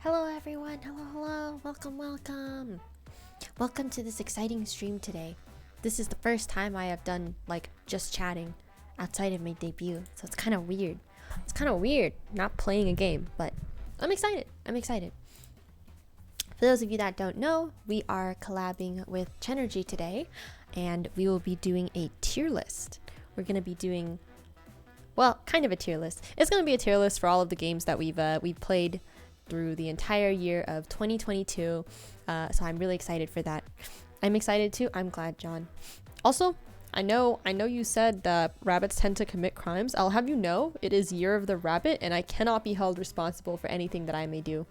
Hello everyone, hello, welcome. Welcome to this exciting stream today. This is the first time I have done just chatting outside of my debut, so it's kind of weird. Not playing a game, but I'm excited. For those of you that don't know, we are collabing with Chenergy today, and we will be doing a tier list. We're going to be doing, kind of a tier list. It's going to be a tier list for all of the games that we've played through the entire year of 2022, so I'm really excited for that. I'm excited too. I'm glad, John. Also, I know you said that rabbits tend to commit crimes. I'll have you know it is Year of the Rabbit, and I cannot be held responsible for anything that I may do.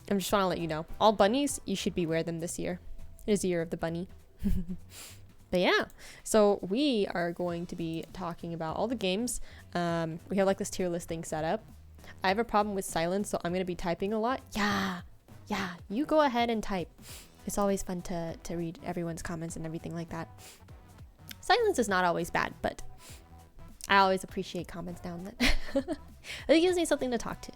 I'm just want to let you know, all bunnies, you should beware them this year. It is Year of the Bunny. But yeah, so we are going to be talking about all the games. We have this tier list thing set up. I have a problem with silence, so I'm going to be typing a lot. Yeah, you go ahead and type. It's always fun to read everyone's comments and everything like that. Silence is not always bad, but I always appreciate comments now and then. It gives me something to talk to.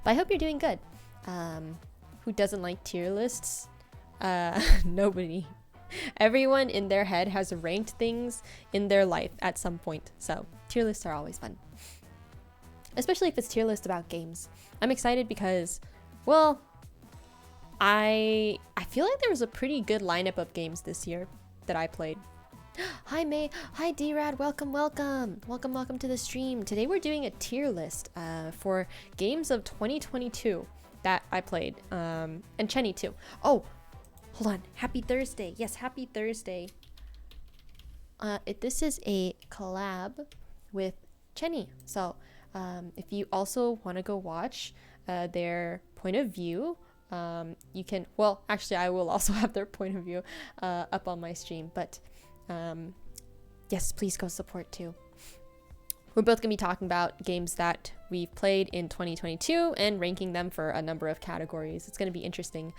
But I hope you're doing good. Who doesn't like tier lists? Nobody. Everyone in their head has ranked things in their life at some point, so tier lists are always fun. Especially if it's tier list about games. I'm excited because, I feel like there was a pretty good lineup of games this year that I played. Hi May, hi D-Rad, welcome to the stream. Today we're doing a tier list for games of 2022 that I played, and Chenny too. Oh, hold on, happy Thursday. Yes, happy Thursday. This is a collab with Chenny, so if you also want to go watch their point of view, you can, actually I will also have their point of view up on my stream, but yes, please go support too. We're both going to be talking about games that we've played in 2022 and ranking them for a number of categories. It's going to be interesting.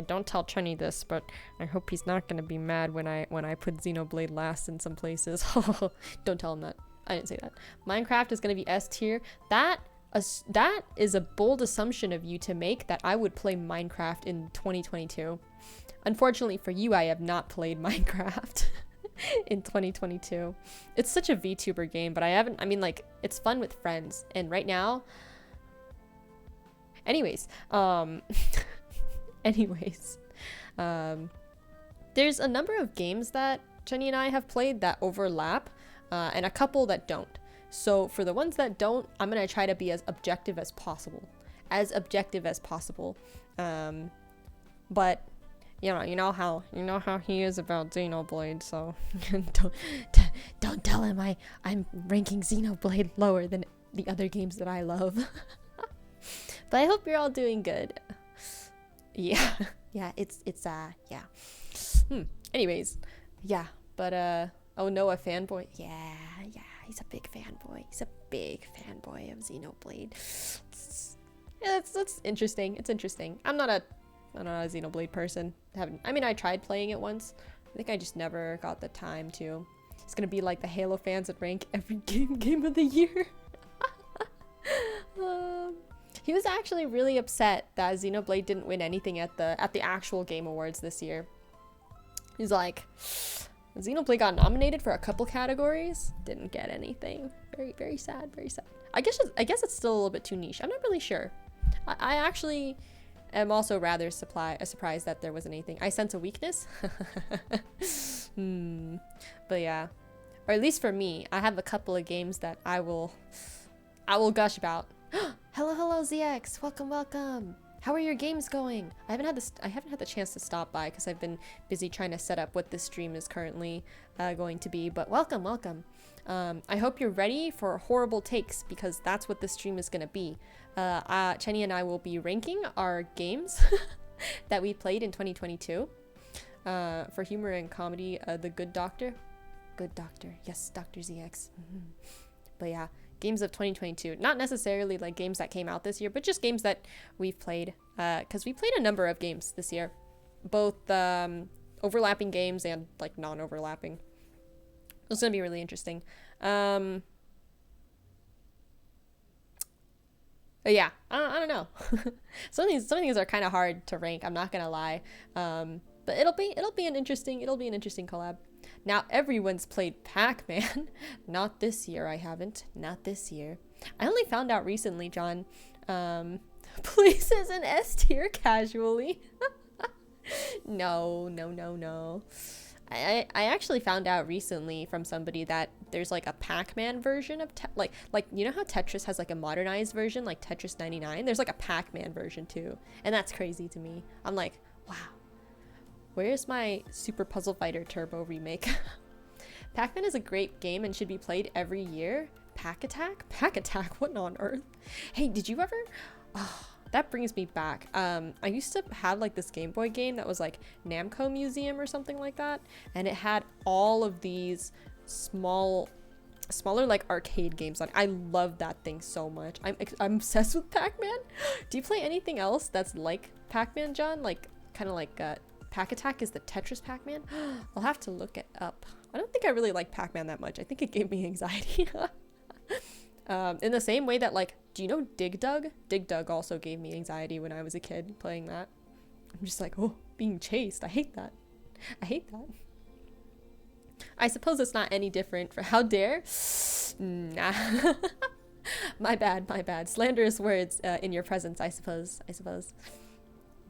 Don't tell Chenny this, but I hope he's not going to be mad when I put Xenoblade last in some places. Don't tell him that. I didn't say that. Minecraft is going to be S tier. That is a bold assumption of you to make, that I would play Minecraft in 2022. Unfortunately for you, I have not played Minecraft in 2022. It's such a VTuber game, but it's fun with friends. And right now, anyways, there's a number of games that Jenny and I have played that overlap, and a couple that don't. So for the ones that don't, I'm gonna try to be as objective as possible. But you know how he is about Xenoblade, so don't tell him I'm ranking Xenoblade lower than the other games that I love. But I hope you're all doing good. Yeah, it's yeah. Anyways, yeah, but oh, Noah fanboy. Yeah, he's a big fanboy. Of Xenoblade. It's interesting. It's interesting. I'm not a Xenoblade person. I tried playing it once. I think I just never got the time to. It's gonna be like the Halo fans that rank every game of the year. He was actually really upset that Xenoblade didn't win anything at the actual Game Awards this year. He's like, Xenoblade got nominated for a couple categories, didn't get anything. Very, very sad, very sad. I guess it's still a little bit too niche. I'm not really sure. I actually am also rather surprised that there wasn't anything. I sense a weakness. But yeah, or at least for me, I have a couple of games that I will gush about. Hello ZX, welcome. How are your games going? I haven't had the chance to stop by because I've been busy trying to set up what this stream is currently going to be, but welcome. I hope you're ready for horrible takes, because that's what this stream is going to be. Chenny and I will be ranking our games that we played in 2022. For humor and comedy, The Good Doctor. Yes, Dr. ZX. But yeah, games of 2022. Not necessarily like games that came out this year, but just games that we've played. Because we played a number of games this year. Both overlapping games and non-overlapping. It's going to be really interesting. Yeah, I don't know. Some things are kind of hard to rank. I'm not gonna lie. But it'll be an interesting collab. Now everyone's played Pac-Man. Not this year. I haven't. Not this year. I only found out recently, John. Places an S tier casually. No, no, no, no. I actually found out recently from somebody that there's like a Pac-Man version of like you know how Tetris has like a modernized version like Tetris 99? There's like a Pac-Man version too. And that's crazy to me. I'm like, wow. Where's my Super Puzzle Fighter Turbo remake? Pac-Man is a great game and should be played every year. Pack Attack? Pack Attack? What on earth? Hey, did you ever? Oh, that brings me back. I used to have like this Game Boy game that was like Namco Museum or something like that, and it had all of these smaller like arcade games on. I love that thing so much. I'm obsessed with Pac-Man. Do you play anything else that's like Pac-Man, John? Like kind of like Pack Attack is the Tetris Pac-Man? I'll have to look it up. I don't think I really like Pac-Man that much. I think it gave me anxiety. In the same way that, like, do you know Dig Dug? Dig Dug also gave me anxiety when I was a kid playing that. I'm just like, oh, being chased. I hate that. I hate that. I suppose it's not any different for how dare? Nah. My bad, my bad. Slanderous words in your presence, I suppose.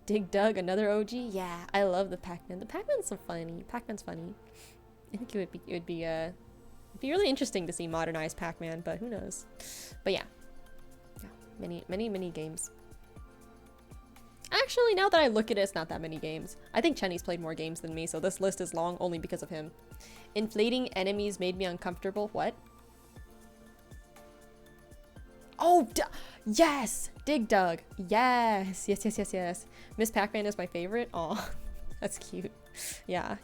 Dig Dug, another OG? Yeah, I love the Pac-Man. The Pac-Man's so funny. Pac-Man's funny. I think it would be really interesting to see modernized Pac-Man, but who knows? But yeah, many games. Actually, now that I look at it, it's not that many games. I think Chenny's played more games than me, so this list is long only because of him. Inflating enemies made me uncomfortable. What? Oh, yes! Dig Dug. Yes. Miss Pac-Man is my favorite. Aw, that's cute. Yeah.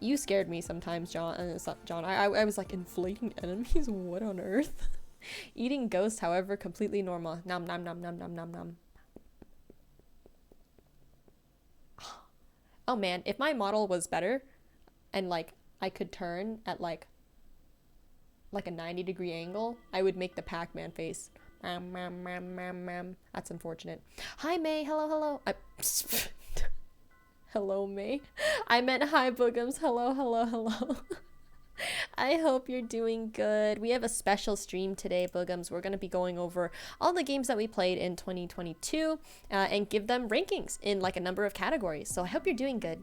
You scared me sometimes, John. I was like, inflating enemies? What on earth? Eating ghosts, however, completely normal. Nom nom nom nom nom nom nom. Oh man, if my model was better and like I could turn at like a 90-degree angle, I would make the Pac-Man face. That's unfortunate. Hi May, hello. Hello May. I meant hi Boogums. Hello. I hope you're doing good. We have a special stream today, Boogums. We're going to be going over all the games that we played in 2022 and give them rankings in like a number of categories. So I hope you're doing good.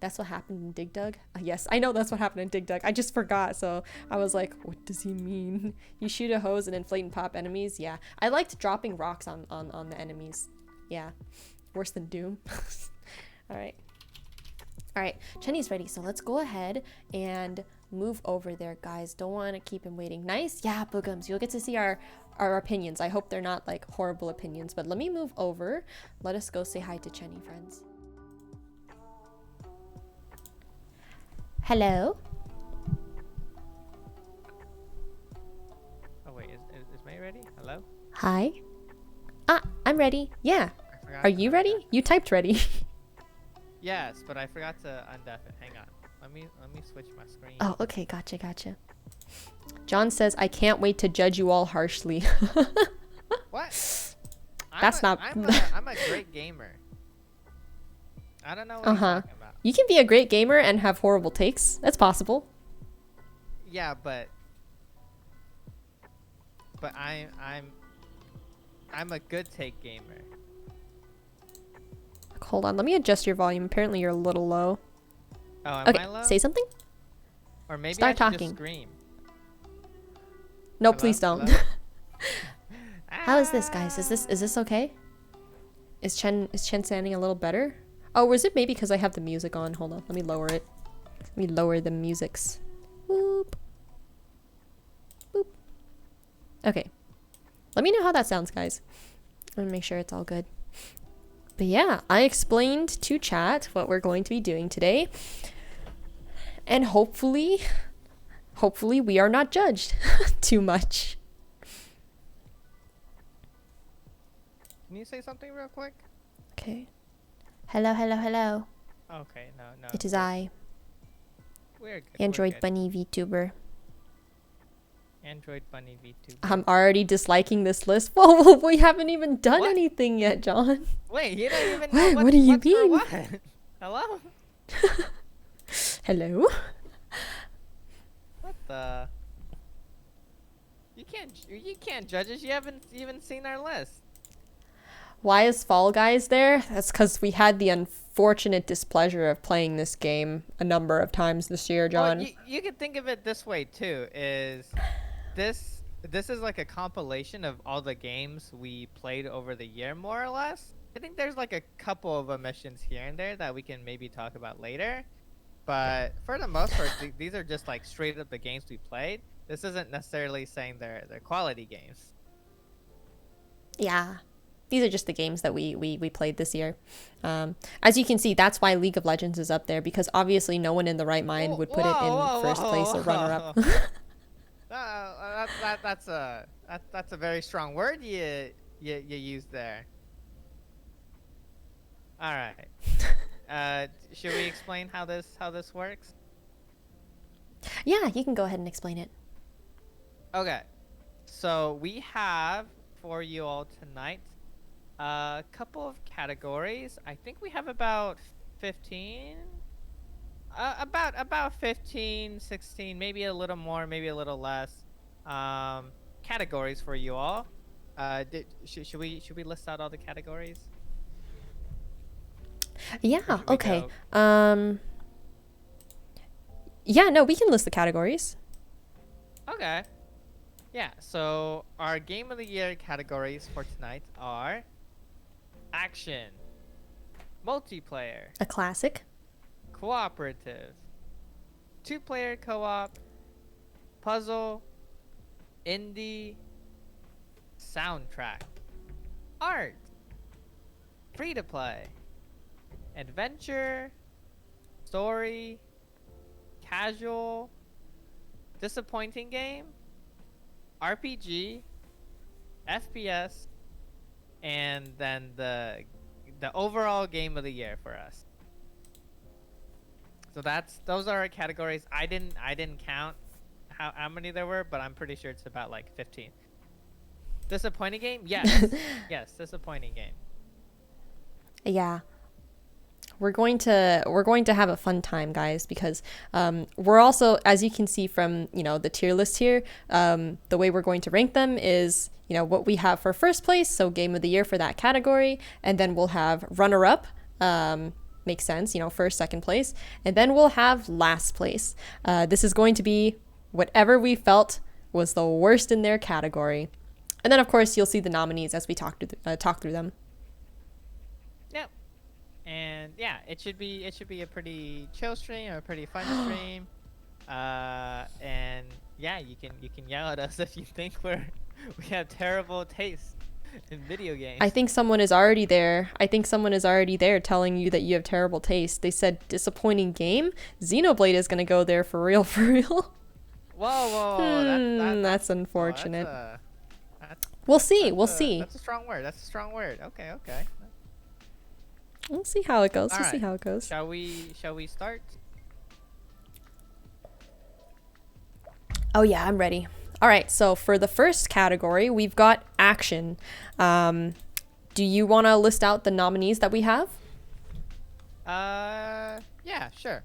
That's what happened in Dig Dug? Yes, I know that's what happened in Dig Dug. I just forgot, so I was like, what does he mean? You shoot a hose and inflate and pop enemies? Yeah. I liked dropping rocks on the enemies. Yeah. Worse than Doom. All right, Chenny's ready, so let's go ahead and move over there, guys. Don't want to keep him waiting. Nice. Yeah, Boogums, you'll get to see our opinions. I hope they're not like horrible opinions, but let me move over. Let us go say hi to Chenny, friends. Hello. Oh wait, is May ready? Hello? Hi. I'm ready. Yeah. Are you ready? You typed ready. Yes, but I forgot to undeaf it. Hang on. Let me switch my screen. Oh, okay. Gotcha. John says, I can't wait to judge you all harshly. What? I'm a great gamer. I don't know what you're talking about. You can be a great gamer and have horrible takes. That's possible. Yeah, but I'm a good take gamer. Hold on, let me adjust your volume. Apparently you're a little low. Oh, am I low? Say something? Or maybe Start I should talking. just scream. No, Hello? please don't. How is this, guys? Is this okay? Is Chen sounding a little better? Oh, was it maybe because I have the music on? Hold on, let me lower it. Let me lower the musics. Boop. Boop. Okay. Let me know how that sounds, guys. I'm gonna make sure it's all good. But yeah, I explained to chat what we're going to be doing today. And hopefully we are not judged too much. Can you say something real quick? Okay. Hello. Okay, no. It is I, We're good. Android we're good. Bunny VTuber. Android Bunny VTuber. I'm already disliking this list. Whoa, we haven't even done anything yet, John. Wait, you don't even know what do you what's mean? for what? Hello? Hello? What the? You can't judge us. You haven't even seen our list. Why is Fall Guys there? That's because we had the unfortunate displeasure of playing this game a number of times this year, John. Well, you could think of it this way too. This is like a compilation of all the games we played over the year, more or less. I think there's like a couple of omissions here and there that we can maybe talk about later. But for the most part, these are just like straight up the games we played. This isn't necessarily saying they're quality games. Yeah. These are just the games that we played this year. As you can see, that's why League of Legends is up there, because obviously no one in the right mind would put it in first place or runner-up. That's a very strong word you used there. All right. Should we explain how this works? Yeah, you can go ahead and explain it. Okay. So we have for you all tonight a couple of categories. I think we have about 15. About 15, 16, maybe a little more, maybe a little less. Categories for you all. Should we list out all the categories? Yeah, okay. Yeah, no, we can list the categories. Okay. Yeah, so our Game of the Year categories for tonight are action, multiplayer, a classic, cooperative, two-player co-op, puzzle, indie, soundtrack, art, free-to-play, adventure, story, casual, disappointing game, RPG, FPS, and then the overall game of the year for us. So those are our categories. I didn't count how many there were, but I'm pretty sure it's about like 15. Disappointing game? Yes. Yes, disappointing game. Yeah. We're going to have a fun time, guys, because we're also, as you can see from, the tier list here, the way we're going to rank them is, what we have for first place, so game of the year for that category, and then we'll have runner up, makes sense, first, second place, and then we'll have last place. This is going to be whatever we felt was the worst in their category. And then, of course, you'll see the nominees as we talk through them. Yep. And yeah, it should be a pretty chill stream, or a pretty fun stream. And yeah, you can yell at us if you think we have terrible taste in video games. I think someone is already there. Telling you that you have terrible taste. They said disappointing game. Xenoblade is gonna go there for real, for real. Whoa. That's unfortunate. We'll see. That's a strong word. Okay. We'll see how it goes. Shall we start? Oh yeah, I'm ready. All right, so for the first category, we've got action. Do you want to list out the nominees that we have? Yeah, sure.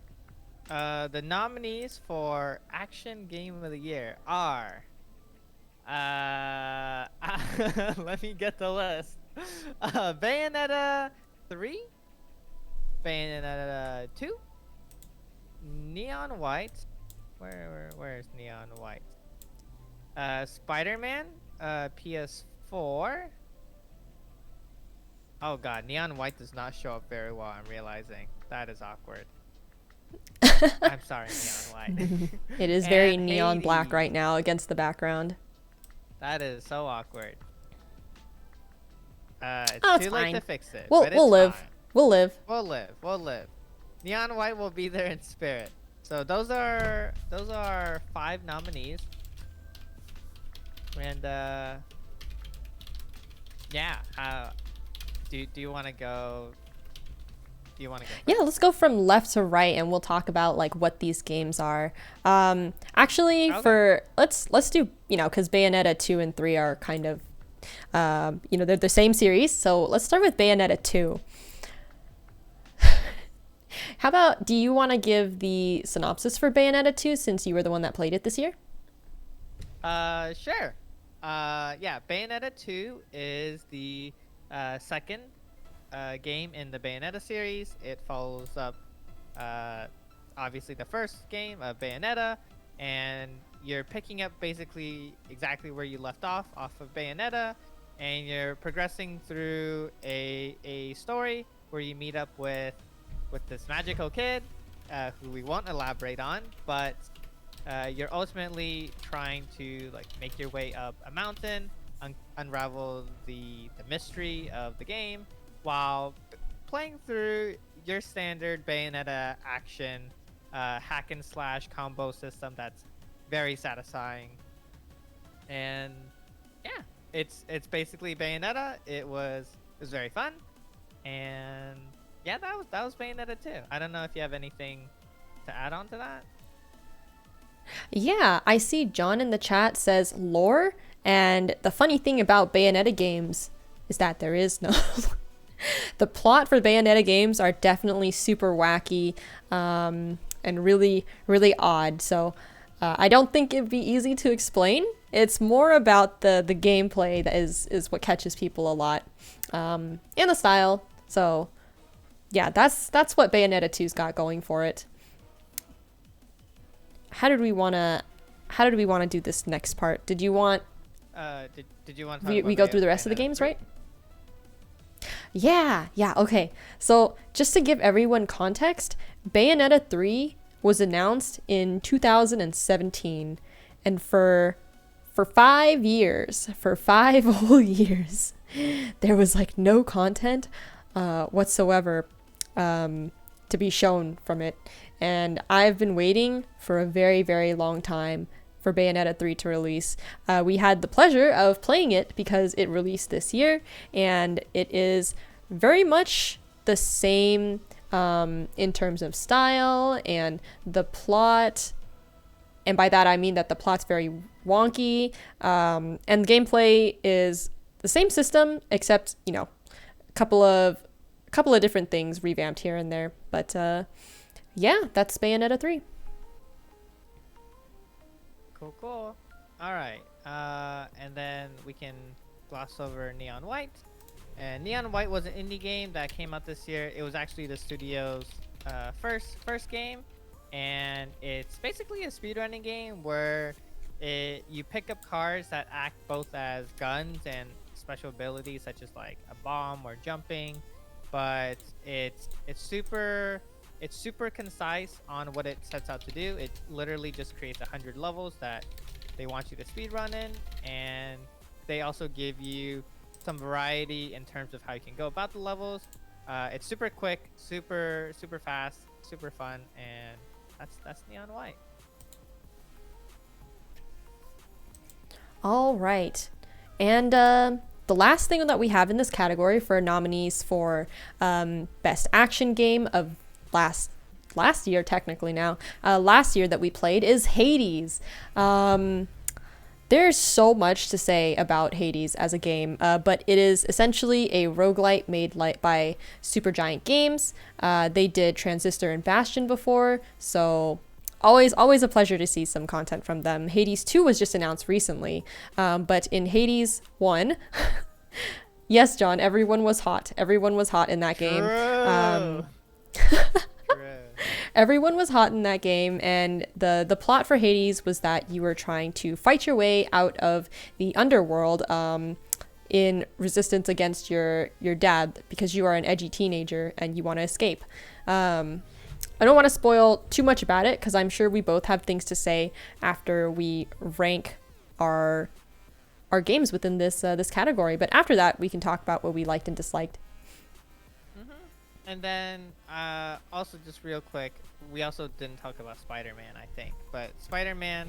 The nominees for Action Game of the Year are... let me get the list. Bayonetta 3, Bayonetta 2, Neon White. Where's Neon White? Spider-Man, PS4. Oh god, Neon White does not show up very well, I'm realizing. That is awkward. I'm sorry, Neon White. It is very neon Hades. black right now against the background. That is so awkward. It's it's too late fine. to fix it. We'll but it's live. fine. We'll live. We'll live. Neon White will be there in spirit. So those are 5 nominees. And yeah, do you want to go do you want to go Yeah, first? let's go from left to right, and we'll talk about like what these games are. Actually, Okay. for let's do, because Bayonetta 2 and 3 are kind of, they're the same series. So let's start with Bayonetta 2. How about, do you want to give the synopsis for Bayonetta 2 since you were the one that played it this year? Sure. Yeah, Bayonetta 2 is the second game in the Bayonetta series. It follows up, uh, obviously, the first game of Bayonetta, and you're picking up basically exactly where you left off of Bayonetta, and you're progressing through a story where you meet up with this magical kid, who we won't elaborate on, but you're ultimately trying to like make your way up a mountain, unravel the mystery of the game, while playing through your standard Bayonetta action hack and slash combo system that's very satisfying. And yeah, it's basically Bayonetta. It was very fun, and yeah, that was Bayonetta 2. I don't know if you have anything to add on to that. Yeah, I see John in the chat says lore, and the funny thing about Bayonetta games is that there is no. The plot for Bayonetta games are definitely super wacky, and really, really odd. So I don't think it'd be easy to explain. It's more about the gameplay that is what catches people a lot, and the style. So yeah, that's what Bayonetta 2's got going for it. How did we want to do this next part? Did you want Did you want to talk we about go through the rest of the Bayonetta games, 3? right? Yeah, okay. So just to give everyone context, Bayonetta 3 was announced in 2017, and for 5 years, for 5 whole years, there was like no content whatsoever to be shown from it. And I've been waiting for a very, very long time for Bayonetta 3 to release. We had the pleasure of playing it because it released this year, and it is very much the same in terms of style and the plot. And by that I mean that the plot's very wonky, and the gameplay is the same system, except a couple of different things revamped here and there. But yeah, that's Bayonetta 3. Cool. All right. And then we can gloss over Neon White. And Neon White was an indie game that came out this year. It was actually the studio's first game, and it's basically a speedrunning game where you pick up cars that act both as guns and special abilities such as like a bomb or jumping, but it's super concise on what it sets out to do. It literally just creates 100 levels that they want you to speedrun in, and they also give you some variety in terms of how you can go about the levels. It's super quick, super fast, super fun, and that's Neon White. All right. And the last thing that we have in this category for nominees for best action game of last year, technically now, last year that we played is Hades. There's so much to say about Hades as a game, but it is essentially a roguelite made by Supergiant Games. They did Transistor and Bastion before, so always a pleasure to see some content from them. Hades 2 was just announced recently, but in Hades 1, yes, John, everyone was hot. Everyone was hot in that game. True. Everyone was hot in that game, and the plot for Hades was that you were trying to fight your way out of the underworld in resistance against your dad, because you are an edgy teenager and you want to escape. I don't want to spoil too much about it because I'm sure we both have things to say after we rank our games within this category. But after that, we can talk about what we liked and disliked. And then, also just real quick, we also didn't talk about Spider-Man, I think. But Spider-Man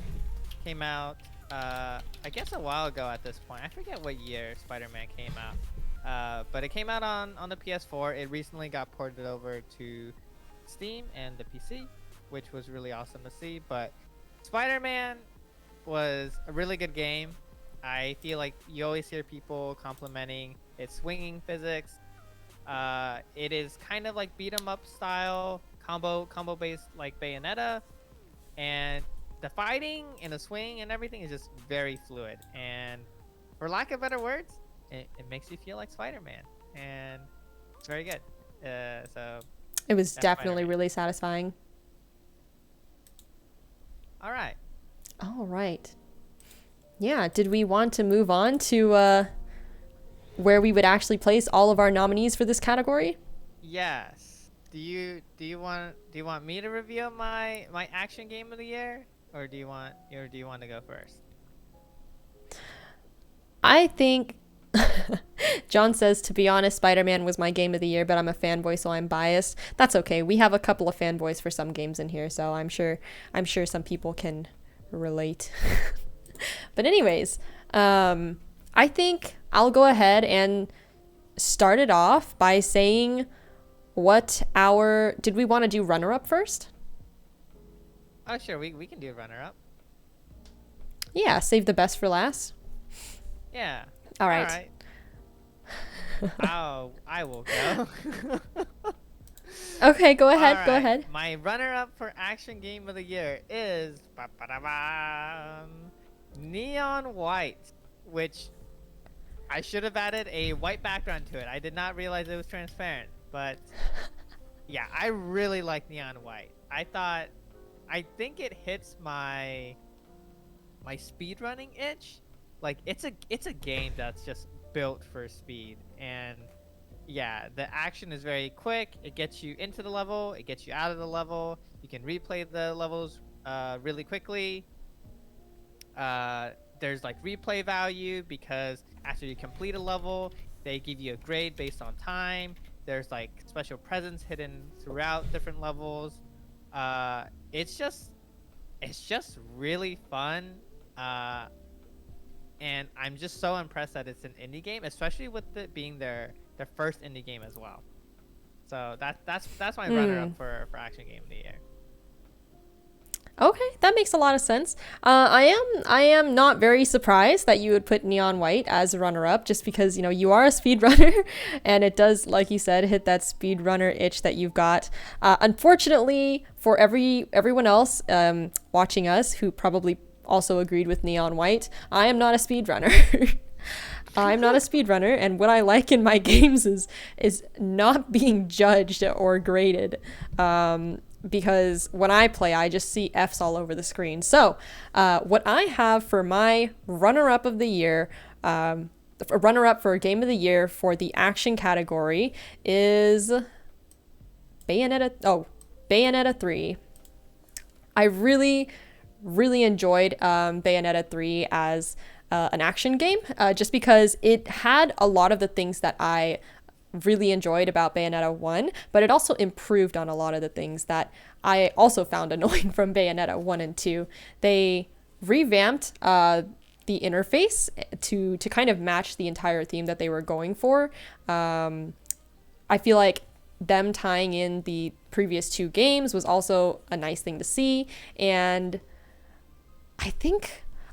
came out, I guess a while ago at this point. I forget what year Spider-Man came out. But it came out on the PS4. It recently got ported over to Steam and the PC, which was really awesome to see. But Spider-Man was a really good game. I feel like you always hear people complimenting its swinging physics. It is kind of like beat 'em up style combo based like Bayonetta, and the fighting and the swing and everything is just very fluid. And for lack of better words, it makes you feel like Spider-Man, and it's very good. So It was that's definitely Spider-Man. really satisfying. All right. All right. Yeah, did we want to move on to where we would actually place all of our nominees for this category? Yes. Do you want me to reveal my action game of the year, or do you want to go first? I think John says, to be honest, Spider-Man was my game of the year, but I'm a fanboy, so I'm biased. That's okay. We have a couple of fanboys for some games in here, so I'm sure some people can relate. But anyways, I think I'll go ahead and start it off by saying did we want to do runner-up first? Oh, sure. We can do runner up. Yeah, save the best for last. Yeah. All right. I will go. Okay, go ahead. All Go right. ahead. My runner-up for action game of the year is Neon White, which I should have added a white background to it. I did not realize it was transparent, but yeah, I really like Neon White. I think it hits my speedrunning itch. Like it's a game that's just built for speed, and yeah, the action is very quick. It gets you into the level, it gets you out of the level. You can replay the levels really quickly. There's like replay value because after you complete a level, they give you a grade based on time. There's like special presents hidden throughout different levels. It's just really fun. And I'm just so impressed that it's an indie game, especially with it being their first indie game as well. So that's my runner up for action game of the year. Okay, that makes a lot of sense. I am not very surprised that you would put Neon White as a runner-up, just because you are a speedrunner, and it does, like you said, hit that speedrunner itch that you've got. Unfortunately, for everyone else watching us who probably also agreed with Neon White, I am not a speedrunner. I'm not a speedrunner, and what I like in my games is not being judged or graded. Because when I play, I just see Fs all over the screen. So what I have for my runner-up of the year, a runner-up for game of the year for the action category is Bayonetta 3. I really, really enjoyed Bayonetta 3 as an action game, just because it had a lot of the things that I really enjoyed about Bayonetta 1, but it also improved on a lot of the things that I also found annoying from Bayonetta 1 and 2. They revamped the interface to kind of match the entire theme that they were going for. I feel like them tying in the previous two games was also a nice thing to see, and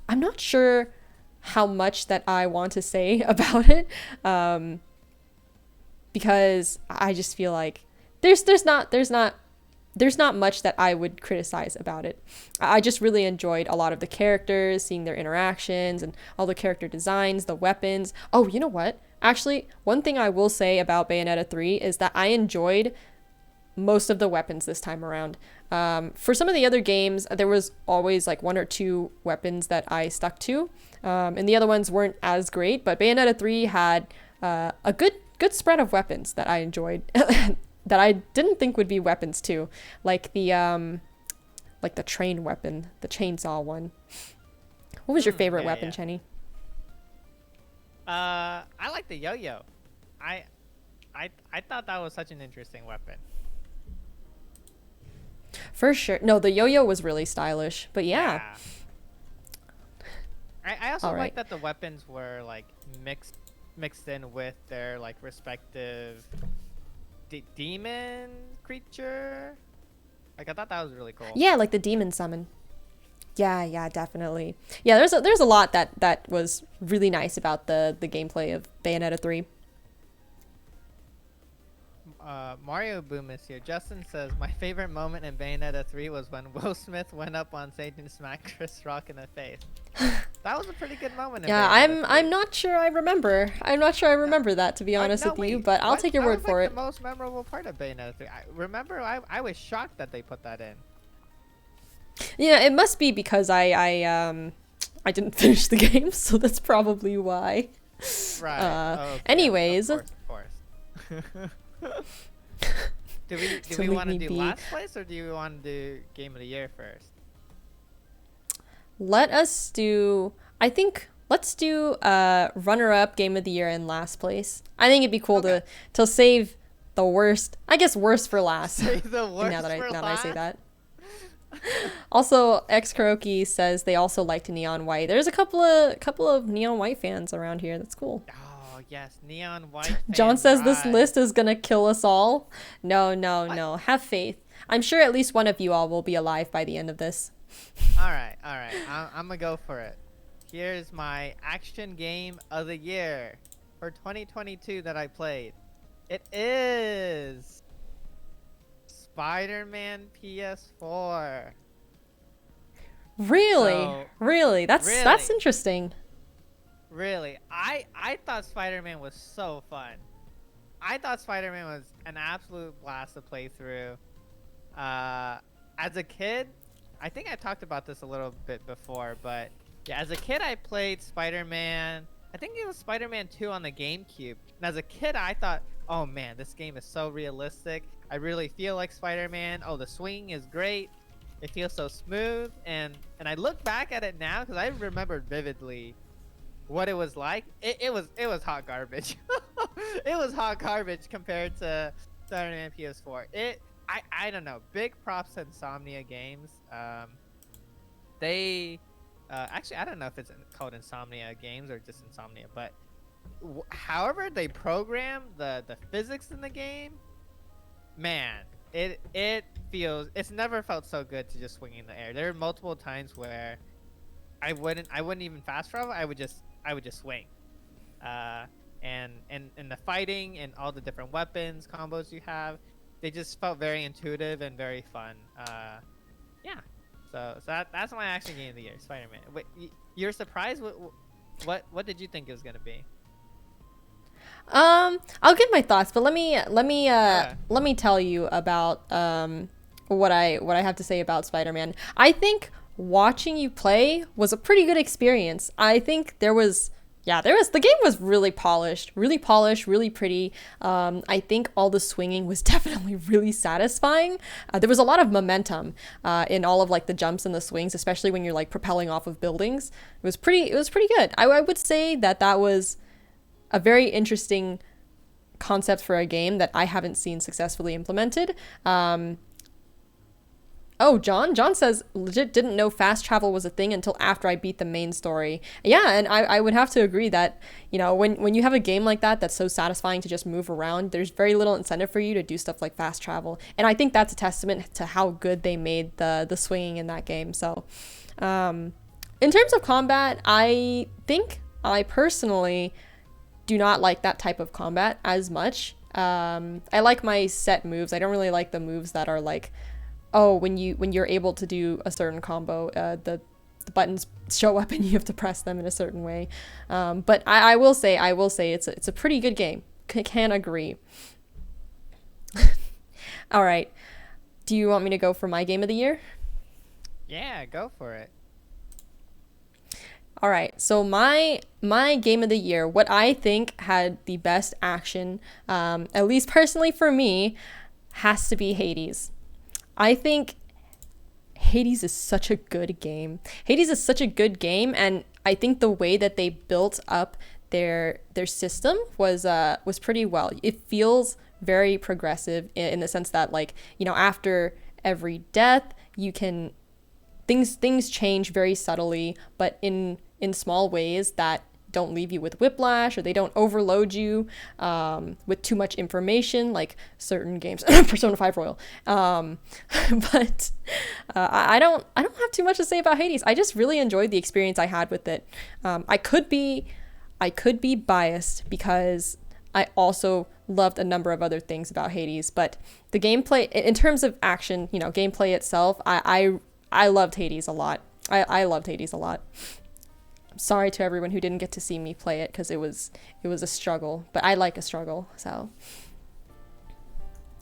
I'm not sure how much that I want to say about it. Because I just feel like there's not much that I would criticize about it. I just really enjoyed a lot of the characters, seeing their interactions and all the character designs, the weapons. Oh, you know what? Actually, one thing I will say about Bayonetta 3 is that I enjoyed most of the weapons this time around. For some of the other games, there was always like one or two weapons that I stuck to, and the other ones weren't as great, but Bayonetta 3 had a good spread of weapons that I enjoyed that I didn't think would be weapons too, like the train weapon, the chainsaw one. What was your favorite weapon, Chenny? I like the yo-yo. I thought that was such an interesting weapon. For sure. No, the yo-yo was really stylish, but yeah. I also like that the weapons were like mixed mixed in with their like respective demon creature. Like I thought that was really cool. Yeah, like the demon summon. Yeah, definitely. Yeah, there's a lot that was really nice about the gameplay of Bayonetta 3. Mario Boom is here. Justin says my favorite moment in Bayonetta 3 was when Will Smith went up on stage and smacked Chris Rock in the face. That was a pretty good moment. In Yeah, Bayonetta 3. I'm not sure I remember. I'm not sure I remember that, to be honest no, with wait, you, but I'll take your word for it. The most memorable part of Bayonetta 3. I was shocked that they put that in. Yeah, it must be because I didn't finish the game, so that's probably why. Right. Okay. Anyways. Of course. do we want to do last place or do you want to do game of the year first? Let's do runner-up, game of the year, and last place. I think it'd be cool to save the worst. I guess worst for last. Save the worst now that last? I say that. Also, X Karaoke says they also liked Neon White. There's a couple of Neon White fans around here. That's cool. Oh yes, Neon White. John says this list is gonna kill us all. No. Have faith. I'm sure at least one of you all will be alive by the end of this. All right. I'm gonna go for it. Here's my action game of the year for 2022 that I played. It is Spider-Man PS4. Really? That's interesting. Really, I thought Spider-Man was so fun. I thought Spider-Man was an absolute blast to play through. As a kid, I think I talked about this a little bit before, but yeah, as a kid I played Spider-Man. I think it was Spider-Man 2 on the GameCube. And as a kid, I thought, oh man, this game is so realistic. I really feel like Spider-Man. Oh, the swing is great. It feels so smooth. And I look back at it now because I remember vividly what it was like. It was hot garbage. It was hot garbage compared to Spider-Man PS4. I don't know. Big props to Insomnia Games. They actually I don't know if it's called Insomnia Games or just Insomnia, but however they program the physics in the game, man, it's never felt so good to just swing in the air. There are multiple times where I wouldn't even fast travel. I would just swing. And the fighting and all the different weapons combos you have, they just felt very intuitive and very fun. Yeah. So that's my action game of the year, Spider-Man. Wait, you're surprised? What did you think it was gonna be? I'll give my thoughts, but let me tell you about what I have to say about Spider-Man. I think watching you play was a pretty good experience. I think the game was really polished, really pretty. I think all the swinging was definitely really satisfying. There was a lot of momentum in all of like the jumps and the swings, especially when you're like propelling off of buildings. It was pretty good. I would say that was a very interesting concept for a game that I haven't seen successfully implemented. John says legit didn't know fast travel was a thing until after I beat the main story. Yeah, and I would have to agree that, you know, when you have a game like that that's so satisfying to just move around, there's very little incentive for you to do stuff like fast travel. And I think that's a testament to how good they made the swinging in that game. So, in terms of combat, I think I personally do not like that type of combat as much. I like my set moves. I don't really like the moves that are like, when you're able to do a certain combo, the buttons show up and you have to press them in a certain way. But I will say it's a pretty good game. Can agree. All right. Do you want me to go for my game of the year? Yeah, go for it. All right, so my game of the year, what I think had the best action, at least personally for me, has to be Hades. I think Hades is such a good game. And I think the way that they built up their system was pretty well. It feels very progressive in the sense that, like, you know, after every death, you can things change very subtly, but in small ways that don't leave you with whiplash, or they don't overload you with too much information like certain games. Persona 5 Royal. But I don't have too much to say about Hades. I just really enjoyed the experience I had with it. I could be biased because I also loved a number of other things about Hades, but the gameplay, in terms of action, gameplay itself, I loved Hades a lot. I loved Hades a lot. Sorry to everyone who didn't get to see me play it, because it was a struggle, but I like a struggle. So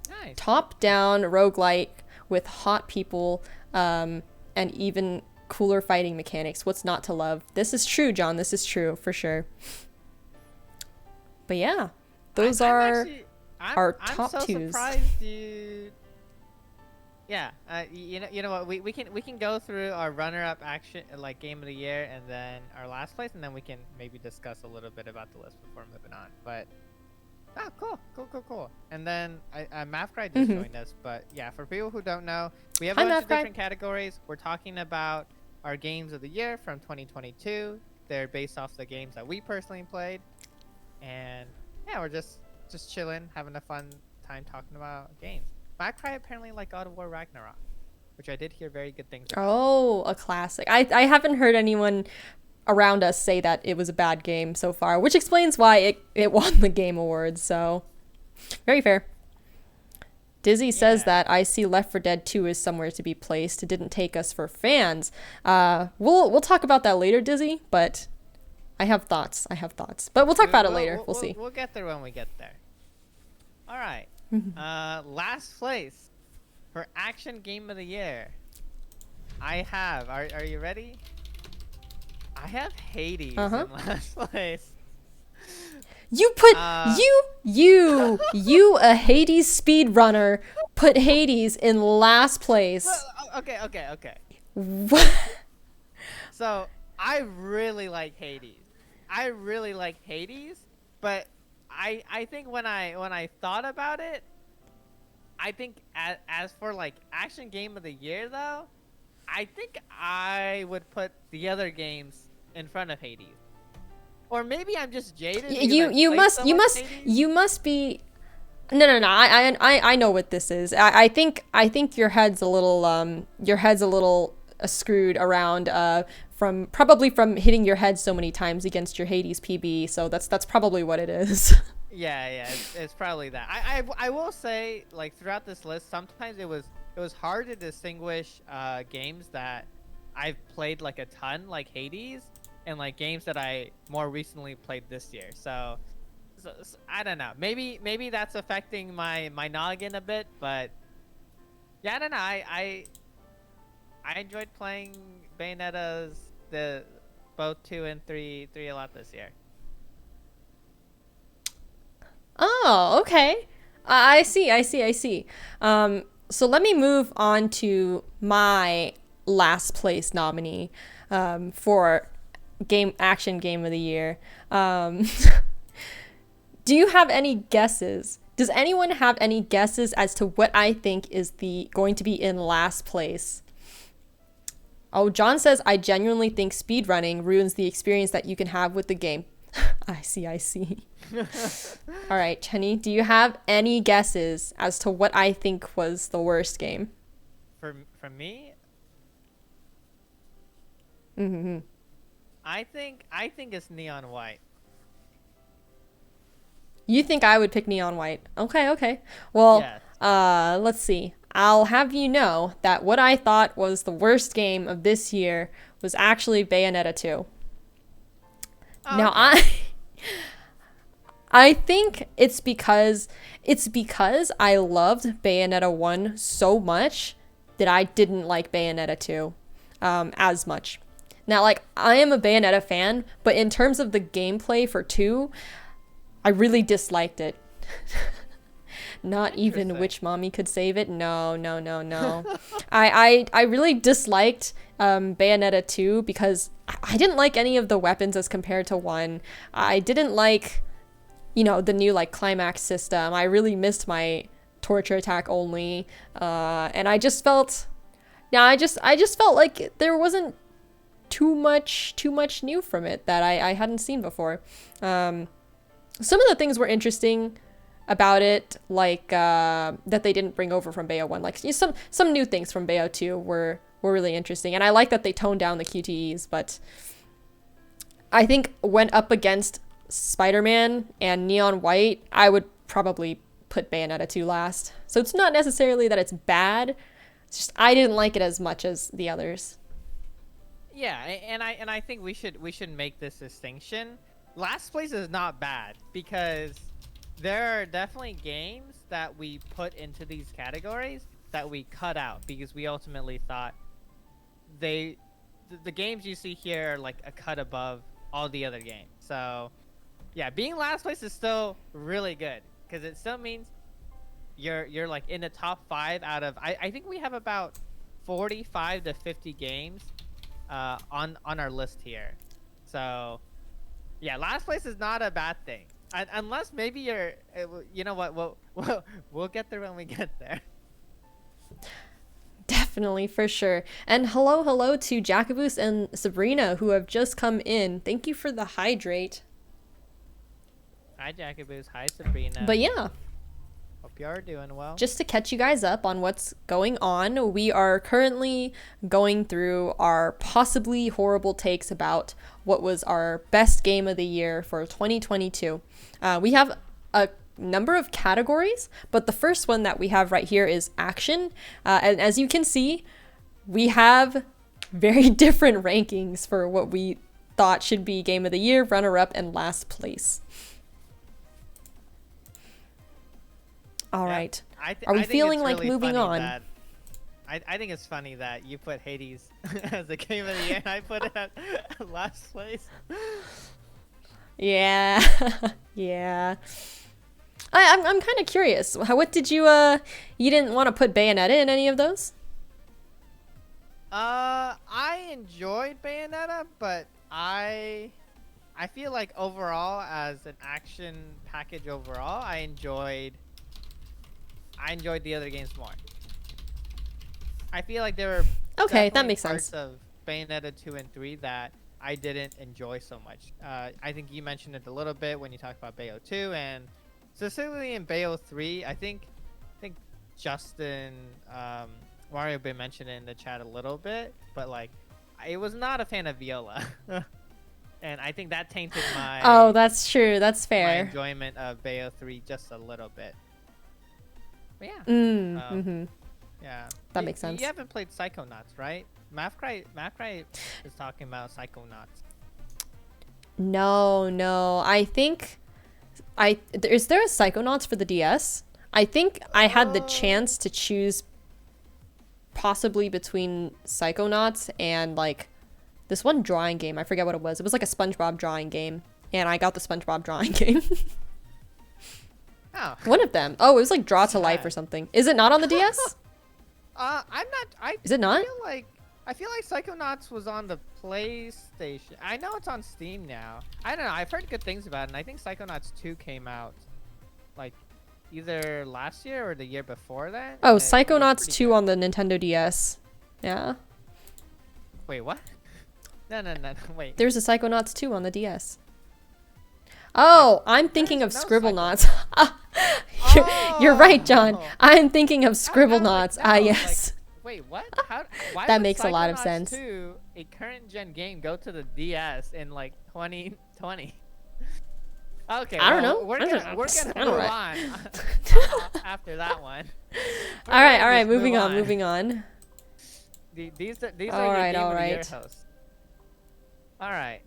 Nice. top-down roguelike with hot people, and even cooler fighting mechanics. What's not to love? This is true, John. This is true for sure. But yeah, those are our top I'm so twos. surprised you. Yeah, you know what? We can go through our runner-up action like game of the year, and then our last place, and then we can maybe discuss a little bit about the list before moving on. But cool. And then Mathcry just joined us, but yeah, for people who don't know, we have a bunch of different categories. We're talking about our games of the year from 2022. They're based off the games that we personally played, and yeah, we're just chilling, having a fun time talking about games. Mathcry apparently like God of War Ragnarok, which I did hear very good things about. Oh, a classic. I haven't heard anyone around us say that it was a bad game so far, which explains why it won the Game Awards, so very fair. Dizzy says that I see Left 4 Dead 2 is somewhere to be placed. It didn't take us for fans. We'll talk about that later, Dizzy, but I have thoughts. But we'll talk about it later. We'll see. We'll get there when we get there. All right. Last place for Action Game of the Year. I have. Are you ready? I have Hades in last place. You put you a Hades speedrunner put Hades in last place. Okay. What? So I really like Hades. But I think when I thought about it, I think as for like Action Game of the Year though, I think I would put the other games in front of Hades. Or maybe I'm just jaded. You must be. No. I know what this is. I think your head's a little screwed around probably from hitting your head so many times against your Hades PB. So that's probably what it is. Yeah, it's probably that. I will say, like, throughout this list, sometimes it was hard to distinguish games that I've played like a ton, like Hades, and like games that I more recently played this year. So I don't know. Maybe that's affecting my noggin a bit, but yeah, I don't know. I enjoyed playing Bayonetta's both 2 and 3 a lot this year. Oh, okay. I see. So let me move on to my last place nominee for Action Game of the Year. Do you have any guesses? Does anyone have any guesses as to what I think is going to be in last place? Oh, John says, I genuinely think speedrunning ruins the experience that you can have with the game. I see. All right, Chenny, do you have any guesses as to what I think was the worst game? For me? Mm-hmm. I think it's Neon White. You think I would pick Neon White? Okay. Well, yes. Let's see. I'll have you know that what I thought was the worst game of this year was actually Bayonetta 2. Oh, now, okay. I think it's because I loved Bayonetta 1 so much that I didn't like Bayonetta 2 as much. Now, like, I am a Bayonetta fan, but in terms of the gameplay for 2, I really disliked it. Not even Witch Mommy could save it. No. I really disliked Bayonetta 2 because I didn't like any of the weapons as compared to 1. I didn't like, the new like climax system. I really missed my torture attack only, and I just felt like there wasn't too much new from it that I hadn't seen before. Some of the things were interesting about it, like that they didn't bring over from Bayo 1. Like some new things from Bayo 2 were really interesting, and I like that they toned down the QTEs, but I think when up against Spider-Man and Neon White, I would probably put Bayonetta 2 last. So it's not necessarily that it's bad, it's just I didn't like it as much as the others. Yeah, and I think we should make this distinction. Last place is not bad, because there are definitely games that we put into these categories that we cut out because we ultimately thought the games you see here are like a cut above all the other games. So yeah, being last place is still really good because it still means you're like in the top 5 out of I think we have about 45 to 50 games on our list here. So yeah, last place is not a bad thing. Unless maybe you're, you know what, we'll get there when we get there. Definitely, for sure. And hello to Jacobus and Sabrina, who have just come in. Thank you for the hydrate. Hi, Jacobus. Hi, Sabrina. But yeah, hope you are doing well. just to catch you guys up on what's going on, we are currently going through our possibly horrible takes about what was our best game of the year for 2022. We have a number of categories, but the first one that we have right here is action. And as you can see, we have very different rankings for what we thought should be game of the year, runner-up, and last place. All right. Are we feeling like really moving on? I think it's funny that you put Hades as the game of the year and I put it at last place. Yeah. Yeah. I'm kind of curious. What did you didn't want to put Bayonetta in any of those? I enjoyed Bayonetta, but I feel like overall as an action package overall, I enjoyed the other games more. I feel like there were okay, that makes parts sense of Bayonetta 2 and 3 that I didn't enjoy so much. I think you mentioned it a little bit when you talked about Bayo 2, and specifically in Bayo 3, I think Justin Mario Bay mentioned it in the chat a little bit, but like I was not a fan of Viola. And I think that tainted my oh, that's true, that's fair, my enjoyment of Bayo 3 just a little bit. But yeah. Yeah. That makes sense. You haven't played Psychonauts, right? Mathcry is talking about Psychonauts. No. I think is there a Psychonauts for the DS? I think I had the chance to choose possibly between Psychonauts and like this one drawing game. I forget what it was. It was like a SpongeBob drawing game, and I got the SpongeBob drawing game. Oh. One of them. Oh, it was like Draw to Life or something. Is it not on the DS? I'm not. Is it not? I feel like Psychonauts was on the PlayStation. I know it's on Steam now. I don't know. I've heard good things about it, and I think Psychonauts 2 came out like either last year or the year before that. Oh, Psychonauts 2 on the Nintendo DS. Yeah. Wait, what? No, wait. There's a Psychonauts 2 on the DS. Oh, I'm thinking of Scribblenauts. You're right, John. I'm thinking of Scribblenauts. Yes. Wait, what? Why that would makes a lot of Psychonauts sense. 2, a current gen game, go to the DS in like 2020? Okay, I don't know. We're gonna move on after that one. All right. Moving on. These are your all right. hosts. All right.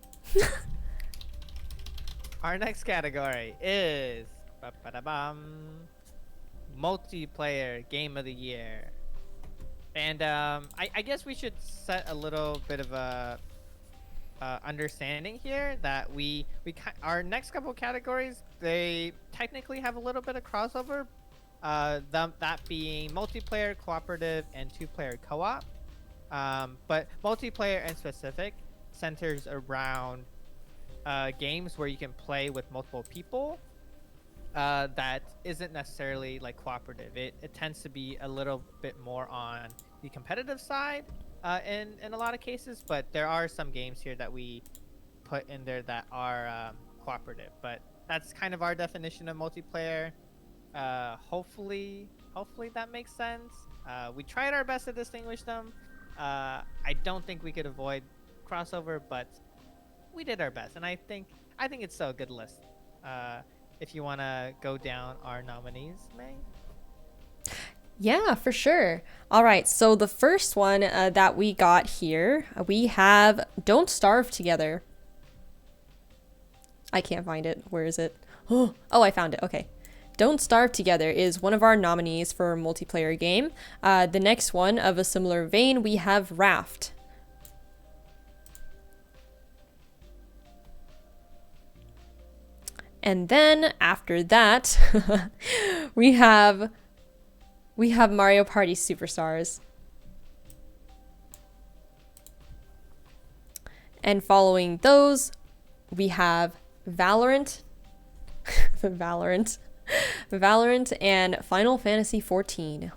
Our next category is multiplayer game of the year, and I guess we should set a little bit of a understanding here that our next couple categories, they technically have a little bit of crossover, that being multiplayer, cooperative, and 2-player co-op, but multiplayer in specific centers around games where you can play with multiple people, that isn't necessarily like cooperative. It tends to be a little bit more on the competitive side, in a lot of cases, but there are some games here that we put in there that are cooperative. But that's kind of our definition of multiplayer. Hopefully that makes sense. We tried our best to distinguish them. I don't think we could avoid crossover, but we did our best, and I think it's still a good list. If you want to go down our nominees, May. Yeah, for sure. All right, so the first one that we got here, we have Don't Starve Together. I can't find it. Where is it? Oh, I found it. Okay. Don't Starve Together is one of our nominees for multiplayer game. The next one of a similar vein, we have Raft. And then after that, we have Mario Party Superstars. And following those, we have Valorant, Valorant and Final Fantasy 14.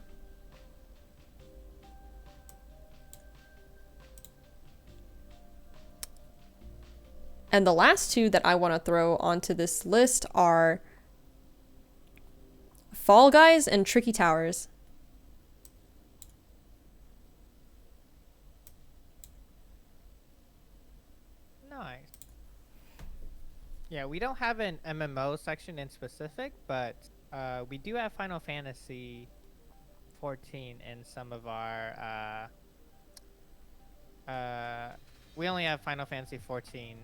And the last two that I want to throw onto this list are Fall Guys and Tricky Towers. Nice. Yeah, we don't have an MMO section in specific, but we do have Final Fantasy 14 in some of our. We only have Final Fantasy 14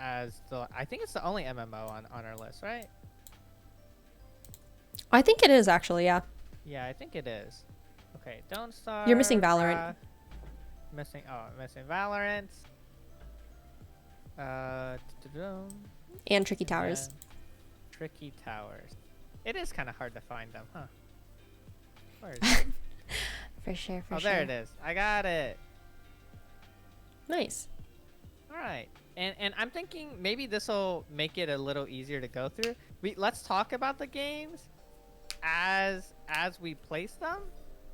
as I think it's the only MMO on our list, right? I think it is actually, yeah. Yeah, I think it is. Okay, Don't Starve. You're missing Valorant. Missing Valorant. And Tricky Towers. Tricky Towers. It is kind of hard to find them, huh? Where is it? For sure. Oh, there it is. I got it. Nice. All right. And I'm thinking maybe this will make it a little easier to go through. Let's talk about the games as we place them.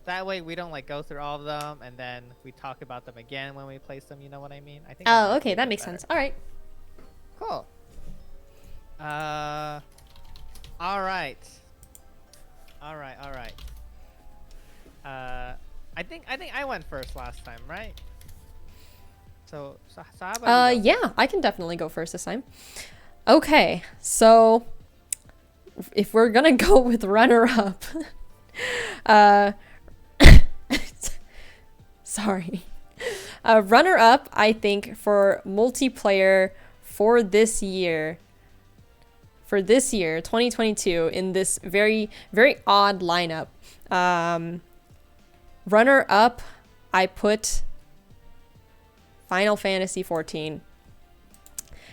That way we don't like go through all of them and then we talk about them again when we place them. You know what I mean? I think. Oh, okay, that makes sense. All right. Cool. All right. I think I went first last time, right? So how about you go? Yeah, I can definitely go first this time. Okay, so if we're gonna go with runner-up, sorry, runner-up, I think for multiplayer for this year, 2022, in this very, very odd lineup, runner-up, I put Final Fantasy 14.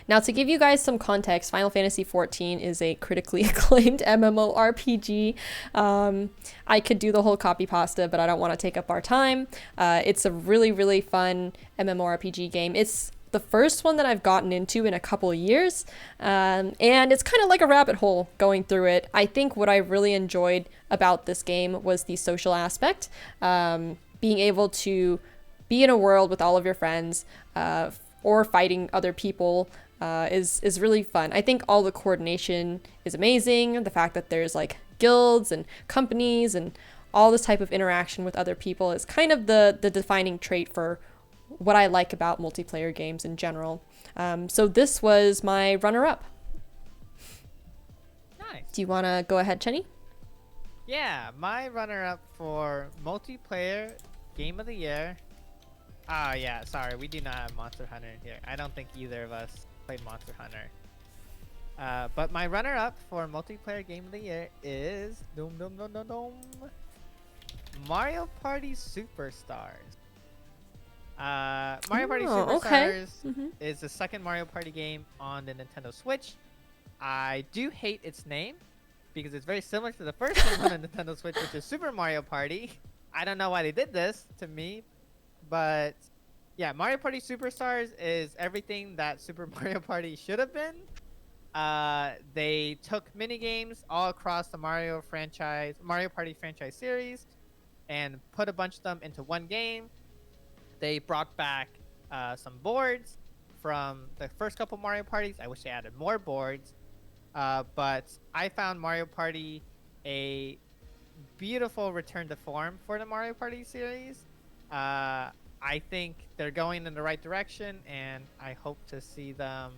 Now, to give you guys some context, Final Fantasy 14 is a critically acclaimed MMORPG. I could do the whole copy pasta, but I don't want to take up our time. It's a really, really fun MMORPG game. It's the first one that I've gotten into in a couple of years, and it's kind of like a rabbit hole going through it. I think what I really enjoyed about this game was the social aspect, being able to be in a world with all of your friends, or fighting other people, is really fun. I think all the coordination is amazing. The fact that there's like guilds and companies and all this type of interaction with other people is kind of the defining trait for what I like about multiplayer games in general. So this was my runner-up. Nice. Do you want to go ahead, Chenny? Yeah, my runner-up for multiplayer game of the year. Yeah, sorry, we do not have Monster Hunter in here. I don't think either of us played Monster Hunter. But my runner-up for multiplayer game of the year is Mario Party Superstars. Mario Party Superstars is the second Mario Party game on the Nintendo Switch. I do hate its name because it's very similar to the first one on the Nintendo Switch, which is Super Mario Party. I don't know why they did this to me, but yeah, Mario Party Superstars is everything that Super Mario Party should have been. They took mini games all across the Mario Party franchise series, and put a bunch of them into one game. They brought back some boards from the first couple Mario parties. I wish they added more boards, but I found Mario Party a beautiful return to form for the Mario Party series. I think they're going in the right direction, and I hope to see them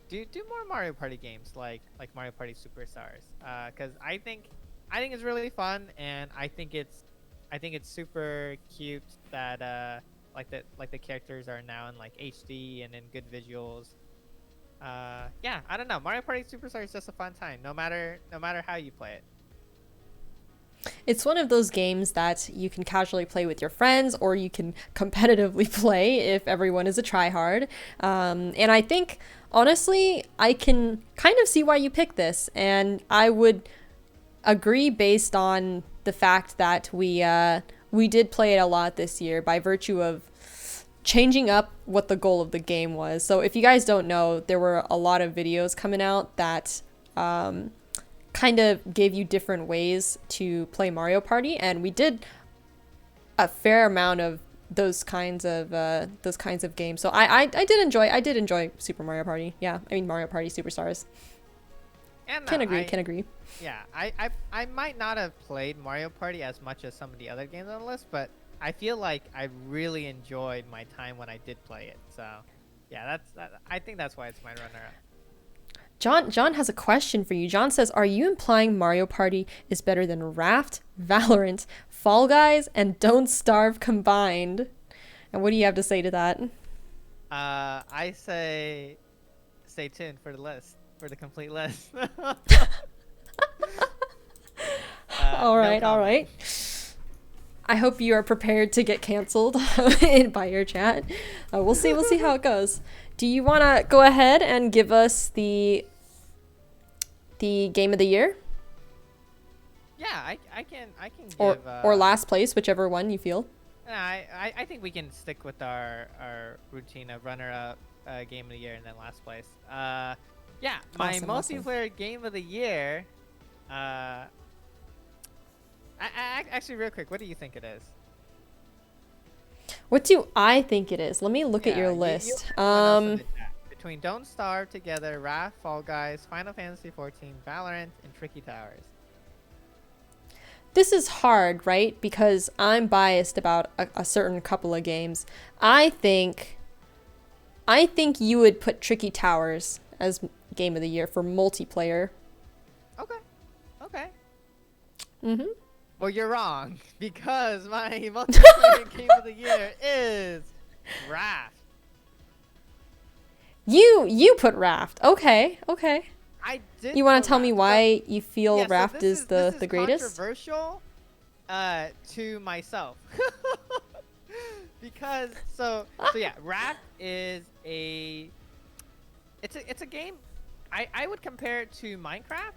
do more Mario Party games like Mario Party Superstars. Because I think it's really fun, and I think it's super cute that like the characters are now in like HD and in good visuals. Yeah, I don't know. Mario Party Superstars is just a fun time, no matter how you play it. It's one of those games that you can casually play with your friends, or you can competitively play if everyone is a tryhard. And I think, honestly, I can kind of see why you picked this. And I would agree based on the fact that we did play it a lot this year by virtue of changing up what the goal of the game was. So if you guys don't know, there were a lot of videos coming out that kind of gave you different ways to play Mario Party, and we did a fair amount of those kinds of games. So I did enjoy Super Mario Party. Yeah, I mean Mario Party Superstars. And Can agree. Yeah, I might not have played Mario Party as much as some of the other games on the list, but I feel like I really enjoyed my time when I did play it. So, yeah, I think that's why it's my runner-up. John has a question for you. John says, "Are you implying Mario Party is better than Raft, Valorant, Fall Guys, and Don't Starve combined?" And what do you have to say to that? I say, stay tuned for the list, for the complete list. All right, no all comment. right. I hope you are prepared to get canceled by your chat. We'll see how it goes. Do you want to go ahead and give us the game of the year, Yeah, I can give or last place, whichever one you feel? I think we can stick with our routine of runner-up, game of the year, and then last place. Yeah, my Awesome. multiplayer game of the year. Actually, real quick, what do you think it is? What do I think it is? Let me look at your You list. everyone else in the chat. Between Don't Starve Together, Raft, Fall Guys, Final Fantasy 14, Valorant, and Tricky Towers. This is hard, right? Because I'm biased about a certain couple of games. I think you would put Tricky Towers as game of the year for multiplayer. Okay. Okay. Mm-hmm. Well, you're wrong, because my multiplayer game of the year is Raft. You put Raft. Okay. I did. You want put to tell me Raft. why you feel Yeah, Raft is the greatest? Controversial, to myself, because so yeah, Raft is it's a game. I would compare it to Minecraft,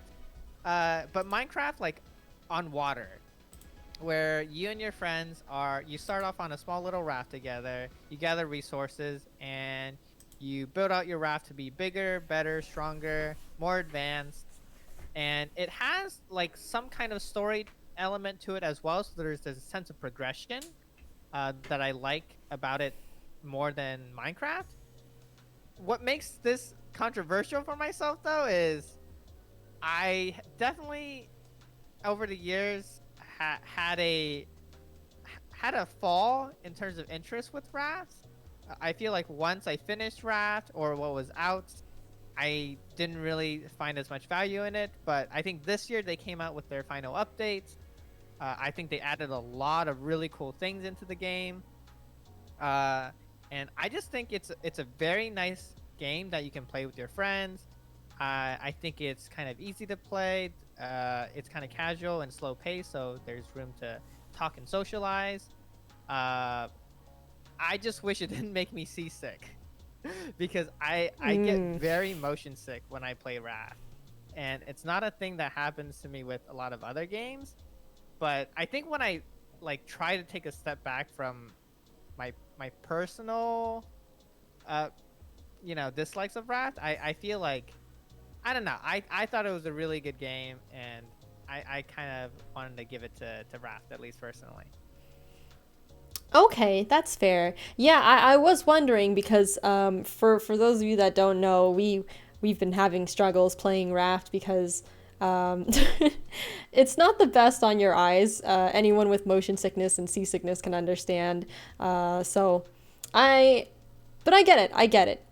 but Minecraft like on water, where you and your friends you start off on a small little raft together, you gather resources, and you build out your raft to be bigger, better, stronger, more advanced. And it has like some kind of story element to it as well, so there's this sense of progression that I like about it more than Minecraft. What makes this controversial for myself, though, is I definitely over the years had a fall in terms of interest with Raft. I feel like once I finished Raft or what was out, I didn't really find as much value in it. But I think this year they came out with their final updates. I think they added a lot of really cool things into the game. And I just think it's a very nice game that you can play with your friends. I think it's kind of easy to play. It's kind of casual and slow paced, so there's room to talk and socialize. I just wish it didn't make me seasick, because I get very motion sick when I play Raft, and it's not a thing that happens to me with a lot of other games. But I think when I like try to take a step back from my personal dislikes of Raft, I feel like, I don't know, I thought it was a really good game, and I kind of wanted to give it to Raft, at least personally. Okay, that's fair. Yeah, I was wondering because for those of you that don't know, we've been having struggles playing Raft because um, it's not the best on your eyes. Anyone with motion sickness and seasickness can understand. So I but I get it. I get it.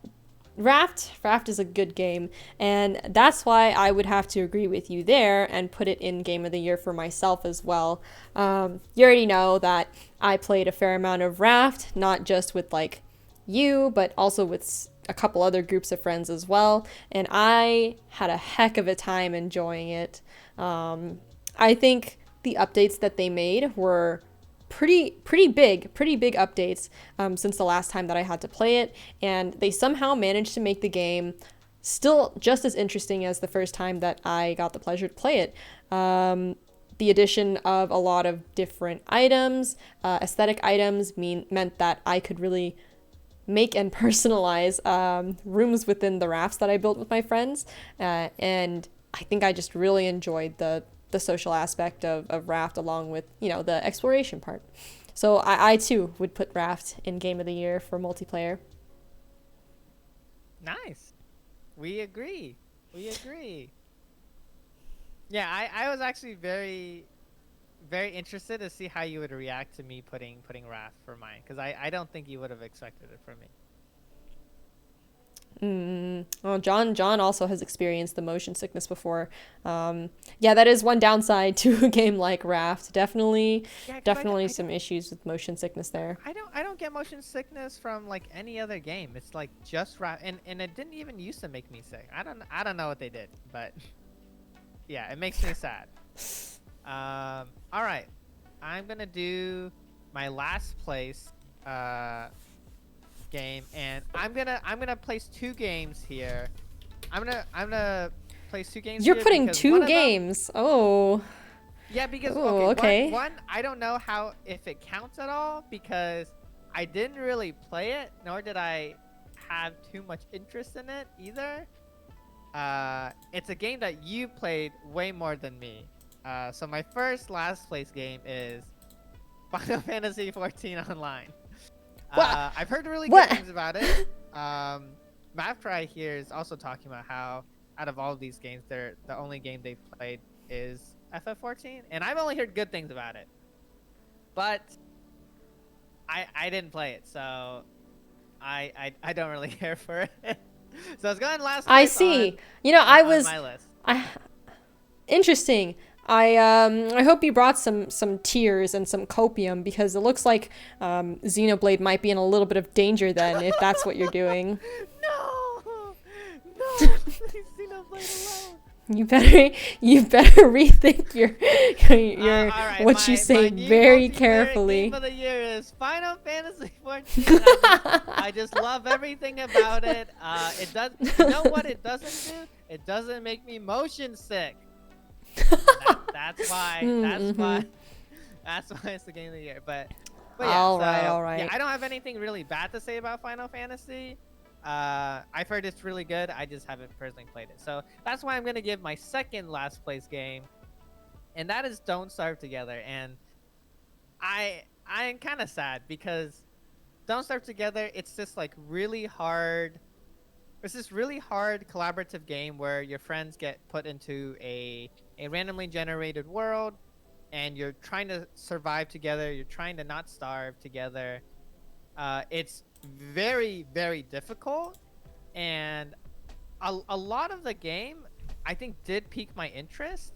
Raft is a good game, and that's why I would have to agree with you there and put it in Game of the Year for myself as well. You already know that I played a fair amount of Raft, not just with like you, but also with a couple other groups of friends as well, and I had a heck of a time enjoying it. I think the updates that they made were pretty big updates since the last time that I had to play it, and they somehow managed to make the game still just as interesting as the first time that I got the pleasure to play it. The addition of a lot of different items, aesthetic items, meant that I could really make and personalize rooms within the rafts that I built with my friends, and I think I just really enjoyed the social aspect of Raft along with, the exploration part. So I too would put Raft in Game of the Year for multiplayer. Nice. We agree. We agree. Yeah, I was actually very interested to see how you would react to me putting Wrath for mine, because I don't think you would have expected it from me. Well, John also has experienced the motion sickness before. Yeah, that is one downside to a game like Raft. Definitely, Yeah, because definitely some issues with motion sickness there. I don't get motion sickness from like any other game. It's like just Wrath, and it didn't even used to make me sick. I don't know what they did, but yeah, it makes me sad. All right, I'm gonna do my last place game, and I'm gonna place two games here. I'm gonna place two games You're here putting because two games. Oh. yeah, because Oh, okay. one I don't know how if it counts at all because I didn't really play it, nor did I have too much interest in it either. It's a game that you played way more than me. So my first last place game is Final Fantasy 14 Online. What? I've heard really good What? things about it. Mavtry here is also talking about how out of all of these games, the only game they've played is FF14, and I've only heard good things about it. But I didn't play it, so I don't really care for it. So it's going last I place see. on my list. I interesting. I hope you brought some tears and some copium because it looks like Xenoblade might be in a little bit of danger then if that's what you're doing. No, no, leave Xenoblade alone. You better rethink your All right, what you say my new very multiplayer carefully. Game of the year is Final Fantasy 14. I just love everything about it. It does. You know what it doesn't do? It doesn't make me motion sick. That's why. That's why it's the game of the year. But yeah. All right. Yeah, I don't have anything really bad to say about Final Fantasy. I've heard it's really good. I just haven't personally played it. So that's why I'm gonna give my second last place game, and that is Don't Starve Together. And I'm kind of sad because Don't Starve Together, it's this like really hard. It's this really hard collaborative game where your friends get put into a randomly generated world, and you're trying to survive together. You're trying to not starve together. It's very, very difficult, and a lot of the game I think did pique my interest,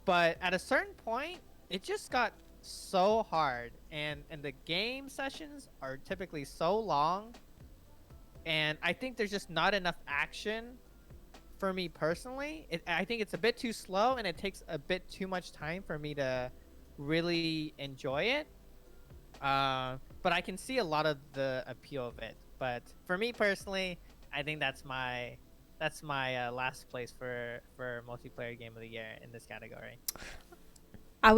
but at a certain point it just got so hard, and the game sessions are typically so long, and I think there's just not enough action for me personally. I think it's a bit too slow, and it takes a bit too much time for me to really enjoy it. But I can see a lot of the appeal of it. But for me personally, I think that's my last place for multiplayer game of the year in this category. I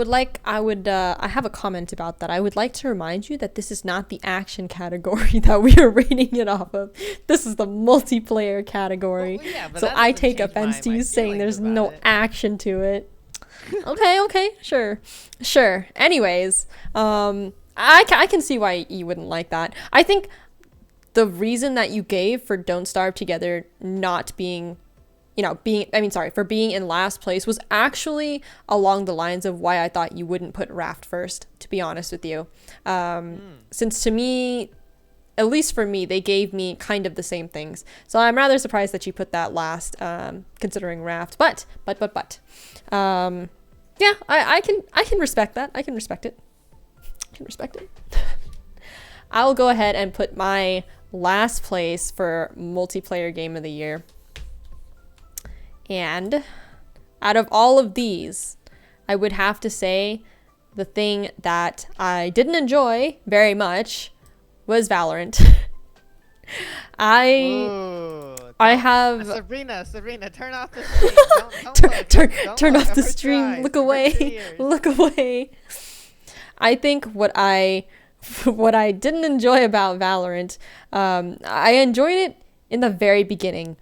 have a comment about that. I would like to remind you that this is not the action category that we are rating it off of. This is the multiplayer category. Well, yeah, but so that I doesn't take change offense to my you saying there's feelings no about it. action to it. Okay, sure. Anyways, I can see why you wouldn't like that. I think the reason that you gave for Don't Starve Together not being, for being in last place was actually along the lines of why I thought you wouldn't put Raft first, to be honest with you. Since to me, at least for me, they gave me kind of the same things. So I'm rather surprised that you put that last, considering Raft. But, yeah, I can respect that. I can respect it. I'll go ahead and put my last place for multiplayer game of the year. And out of all of these, I would have to say the thing that I didn't enjoy very much was Valorant. I have Sabrina, turn off the stream. Turn off the stream. Look away. Look away. I think what I didn't enjoy about Valorant, I enjoyed it in the very beginning,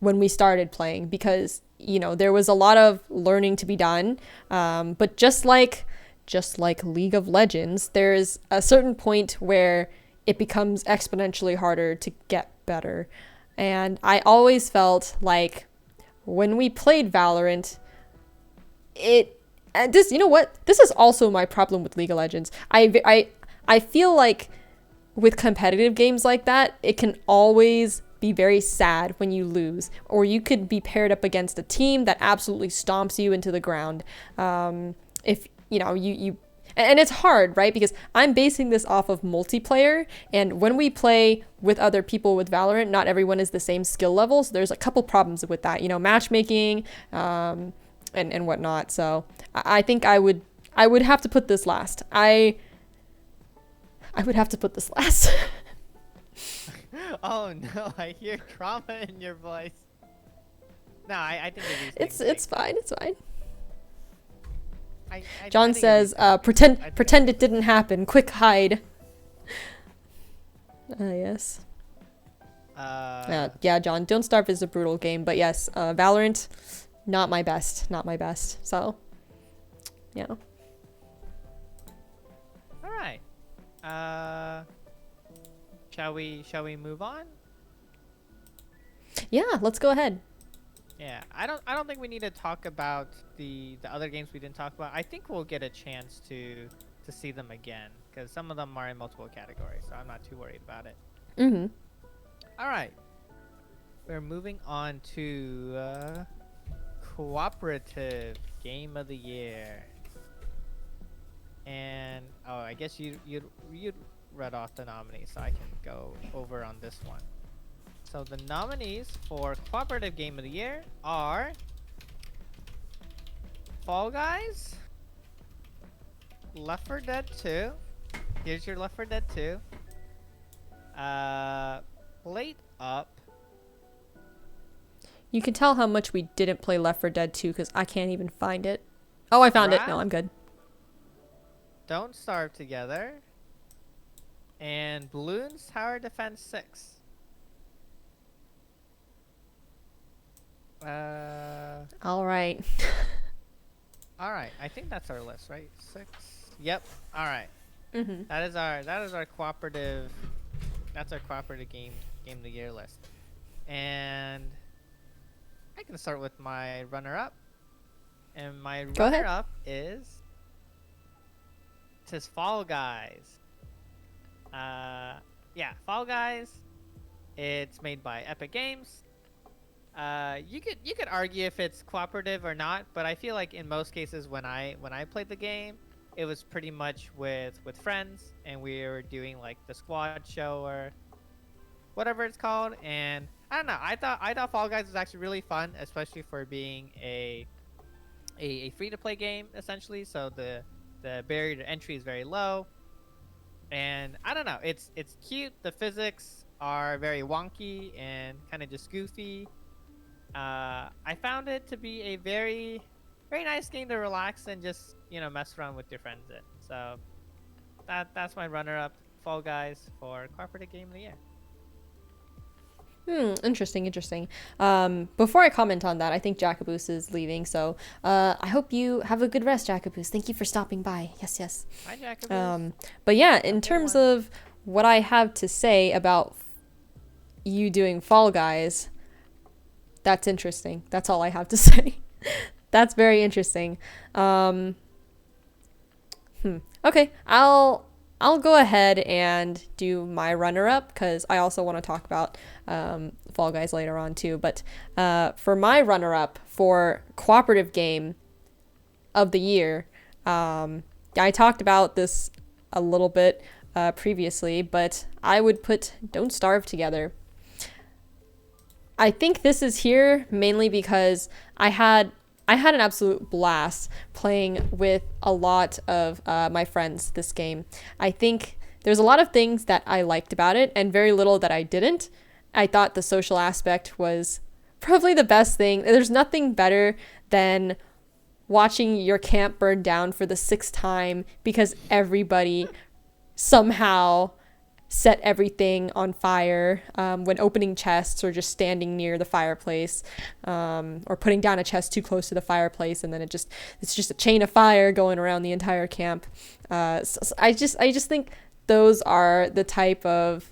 when we started playing, because there was a lot of learning to be done, but just like League of Legends, there's a certain point where it becomes exponentially harder to get better. And I always felt like when we played Valorant, this is also my problem with League of Legends. I feel like with competitive games like that, it can always be very sad when you lose, or you could be paired up against a team that absolutely stomps you into the ground. If you and it's hard, right? Because I'm basing this off of multiplayer, and when we play with other people with Valorant, not everyone is the same skill level, so there's a couple problems with that, matchmaking, and whatnot. So I think I would have to put this last. I would have to put this last. Oh no, I hear trauma in your voice. No, I think it's fine. It's fine. I John says, pretend it didn't happen. Quick hide. Yes. Yeah, John, Don't Starve is a brutal game, but yes, Valorant, not my best. So, yeah. All right. Shall we move on? Yeah, let's go ahead. Yeah, I don't think we need to talk about the other games we didn't talk about. I think we'll get a chance to see them again, because some of them are in multiple categories, so I'm not too worried about it. All right. We're moving on to cooperative game of the year. And I guess you read off the nominees, so I can go over on this one. So the nominees for cooperative game of the year are Fall Guys, Left 4 Dead 2. Here's your Left 4 Dead 2. Plate Up. You can tell how much we didn't play Left 4 Dead 2 because I can't even find it. Oh, I found it. No, I'm good. Don't Starve Together. And Bloons Tower Defense 6. All right. All right. I think that's our list, right? 6. Yep. All right. That is our cooperative. That's our cooperative game of the year list. And I can start with my runner-up. And my runner-up is Fall Guys. Yeah, Fall Guys. It's made by Epic Games. You could argue if it's cooperative or not, but I feel like in most cases when I played the game, it was pretty much with friends, and we were doing like the squad show or whatever it's called. And I don't know, I thought Fall Guys was actually really fun, especially for being a free-to-play game essentially. So the barrier to entry is very low, and I don't know, it's cute. The physics are very wonky and kind of just goofy. I found it to be a very, very nice game to relax and just, mess around with your friends in. So that's my runner-up, Fall Guys, for cooperative game of the year. Interesting, interesting. Before I comment on that, I think Jacobus is leaving, so I hope you have a good rest, Jacobus. Thank you for stopping by. Yes, yes. Hi, Jacobus. But yeah, Have a in good terms one. of what I have to say about you doing Fall Guys, that's interesting. That's all I have to say. That's very interesting. Um, Okay, I'll go ahead and do my runner up because I also want to talk about Fall Guys later on too. But for my runner up for cooperative game of the year, I talked about this a little bit previously, but I would put Don't Starve Together. I think this is here mainly because I had an absolute blast playing with a lot of my friends this game. I think there's a lot of things that I liked about it and very little that I didn't. I thought the social aspect was probably the best thing. There's nothing better than watching your camp burn down for the sixth time because everybody somehow set everything on fire when opening chests or just standing near the fireplace or putting down a chest too close to the fireplace and then it's just a chain of fire going around the entire camp. So I just think those are the type of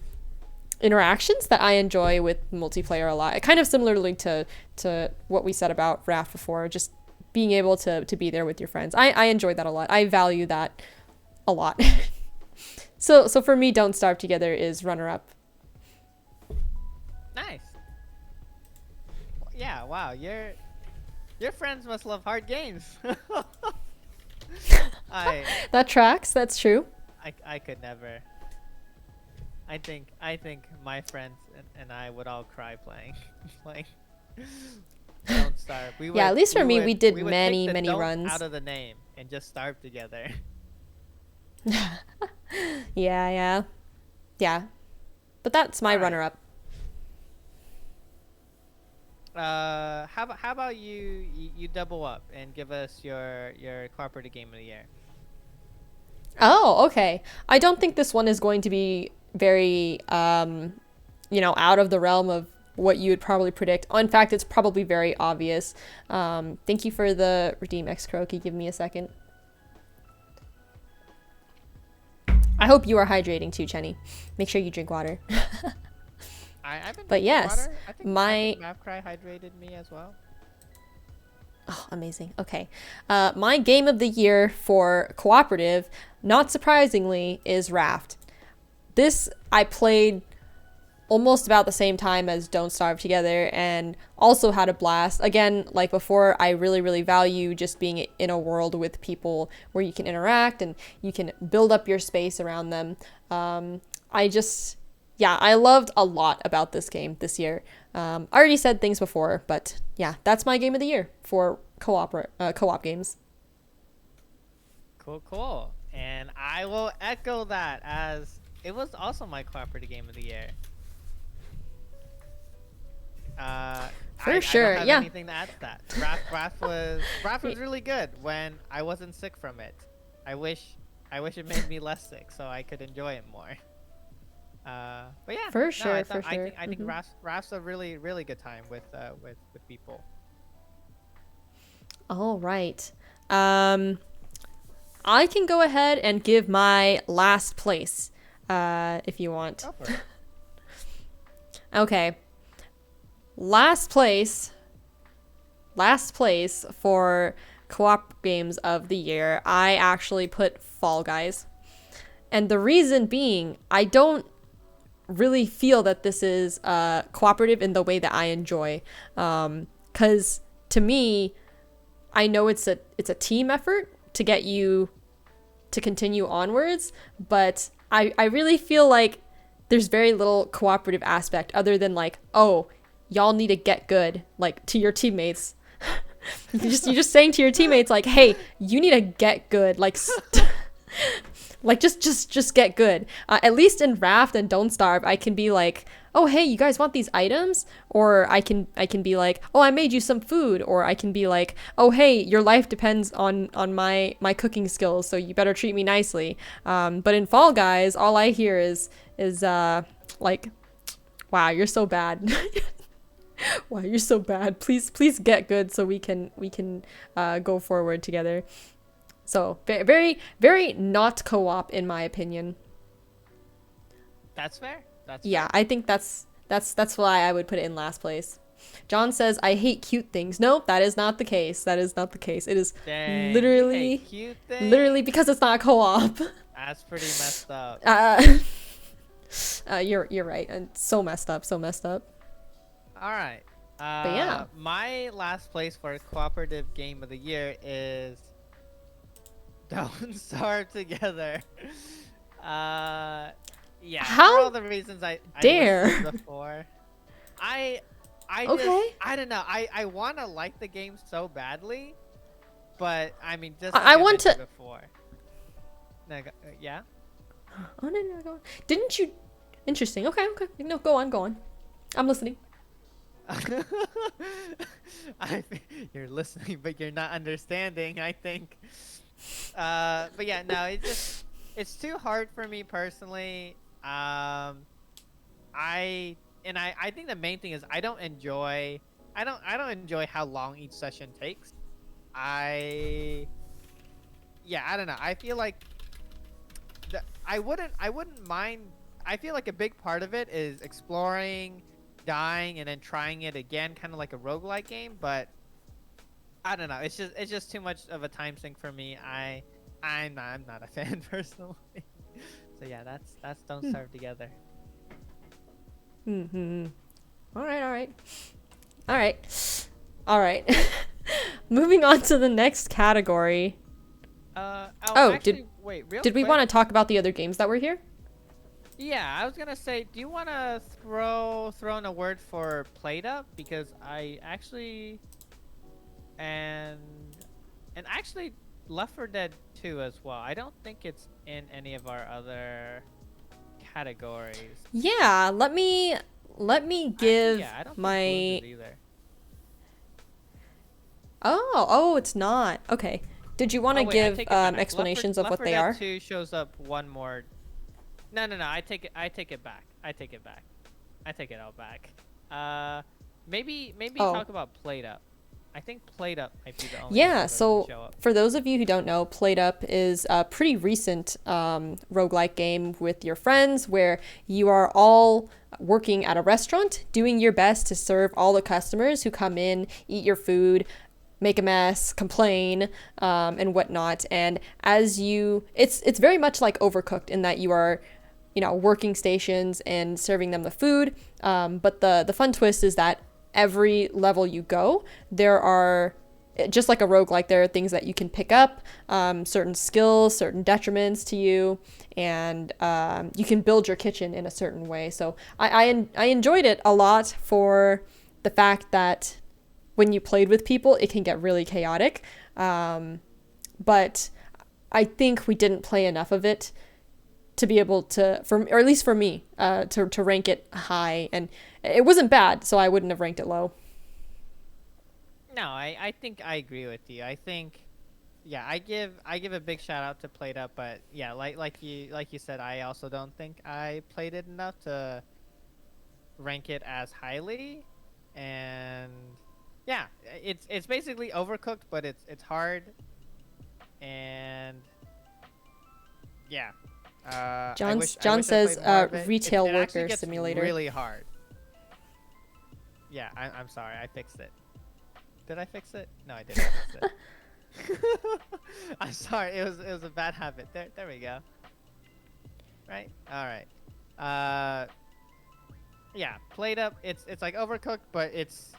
interactions that I enjoy with multiplayer a lot. Kind of similarly to what we said about Raft before, just being able to be there with your friends. I enjoy that a lot. I value that a lot. So for me, Don't Starve Together is runner up. Nice. Yeah. Wow. Your friends must love hard games. I That tracks. That's true. I could never. I think my friends and I would all cry playing playing Don't Starve. Yeah, at least for me, we did we would take many the many don't runs. out of the name and just starve together. Yeah, yeah, yeah. But that's my All right. runner up. How about you double up and give us your cooperative game of the year? Oh, okay. I don't think this one is going to be very out of the realm of what you would probably predict. In fact, it's probably very obvious. Thank you for the redeem X Croaky. Give me a second. I hope you are hydrating too, Chenny. Make sure you drink water. I've been But drinking yes, water. I my think Mavcry hydrated me as well. oh, amazing. Okay. My game of the year for cooperative, not surprisingly, is Raft. This I played almost about the same time as Don't Starve Together and also had a blast. Again, like before, I really, really value just being in a world with people where you can interact and you can build up your space around them. I just, yeah, I loved a lot about this game this year. I already said things before, but yeah, that's my game of the year for co-op games. Cool, cool. And I will echo that as it was also my cooperative game of the year. For I don't sure, have yeah. anything to add to that. Raph was really good when I wasn't sick from it. I wish it made me less sick so I could enjoy it more. But yeah, For no, sure, for sure. I think Raph's a really really good time with people. All right. I can go ahead and give my last place, if you want. Go for it. Okay. Last place for co-op games of the year, I actually put Fall Guys. And the reason being, I don't really feel that this is cooperative in the way that I enjoy. Because to me, I know it's a team effort to get you to continue onwards, but I really feel like there's very little cooperative aspect other than like, oh, y'all need to get good, like to your teammates. You're just saying to your teammates like, hey, you need to get good, like like just get good. At least in Raft and Don't Starve, I can be like, oh hey, you guys want these items? Or I can be like, oh, I made you some food. Or I can be like, oh hey, your life depends on my cooking skills, so you better treat me nicely. But in Fall Guys, all I hear is like, Wow, you're so bad. Wow, you're so bad. Please get good so we can go forward together. So very very not co-op in my opinion. That's fair. That's Yeah, fair. I think that's why I would put it in last place. John says I hate cute things. No, that is not the case. That is not the case. It is Dang, you hate literally cute literally things? because it's not co-op. That's pretty messed up. Uh, you're right. And so messed up, so messed up. All right. But yeah. My last place for cooperative game of the year is Don't Starve Together. Uh, yeah, for all How the reasons I listed dare? before. I I just Okay. I don't know. I want to like the game so badly, but I mean, just like I I want mentioned to. before. No, yeah. Oh no, go on. Didn't you? Interesting. Okay, okay. No, go on, go on. I'm listening. I, you're listening, but you're not understanding, I think. But yeah, no, it's too hard for me personally. I think the main thing is I don't enjoy how long each session takes. I yeah, I don't know. I feel like I wouldn't mind. I feel like a big part of it is exploring, dying, and then trying it again, kind of like a roguelike game. But I don't know. It's just too much of a time sink for me. I'm not a fan personally. So yeah, that's Don't Starve Together. Mm-hmm. All right, all right, all right, all right. Moving on to the next category. Oh, Did actually, wait, real did we quick. want to talk about the other games that were here? Yeah, I was gonna say, do you want to throw in a word for Played Up, because I actually and actually Left 4 Dead 2 as well. I don't think it's in any of our other categories. Yeah, let me Actually, give yeah, I don't think Blues my. is either. Oh, it's not. Okay. Did you want Oh to wait, I give take it back. explanations of Left what 4 they Dead are? 2 shows up one more. No, I take it. I take it back. I take it back. I take it all back. Uh, maybe Oh. talk about Played Up. I think Played Up might be the only one Yeah, that doesn't so show up. for those of you who don't know, Played Up is a pretty recent roguelike game with your friends where you are all working at a restaurant, doing your best to serve all the customers who come in, eat your food, make a mess, complain, and whatnot. And it's very much like Overcooked in that you are, working stations and serving them the food. But the fun twist is that every level you go, there are, just like a roguelike, there are things that you can pick up, certain skills, certain detriments to you, and you can build your kitchen in a certain way. So I enjoyed it a lot for the fact that when you played with people, it can get really chaotic. But I think we didn't play enough of it to be able to, or at least for me, to rank it high. And it wasn't bad, so I wouldn't have ranked it low. No, I think I agree with you. I think, yeah, I give a big shout out to Played Up, but yeah, like you said, I also don't think I played it enough to rank it as highly. And yeah, it's basically Overcooked, but it's hard. And yeah, I John wish I John wish I says played more of it. It, retail it actually worker gets simulator. really hard. Yeah, I'm sorry, I fixed it. Did I fix it? No, I didn't fix it. I'm sorry, it was a bad habit. There we go. Right? All right. Yeah, Played Up. It's like Overcooked, but it's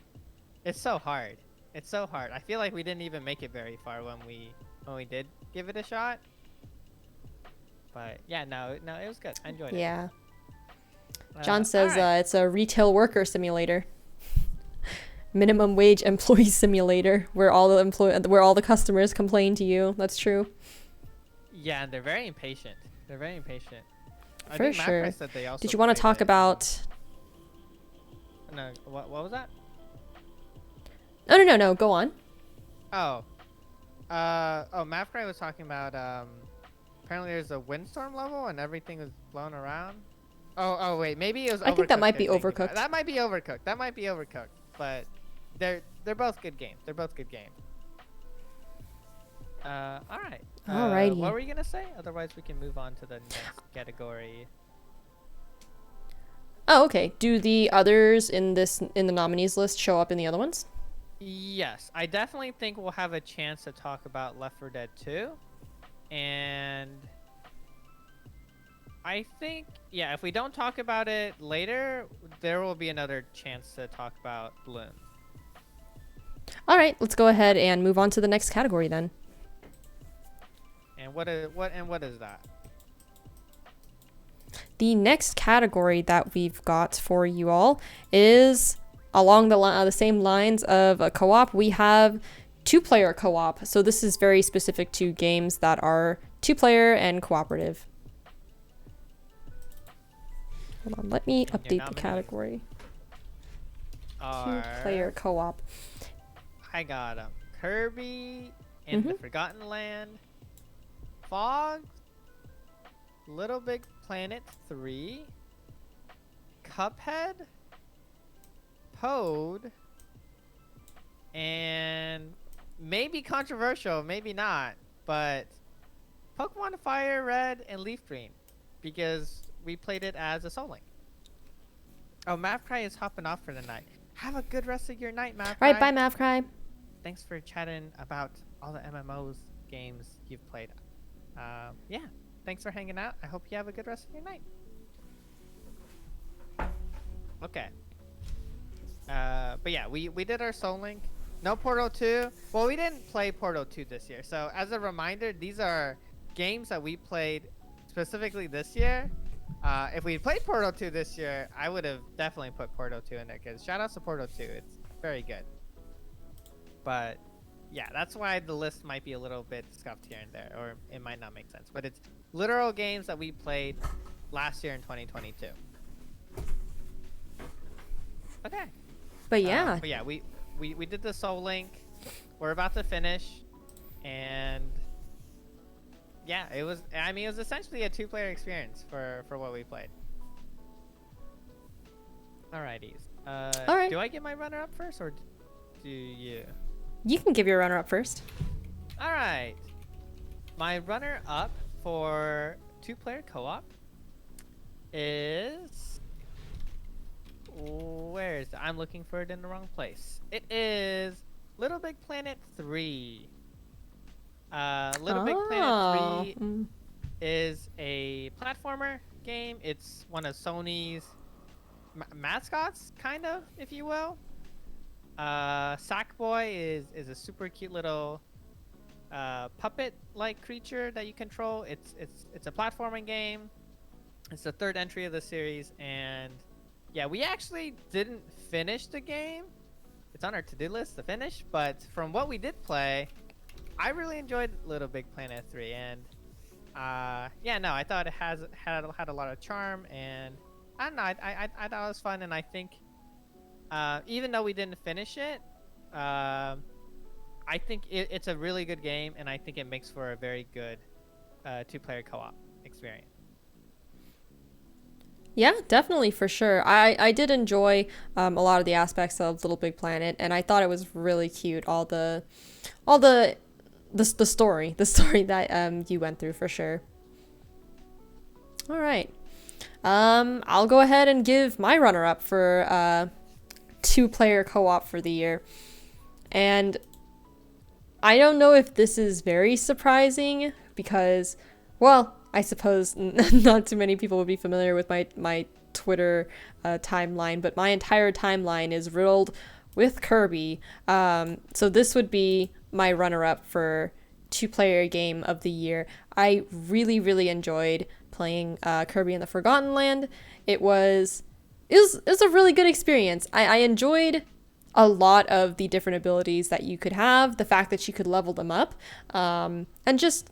so hard. It's so hard. I feel like we didn't even make it very far when we did give it a shot. But yeah, no, it was good. I enjoyed it. Yeah. John All says right. it's a retail worker simulator. Minimum wage employee simulator where all the customers complain to you. That's true. Yeah, and they're very impatient. They're very impatient. I For think sure. Macri said they also Did you want to played talk it. about? No, what was that? No. Go on. Oh. Mavcry was talking about apparently there's a windstorm level and everything was blown around. Oh wait, maybe it was. I think that Overcooked might be you're thinking about. Overcooked. That might be Overcooked. That might be Overcooked. But they're both good games. They're both good games. All right. Alrighty. What were you gonna say? Otherwise, we can move on to the next category. Oh, okay. Do the others in the nominees list show up in the other ones? Yes, I definitely think we'll have a chance to talk about Left 4 Dead 2, and I think if we don't talk about it later, there will be another chance to talk about Bloom. All right, let's go ahead and move on to the next category then. And what is that? The next category that we've got for you all is along the same lines of a co-op. We have two-player co-op. So this is very specific to games that are two-player and cooperative. Hold on, let me update the category. Two-player co-op. I got Kirby in the Forgotten Land, Fog, Little Big Planet 3, Cuphead, Pode, and maybe controversial, maybe not, but Pokemon Fire Red and Leaf Green, because we played it as a Soul Link. Oh, Mavcry is hopping off for the night. Have a good rest of your night, Mavcry. All right, bye, Mavcry. Thanks for chatting about all the MMOs games you've played. Yeah, thanks for hanging out. I hope you have a good rest of your night. Okay. But yeah, we did our Soul Link. No Portal 2. Well, we didn't play Portal 2 this year. So as a reminder, these are games that we played specifically this year. If we played Portal 2 this year, I would have definitely put Portal 2 in there, because shout out to Portal 2. It's very good. But yeah, that's why the list might be a little bit scuffed here and there, or it might not make sense. But it's literal games that we played last year in 2022. Okay. But yeah. We did the Soul Link. We're about to finish, and yeah, it was essentially a two-player experience for what we played. Alrighties. All right. Do I get my runner-up first, or do you? You can give your runner-up first. All right. My runner-up for two-player co-op is... Where is it? I'm looking for it in the wrong place. It is Little Big Planet 3. Little Big Planet 3 is a platformer game. It's one of Sony's mascots, kind of, if you will. Sackboy is a super cute little puppet-like creature that you control. It's a platforming game. It's the third entry of the series, and yeah, we actually didn't finish the game. It's on our to-do list to finish, but from what we did play, I really enjoyed Little Big Planet 3, and yeah, no, I thought it had a lot of charm, and I don't know, I thought it was fun, and I think even though we didn't finish it, I think it's a really good game, and I think it makes for a very good two-player co-op experience. Yeah, definitely, for sure. I did enjoy a lot of the aspects of Little Big Planet, and I thought it was really cute. All the story that you went through, for sure. All right, I'll go ahead and give my runner-up for two-player co-op for the year, and I don't know if this is very surprising because, well, I suppose not too many people would be familiar with my Twitter timeline, but my entire timeline is riddled with Kirby. So this would be my runner-up for two-player game of the year. I really, really enjoyed playing Kirby in the Forgotten Land. It was a really good experience. I enjoyed a lot of the different abilities that you could have, the fact that you could level them up, and just,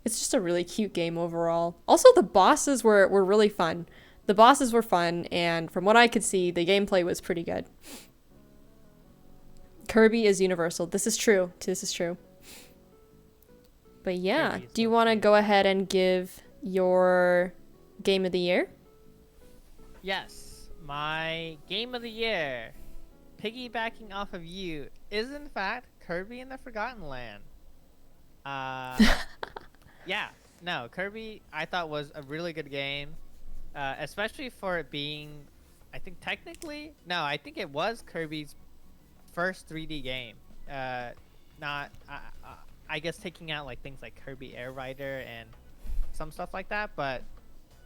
it's just a really cute game overall. Also, the bosses were really fun. The bosses were fun, and from what I could see, the gameplay was pretty good. Kirby is universal. This is true. But yeah, do you want to go ahead and give your game of the year? Yes, my game of the year, piggybacking off of you, is in fact Kirby and the Forgotten Land. Uh, yeah, no, Kirby I thought was a really good game, especially for it being, I think technically, no, I think it was Kirby's first 3D game. Not, I guess taking out like things like Kirby Air Rider and some stuff like that, but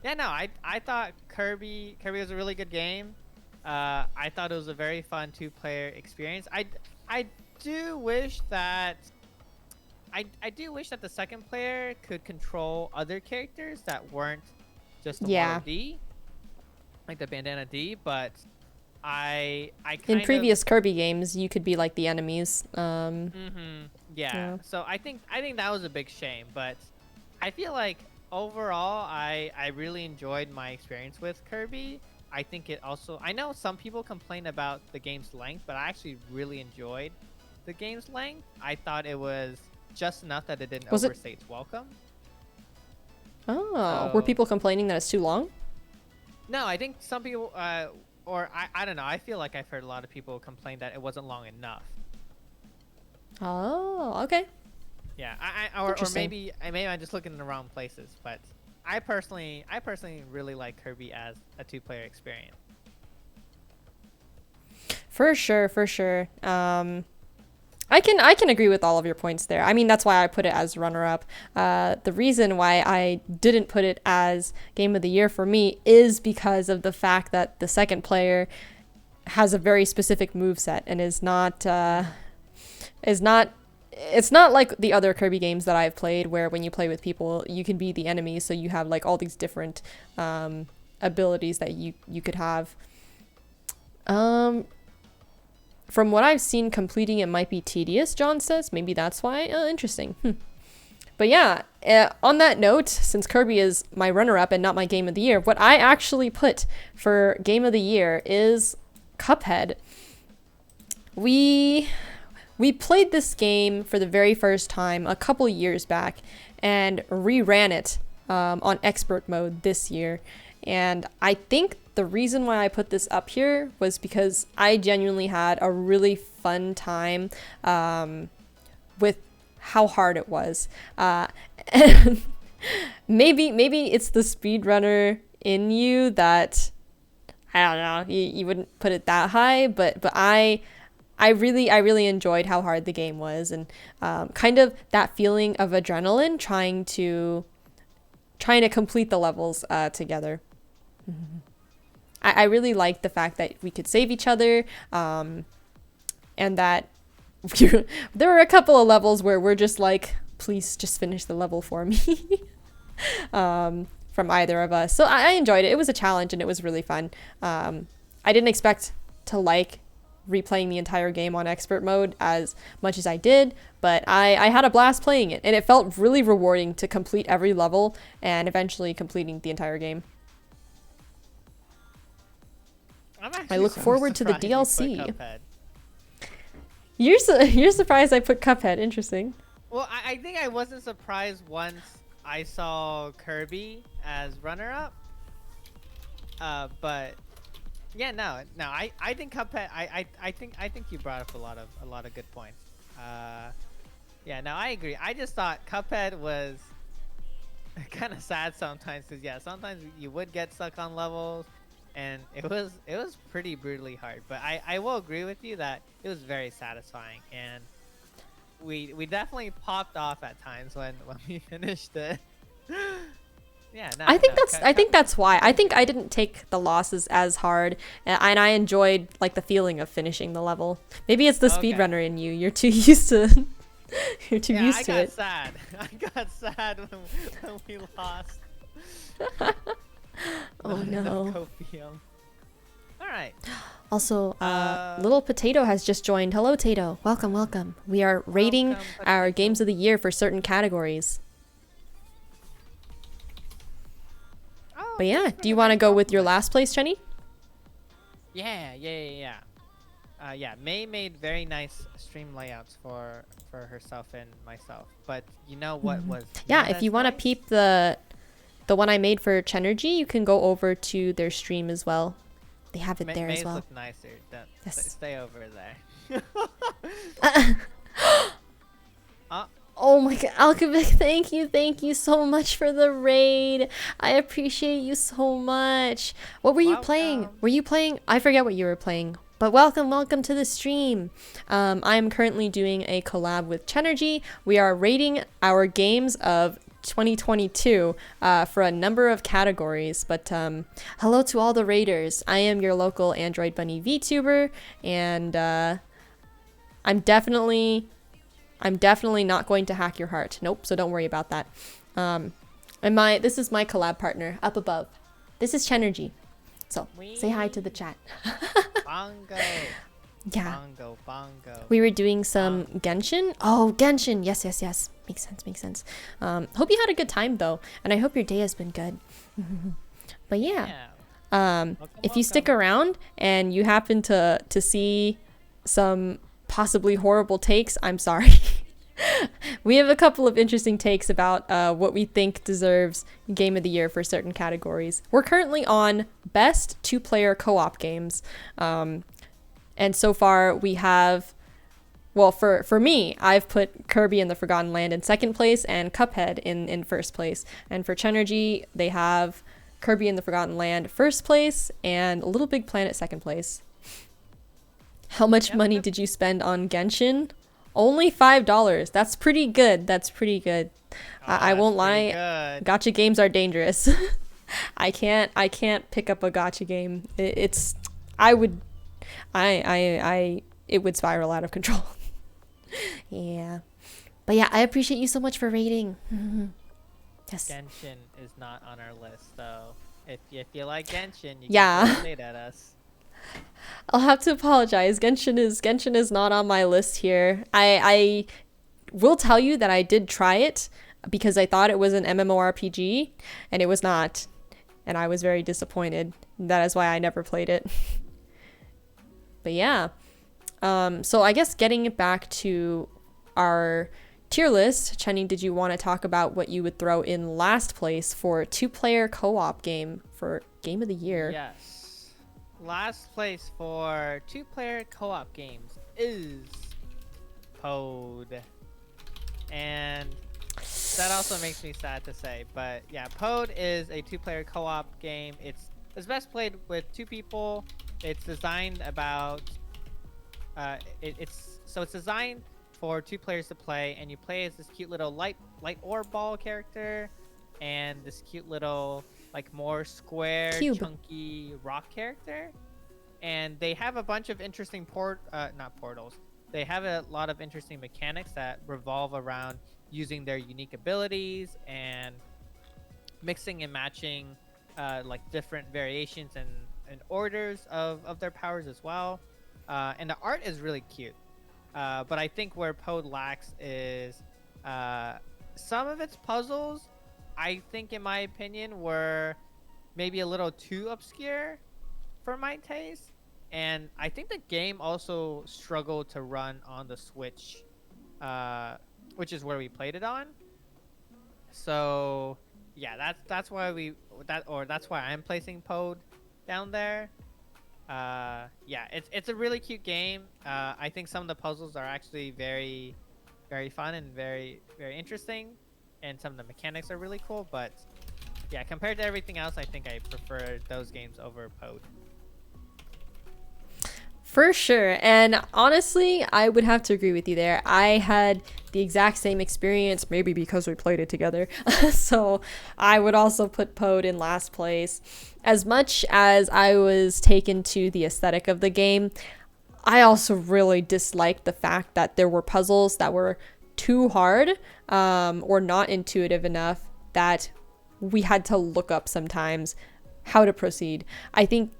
yeah, no, I thought Kirby was a really good game. I thought it was a very fun two-player experience. I do wish that I do wish that the second player could control other characters that weren't just the Yeah. Waddle Dee, like the Bandana D. But I In kind of previous Kirby games, you could be like the enemies. yeah. Yeah. So I think that was a big shame, but I feel like overall I really enjoyed my experience with Kirby. I think it also, I know some people complain about the game's length, but I actually really enjoyed the game's length. I thought it was just enough that it didn't Was it- overstay its welcome. Oh, were So- people complaining that it's too long? No, I think some people or I don't know, I feel like I've heard a lot of people complain that it wasn't long enough. Oh, okay. Yeah, or Interesting. maybe I'm just looking in the wrong places, but I personally really like Kirby as a two-player experience. For sure, for sure. I can agree with all of your points there. I mean, that's why I put it as runner-up. The reason why I didn't put it as game of the year for me is because of the fact that the second player has a very specific moveset and is not it's not like the other Kirby games that I've played where when you play with people you can be the enemy, so you have like all these different abilities that you could have. From what I've seen, completing it might be tedious, John says. Maybe that's why. Interesting. But yeah, on that note, since Kirby is my runner-up and not my game of the year, what I actually put for game of the year is Cuphead. We played this game for the very first time a couple years back and reran it on expert mode this year. And I think the reason why I put this up here was because I genuinely had a really fun time with how hard it was. And maybe it's the speedrunner in you that, I don't know, you wouldn't put it that high, but I really enjoyed how hard the game was, and kind of that feeling of adrenaline trying to complete the levels together. I really liked the fact that we could save each other, and that there were a couple of levels where we're just like, please just finish the level for me. From either of us. So I enjoyed it. It was a challenge and it was really fun. I didn't expect to like replaying the entire game on expert mode as much as I did, but I had a blast playing it, and it felt really rewarding to complete every level and eventually completing the entire game. I look forward to the DLC. You're surprised I put Cuphead. Interesting. Well, I think I wasn't surprised once I saw Kirby as runner-up. But yeah, no. I think Cuphead. I think you brought up a lot of good points. Yeah, no, I agree. I just thought Cuphead was kind of sad sometimes, because yeah, sometimes you would get stuck on levels, and it was pretty brutally hard. But I will agree with you that it was very satisfying, and we definitely popped off at times when we finished it. Yeah, no, I think no, that's why. I think I didn't take the losses as hard, and I enjoyed like the feeling of finishing the level. Maybe it's the Okay. speedrunner in you. You're too used to you're too Yeah, used I to got it. sad. I got sad when we lost. Oh Not enough no. copium. All right. Also, Little Potato has just joined. Hello, Tato. Welcome, welcome. We are rating Welcome, our Potato. games of the year for certain categories. Oh, But yeah, thanks for do you the want to nice go with your compliment. last place, Chenny? Yeah. Yeah, May made very nice stream layouts for herself and myself. But you know what was Yeah, not if as you want to nice? peep the the one I made for Chenergy, you can go over to their stream as well. They have it there Mae's as well. look nicer. Yes. Stay over there. Oh my god, Alchemic, thank you so much for the raid. I appreciate you so much. What were you playing? Were you playing? I forget what you were playing. But welcome to the stream. I am currently doing a collab with Chenergy. We are rating our games of 2022 for a number of categories. But hello to all the raiders. I am your local Android Bunny VTuber, and I'm definitely not going to hack your heart. Nope, so don't worry about that. And this is my collab partner up above. This is Chenergy. So say hi to the chat. Bongo. Yeah. Bongo. We were doing some Genshin. Oh, Genshin. Yes. Makes sense. Hope you had a good time though, and I hope your day has been good. But yeah. If you stick around and you happen to see some possibly horrible takes, I'm sorry. We have a couple of interesting takes about what we think deserves Game of the Year for certain categories. We're currently on Best Two-Player Co-op Games. And so far we have, well, for me, I've put Kirby and the Forgotten Land in second place and Cuphead in first place. And for Chenergy, they have Kirby and the Forgotten Land first place and Little Big Planet second place. How much money did you spend on Genshin? Only $5. That's pretty good. I won't lie. Gacha games are dangerous. I can't pick up a gacha game. It would spiral out of control. Yeah. But yeah, I appreciate you so much for rating. Yes. Genshin is not on our list though. If you like Genshin, you can say it at us. I'll have to apologize. Genshin is not on my list here. I will tell you that I did try it because I thought it was an MMORPG and it was not. And I was very disappointed. That is why I never played it. But yeah. So I guess getting it back to our tier list, Chenny, did you want to talk about what you would throw in last place for a two-player co-op game for Game of the Year? Yes. Last place for two-player co-op games is Pode. And that also makes me sad to say, but yeah, Pode is a two-player co-op game. It's best played with two people. It's designed about it's designed for two players to play, and you play as this cute little light orb ball character and this cute little like more square chunky rock character. And they have a bunch of interesting not portals. They have a lot of interesting mechanics that revolve around using their unique abilities and mixing and matching like different variations and orders of their powers as well. And the art is really cute. But I think where Pode lacks is some of its puzzles, I think in my opinion, were maybe a little too obscure for my taste. And I think the game also struggled to run on the Switch, which is where we played it on. So yeah, that's why that's why I'm placing Pode down there. Yeah, it's a really cute game. I think some of the puzzles are actually very, very fun and very, very interesting, and some of the mechanics are really cool. But yeah, compared to everything else, I think I prefer those games over Pode. For sure. And honestly, I would have to agree with you there. I had the exact same experience, maybe because we played it together. So I would also put Pode in last place. As much as I was taken to the aesthetic of the game, I also really disliked the fact that there were puzzles that were too hard or not intuitive enough that we had to look up sometimes how to proceed. I think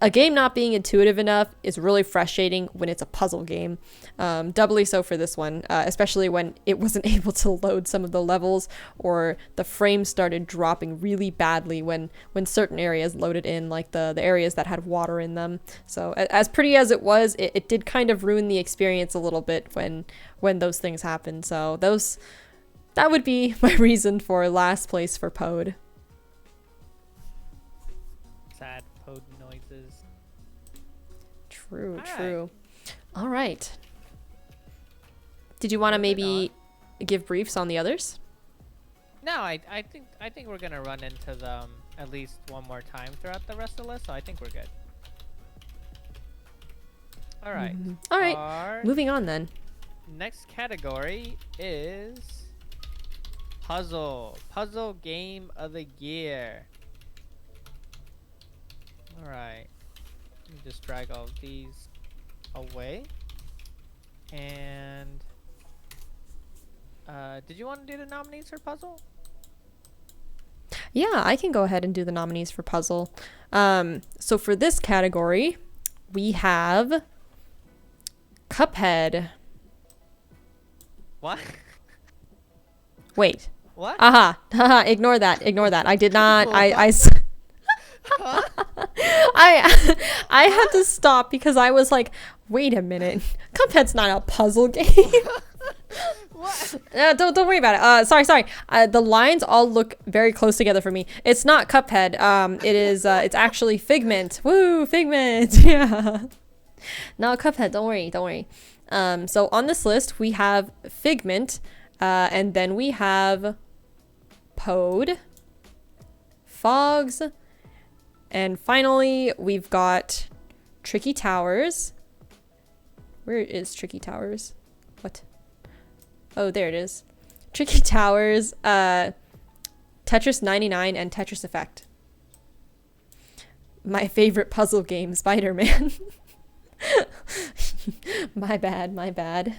a game not being intuitive enough is really frustrating when it's a puzzle game. Doubly so for this one, especially when it wasn't able to load some of the levels, or the frames started dropping really badly when certain areas loaded in, like the areas that had water in them. So as pretty as it was, it did kind of ruin the experience a little bit when those things happened. So that would be my reason for last place for Pode. sad pod noises. True, All true. All right. Did you want to maybe give briefs on the others? No, I think we're gonna run into them at least one more time throughout the rest of the list, so I think we're good. All right. All right. Our Moving on then. next category is puzzle. Puzzle game of the year. All right. Let me just drag all of these away. And did you want to do the nominees for puzzle? Yeah, I can go ahead and do the nominees for puzzle. So for this category, we have Cuphead. What? Wait. What? Haha, ignore that. Ignore that. I did not. Huh? I had to stop because I was like, wait a minute. Cuphead's not a puzzle game. What? Don't worry about it. Sorry. The lines all look very close together for me. It's not Cuphead. It is. It's actually Figment. Woo, Figment. Yeah. No, Cuphead. Don't worry. So on this list we have Figment, and then we have Pod, Fogs, and finally we've got Tricky Towers. Where is Tricky Towers? What? Oh, there it is. Tricky Towers, Tetris 99, and Tetris Effect. My favorite puzzle game, Spider-Man. My bad.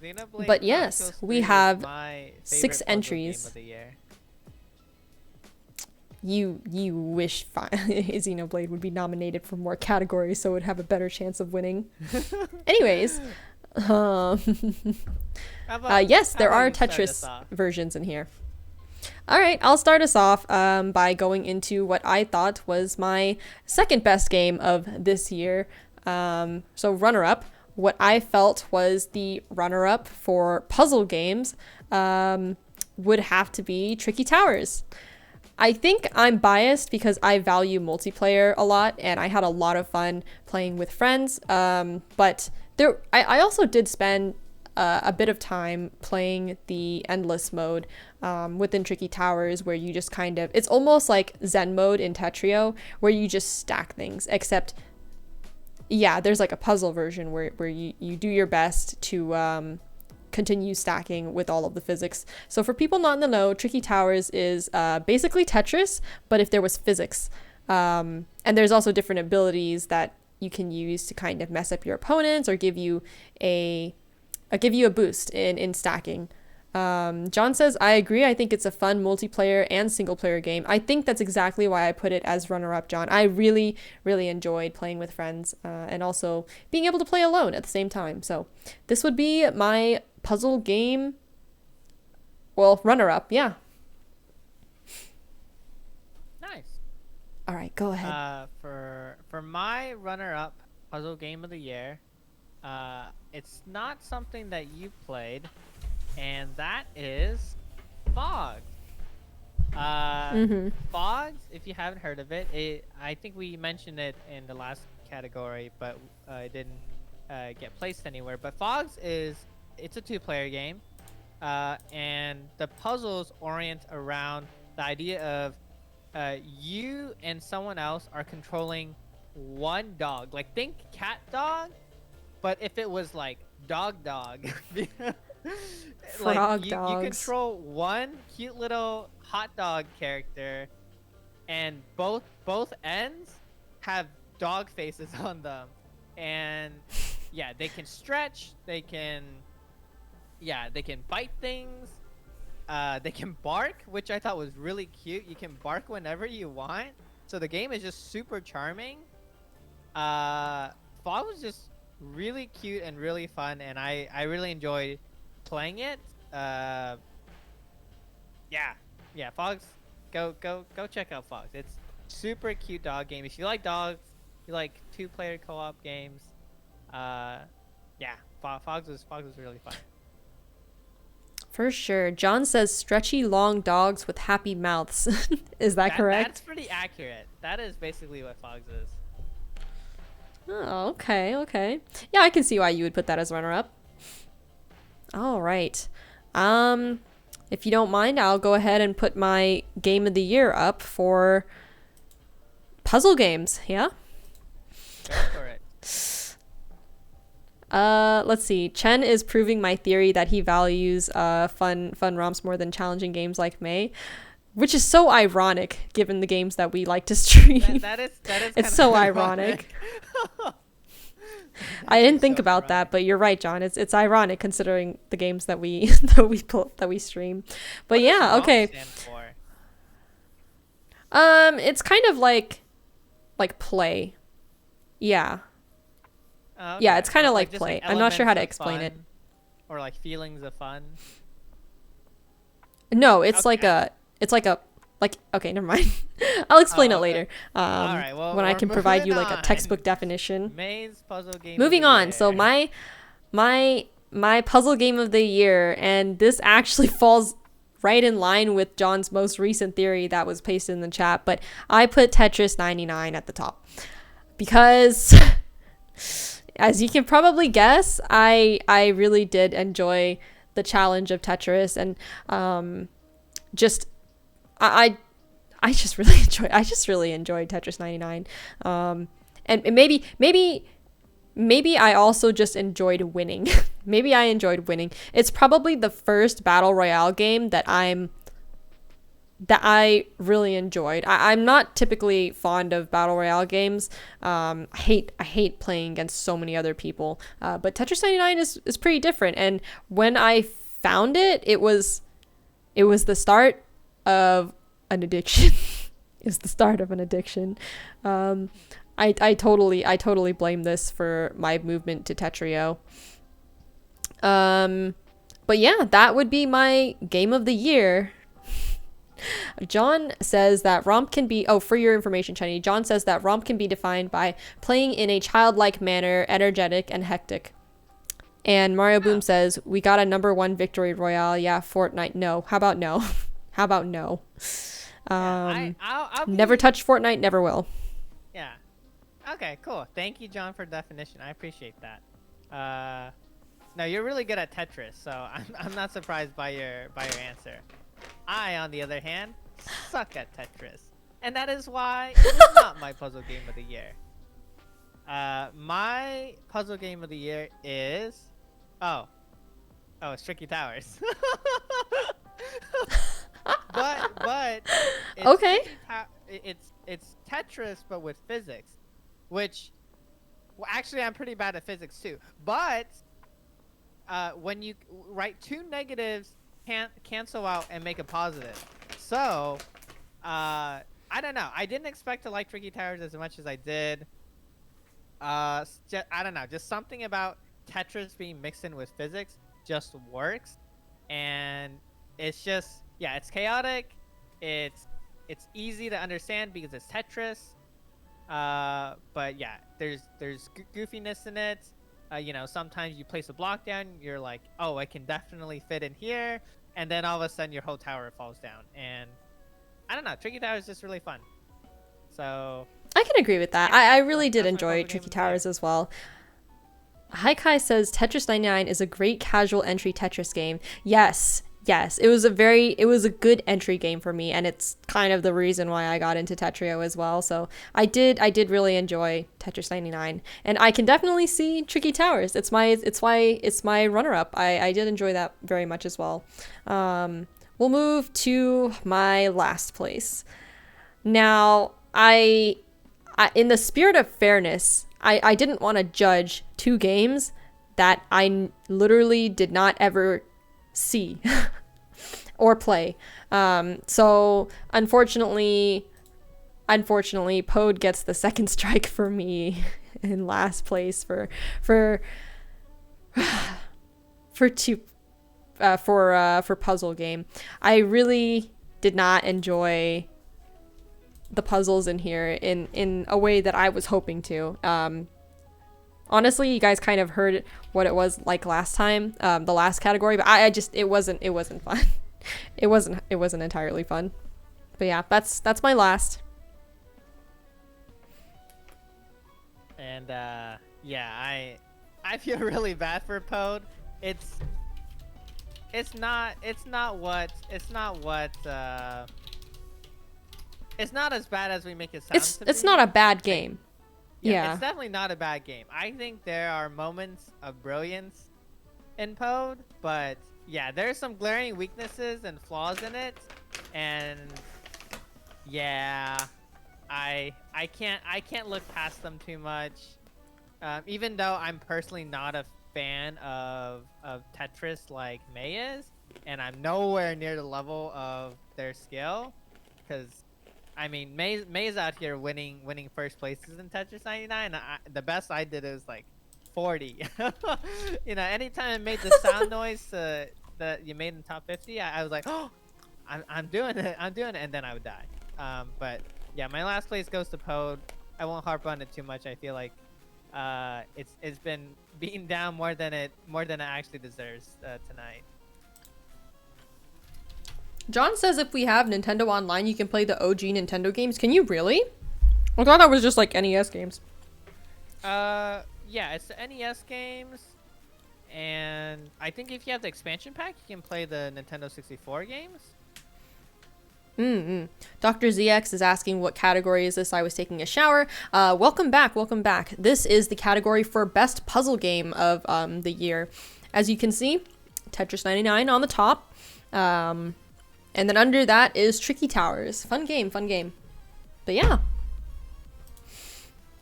Xenoblade But yes, Chronicles we 3 is have my 6 favorite puzzle entries. game of the year. You wish Xenoblade would be nominated for more categories so it would have a better chance of winning. Anyways, yes, there are Tetris versions in here. All right, I'll start us off by going into what I thought was my second best game of this year. So runner-up, what I felt was the runner-up for puzzle games would have to be Tricky Towers. I think I'm biased because I value multiplayer a lot and I had a lot of fun playing with friends. But I also did spend a bit of time playing the endless mode within Tricky Towers, where you just kind of, it's almost like Zen mode in Tetrio, where you just stack things, except yeah, there's like a puzzle version where you do your best to continue stacking with all of the physics. So for people not in the know, Tricky Towers is basically Tetris, but if there was physics. And there's also different abilities that you can use to kind of mess up your opponents or give you a boost in stacking. John says, I agree. I think it's a fun multiplayer and single player game. I think that's exactly why I put it as runner up, John. I really, really enjoyed playing with friends and also being able to play alone at the same time. So this would be my puzzle game. Well, runner up. Yeah. Nice. All right, go ahead. For my runner up puzzle game of the year, it's not something that you played, and that is Fog. Fogs, if you haven't heard of it, I think we mentioned it in the last category, but it didn't get placed anywhere. But Fogs it's a 2-player game, and the puzzles orient around the idea of you and someone else are controlling one dog. Like, think cat dog, but if it was like dog. Frog you dogs. control one cute little hot dog character, and both ends have dog faces on them, and yeah, they can stretch, they can bite things, they can bark, which I thought was really cute. You can bark whenever you want, so the game is just super charming. Fog was just really cute and really fun, and I really enjoyed playing it. Yeah, Fogs, go check out Fogs. It's super cute dog game. If you like dogs, you like 2-player co-op games, yeah, Fogs was really fun. For sure. John says stretchy long dogs with happy mouths. Is that correct? That's pretty accurate. That is basically what Fogs is. Oh, okay, okay. Yeah, I can see why you would put that as runner-up. All right. If you don't mind, I'll go ahead and put my game of the year up for puzzle games. Yeah. Go for it. Let's see. Chen is proving my theory that he values fun romps more than challenging games like May, which is so ironic given the games that we like to stream. That is it's so ironic. I didn't think about that, but you're right, John. It's ironic considering the games that we that we stream. But yeah, okay. It's kind of like play. Yeah. Okay. Yeah, it's kind of like just, play. I'm not sure how to explain it. Or like feelings of fun. No, it's okay. Okay, never mind. I'll explain it later. All right, well, when I can provide you like a textbook definition. May's puzzle game. Moving on. So my puzzle game of the year, and this actually falls right in line with John's most recent theory that was pasted in the chat, but I put Tetris 99 at the top because as you can probably guess, I really did enjoy the challenge of Tetris, and I just really enjoyed Tetris 99. And maybe I also just enjoyed winning. Maybe I enjoyed winning. It's probably the first battle royale game that I really enjoyed. I'm not typically fond of battle royale games. I hate playing against so many other people. But Tetris 99 is pretty different. And when I found it, it was the start of an addiction. It's the start of an addiction. I totally blame this for my movement to Tetrio. But yeah, that would be my game of the year. John says that romp can be, for your information, Chenny, John says that romp can be defined by playing in a childlike manner, energetic and hectic. And Mario Boom says, we got a #1 victory royale. Yeah, Fortnite. No. How about no? How about no? I'll never touch Fortnite, never will. Yeah. Okay, cool. Thank you, John, for definition. I appreciate that. No, you're really good at Tetris, so I'm not surprised by your answer. I, on the other hand, suck at Tetris, and that is why it is not my puzzle game of the year. My puzzle game of the year is it's Tricky Towers. but it's okay. It's Tetris but with physics, which actually I'm pretty bad at physics too. But when you write two negatives, can't cancel out and make a positive. So I don't know. I didn't expect to like Tricky Towers as much as I did. I don't know. Just something about Tetris being mixed in with physics just works, and it's just it's chaotic. It's easy to understand because it's Tetris. But yeah, there's goofiness in it. Sometimes you place a block down, you're like, oh, I can definitely fit in here, and then all of a sudden your whole tower falls down. And I don't know, Tricky Tower is just really fun. So I can agree with that. I really did enjoy Tricky Towers as well. Haikai says Tetris 99 is a great casual entry Tetris game. Yes, it was a good entry game for me, and it's kind of the reason why I got into Tetrio as well. So I did really enjoy Tetris 99, and I can definitely see Tricky Towers. It's my runner-up. I did enjoy that very much as well. We'll move to my last place. Now, I in the spirit of fairness, I didn't want to judge two games that I literally did not ever see or play. So unfortunately Pode gets the second strike for me in last place for puzzle game. I really did not enjoy the puzzles in here in a way that I was hoping to. Honestly, you guys kind of heard what it was like last time, the last category, but I just it wasn't fun. It wasn't entirely fun. But yeah, that's my last. And yeah, I feel really bad for Pode. It's not as bad as we make it sound. It's not a bad game. Yeah. It's definitely not a bad game. I think there are moments of brilliance in Pode, but yeah, there's some glaring weaknesses and flaws in it, and yeah, I can't look past them too much. Even though I'm personally not a fan of Tetris like May is, and I'm nowhere near the level of their skill, because I mean May's out here winning first places in Tetris 99. The best I did is like 40. You know, anytime I made the sound noise that you made in top 50, I was like, oh, I'm doing it, and then I would die. But yeah, my last place goes to Pode. I won't harp on it too much. I feel like it's been beaten down more than it actually deserves tonight. John says if we have Nintendo Online, you can play the OG Nintendo games. Can you really? I thought that was just like NES games. Yeah, it's the NES games, and I think if you have the expansion pack, you can play the Nintendo 64 games. Dr. ZX is asking what category is this? I was taking a shower. Welcome back. This is the category for best puzzle game of the year. As you can see, Tetris 99 on the top. And then under that is Tricky Towers. Fun game. But yeah.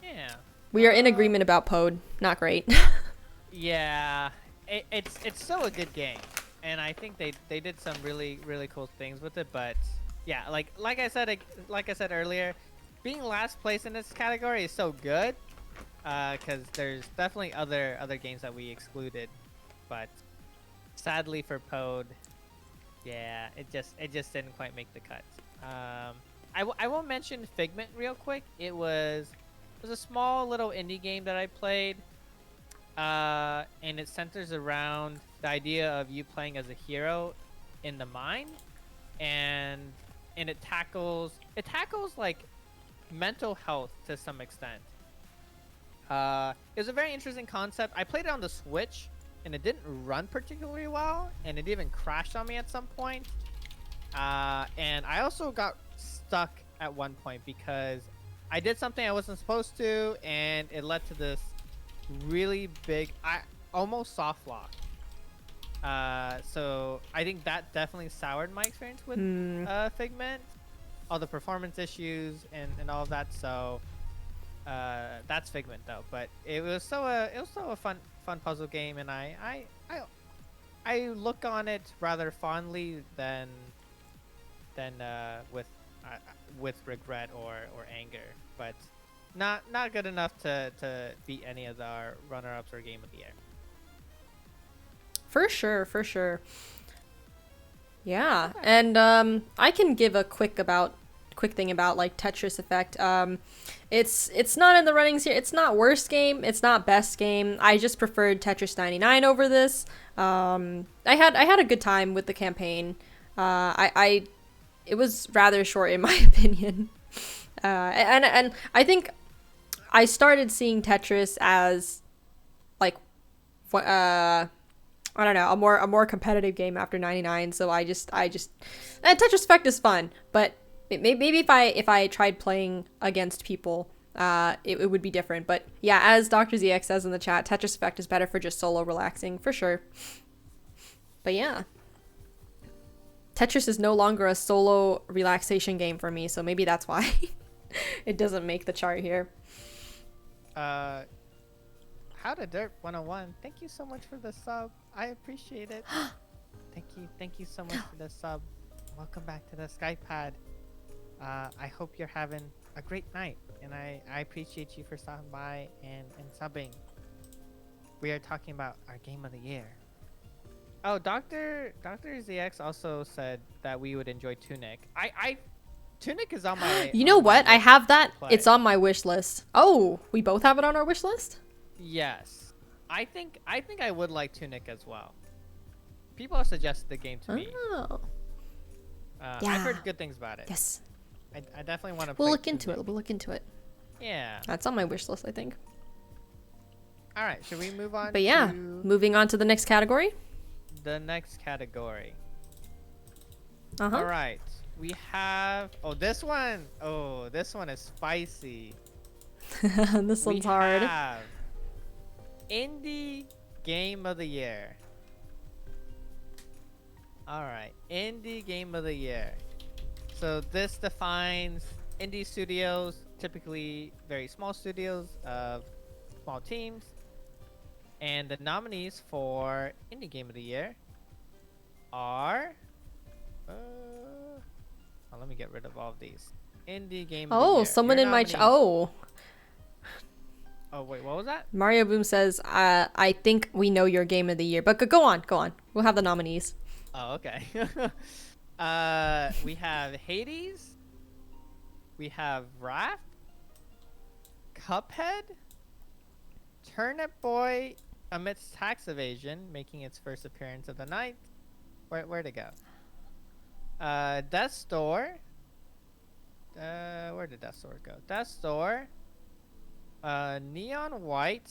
Yeah. We are in agreement about Pode. Not great. Yeah. It's still a good game. And I think they did some really cool things with it, but yeah, like I said earlier, being last place in this category is so good, because there's definitely other games that we excluded, but sadly for Pode, yeah, it just didn't quite make the cut. I will mention Figment real quick. It was a small little indie game that I played, and it centers around the idea of you playing as a hero in the mine, and it tackles like mental health to some extent. It was a very interesting concept. I played it on the Switch, and it didn't run particularly well, and it even crashed on me at some point. And I also got stuck at one point because I did something I wasn't supposed to, and it led to this really big, almost soft lock. So I think that definitely soured my experience with Figment, all the performance issues and all of that. So that's Figment though. But it was still a fun puzzle game, and I look on it rather fondly than with regret or anger. But not good enough to beat any of our runner-ups or game of the year. For sure. Yeah, and I can give a quick thing about like Tetris Effect. It's not in the runnings here. It's not worst game. It's not best game. I just preferred Tetris 99 over this. I had a good time with the campaign. It was rather short in my opinion. And I think I started seeing Tetris as like I don't know, a more competitive game after 99. So I just Tetris Effect is fun, but maybe if I tried playing against people, it would be different. But yeah, as Dr. ZX says in the chat, Tetris Effect is better for just solo relaxing for sure. But yeah, Tetris is no longer a solo relaxation game for me, so maybe that's why it doesn't make the chart here. How to Dirt 101. Thank you so much for the sub. I appreciate it. Thank you so much for the sub. Welcome back to the Skype pad. I hope you're having a great night, and I appreciate you for stopping by and subbing. We are talking about our game of the year. Oh, Dr. ZX also said that we would enjoy Tunic. Tunic is on my. You know what? I have that. It's on my wish list. Oh, we both have it on our wish list? Yes. I think I would like Tunic as well. People have suggested the game to me. Oh, I've yeah. heard good things about it. Yes. I definitely want to We'll play look into Tunic. it. We'll look into it. Yeah. That's on my wish list, I think. All right, should we move on But yeah, to moving on to the next category. the next category? Uh-huh. All right. We have this one. Oh, this one is spicy. This one's hard. We have Indie Game of the Year. All right, Indie Game of the Year. So this defines indie studios, typically very small studios of small teams. And the nominees for Indie Game of the Year are let me get rid of all of these. Indie Game of the Year. Oh, someone Your in my nominees- oh. Oh wait, what was that? Mario Boom says, I think we know your game of the year. But go on. We'll have the nominees. Oh, okay. We have Hades. We have Wrath. Cuphead. Turnip Boy amidst tax evasion, making its first appearance of the night. Where'd it go? Death's Door. Where did Death's Door go? Death's Door. Neon White,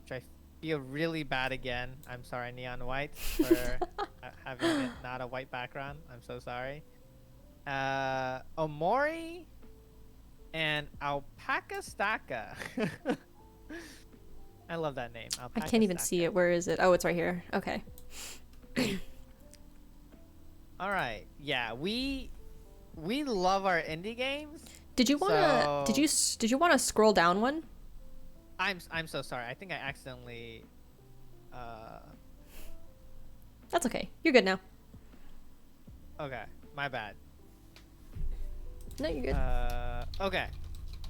which I feel really bad again. I'm sorry, Neon White, for having it not a white background. I'm so sorry. Omori and Alpaca Staka. I love that name. I Alpaca can't even Staka. see it. Where is it? Oh, it's right here. Okay. All right. Yeah, we love our indie games. Did you wanna did you wanna scroll down one? I'm so sorry. I think I accidentally That's okay. You're good now. okay, my bad. No, you're good. Okay.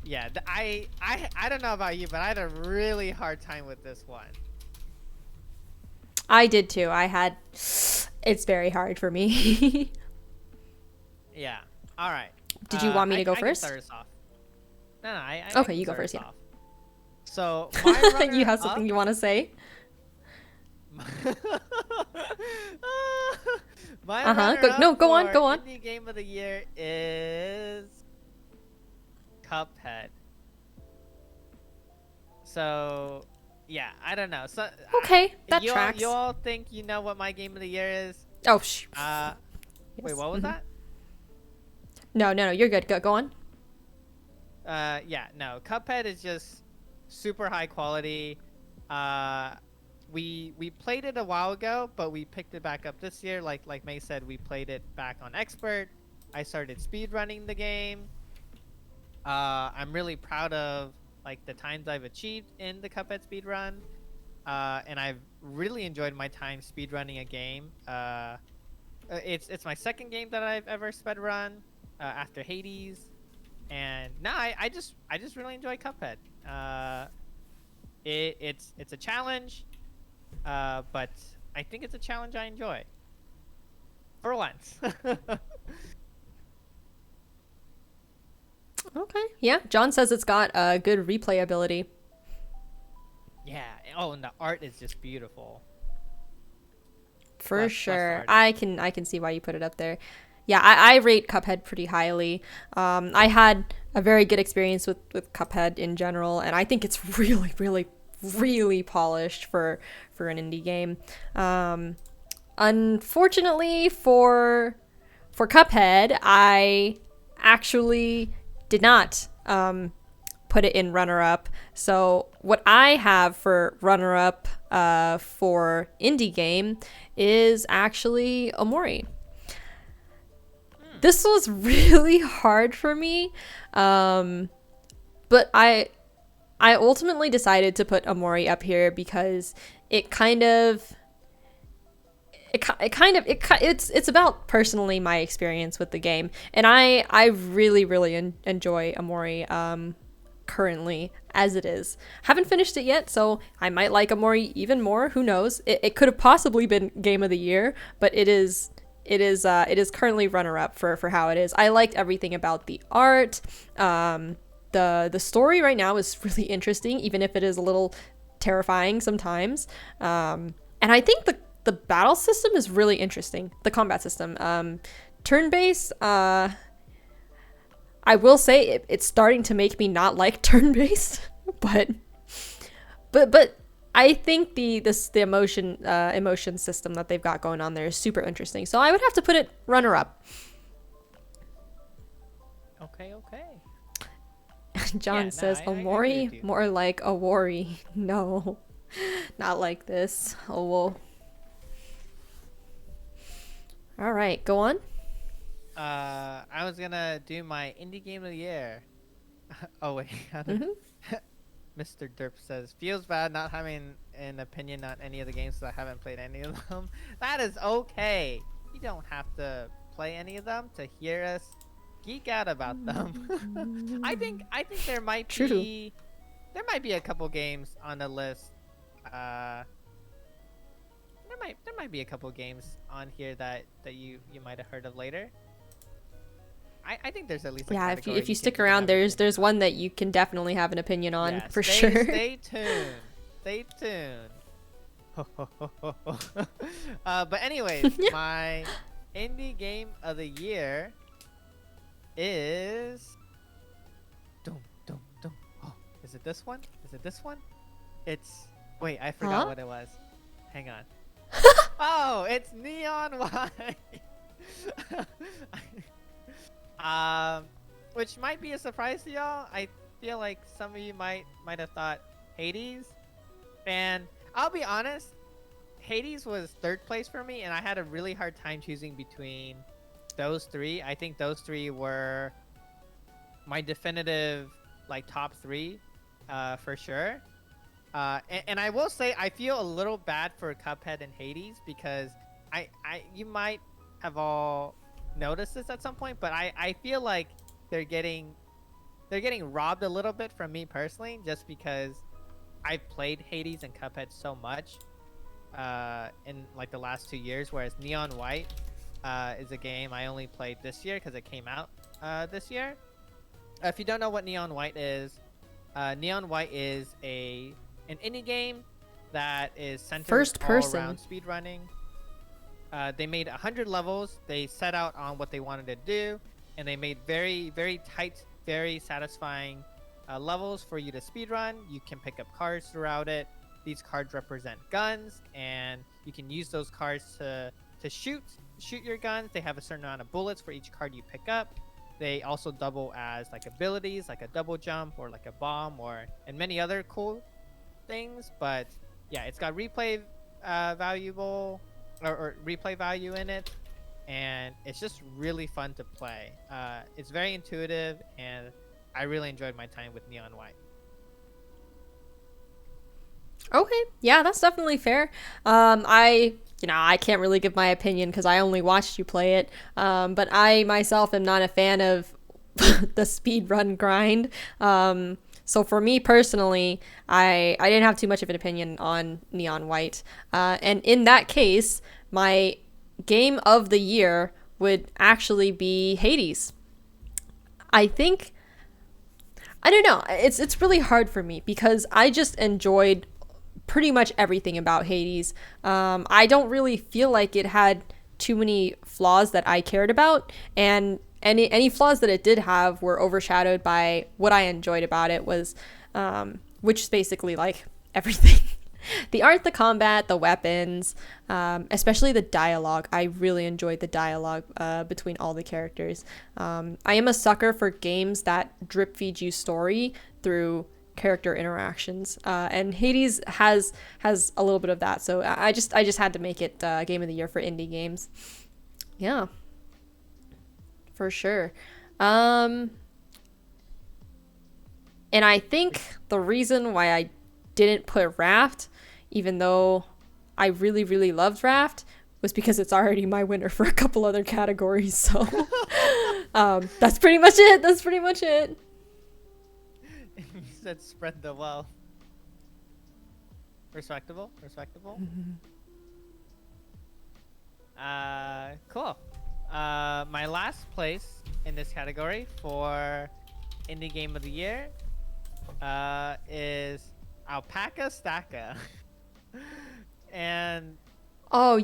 Yeah, I don't know about you, but I had a really hard time with this one. I did too. It's very hard for me. Yeah. All right. Did you want me to go I can first? start us off. No, I Okay, can you go start first, us yeah. off. So my You have something you want to say? My No, go on, for go on. Indie Game of the Year is Cuphead. So, yeah, I don't know. So Okay, that you tracks. you all think you know what my Game of the Year is? Oh, Wait, what was that? No, you're good. Go on. Yeah, no. Cuphead is just super high quality. We played it a while ago, but we picked it back up this year. Like May said, we played it back on Expert. I started speedrunning the game. I'm really proud of like the times I've achieved in the Cuphead speedrun. And I've really enjoyed my time speedrunning a game. It's my second game that I've ever speedrun after Hades. And no, I just really enjoy Cuphead. It's a challenge, but I think it's a challenge I enjoy. For once. Okay. Yeah, John says it's got good replayability. Yeah. Oh, and the art is just beautiful. For Plus sure. artist. I can see why you put it up there. Yeah, I rate Cuphead pretty highly. I had a very good experience with Cuphead in general, and I think it's really, really, really polished for an indie game. Unfortunately for Cuphead, I actually did not put it in runner-up. So what I have for runner-up for indie game is actually Omori. This was really hard for me, but I ultimately decided to put Omori up here because it's about personally my experience with the game, and I really enjoy Omori currently as it is. Haven't finished it yet, so I might like Omori even more. Who knows? It could have possibly been Game of the Year, but it is currently runner up for how it is. I liked everything about the art. the story right now is really interesting, even if it is a little terrifying sometimes. And I think the battle system is really interesting. The combat system, turn-based. I will say it's starting to make me not like turn-based, but I think the emotion system that they've got going on there is super interesting. So I would have to put it runner up. Okay. John says, I agree with Omori, you. more like a worry. No, not like this. Oh, well. All right, go on. I was gonna do my indie game of the year. Oh wait, Mr. Derp says feels bad not having an opinion on any of the games, so I haven't played any of them. That is okay. You don't have to play any of them to hear us geek out about them. I think there might be a couple games on the list. There might be a couple games on here that you might have heard of later. I think there's at least a category if you stick can around, have an there's opinion on. one that you can definitely have an opinion on, Yeah, for sure. Stay tuned. Stay tuned. But anyways, my indie game of the year is dum dum dum. Oh, is it this one? Is it this one? It's wait, I forgot what it was. Hang on. Oh, it's Neon White. Which might be a surprise to y'all. I feel like some of you might have thought Hades, and I'll be honest, Hades was third place for me, and I had a really hard time choosing between those three. I think those three were my definitive like top three, for sure. And I will say I feel a little bad for Cuphead and Hades because you might have all noticed this at some point, but I feel like they're getting robbed a little bit from me personally, just because I've played Hades and Cuphead so much in like the last 2 years, whereas Neon White is a game I only played this year because it came out this year. If you don't know what Neon White is an indie game that is centered First person. all around speedrunning. They made 100 levels. They set out on what they wanted to do, and they made very, very tight, very satisfying levels for you to speedrun. You can pick up cards throughout it. These cards represent guns, and you can use those cards to shoot your guns. They have a certain amount of bullets for each card you pick up. They also double as like abilities, like a double jump or like a bomb, and many other cool things. But yeah, it's got replay valuable or replay value in it, and it's just really fun to play. It's very intuitive, and I really enjoyed my time with Neon White. Okay, yeah, that's definitely fair. I can't really give my opinion because I only watched you play it. But I myself am not a fan of the speed run grind. So for me personally, I didn't have too much of an opinion on Neon White. And in that case, my game of the year would actually be Hades. I don't know. It's really hard for me because I just enjoyed pretty much everything about Hades. I don't really feel like it had too many flaws that I cared about, and any flaws that it did have were overshadowed by what I enjoyed about it, was which is basically like everything. The art, the combat, the weapons, especially the dialogue. I really enjoyed the dialogue between all the characters. I am a sucker for games that drip feed you story through character interactions, and Hades has a little bit of that. So I just had to make it game of the year for indie games. Yeah, for sure. And I think the reason why I didn't put Raft, even though I really, really loved Raft, was because it's already my winner for a couple other categories. So that's pretty much it. You said spread the wealth. Respectable. Cool. My last place in this category for indie game of the year is Alpaca Stacka. And Oh,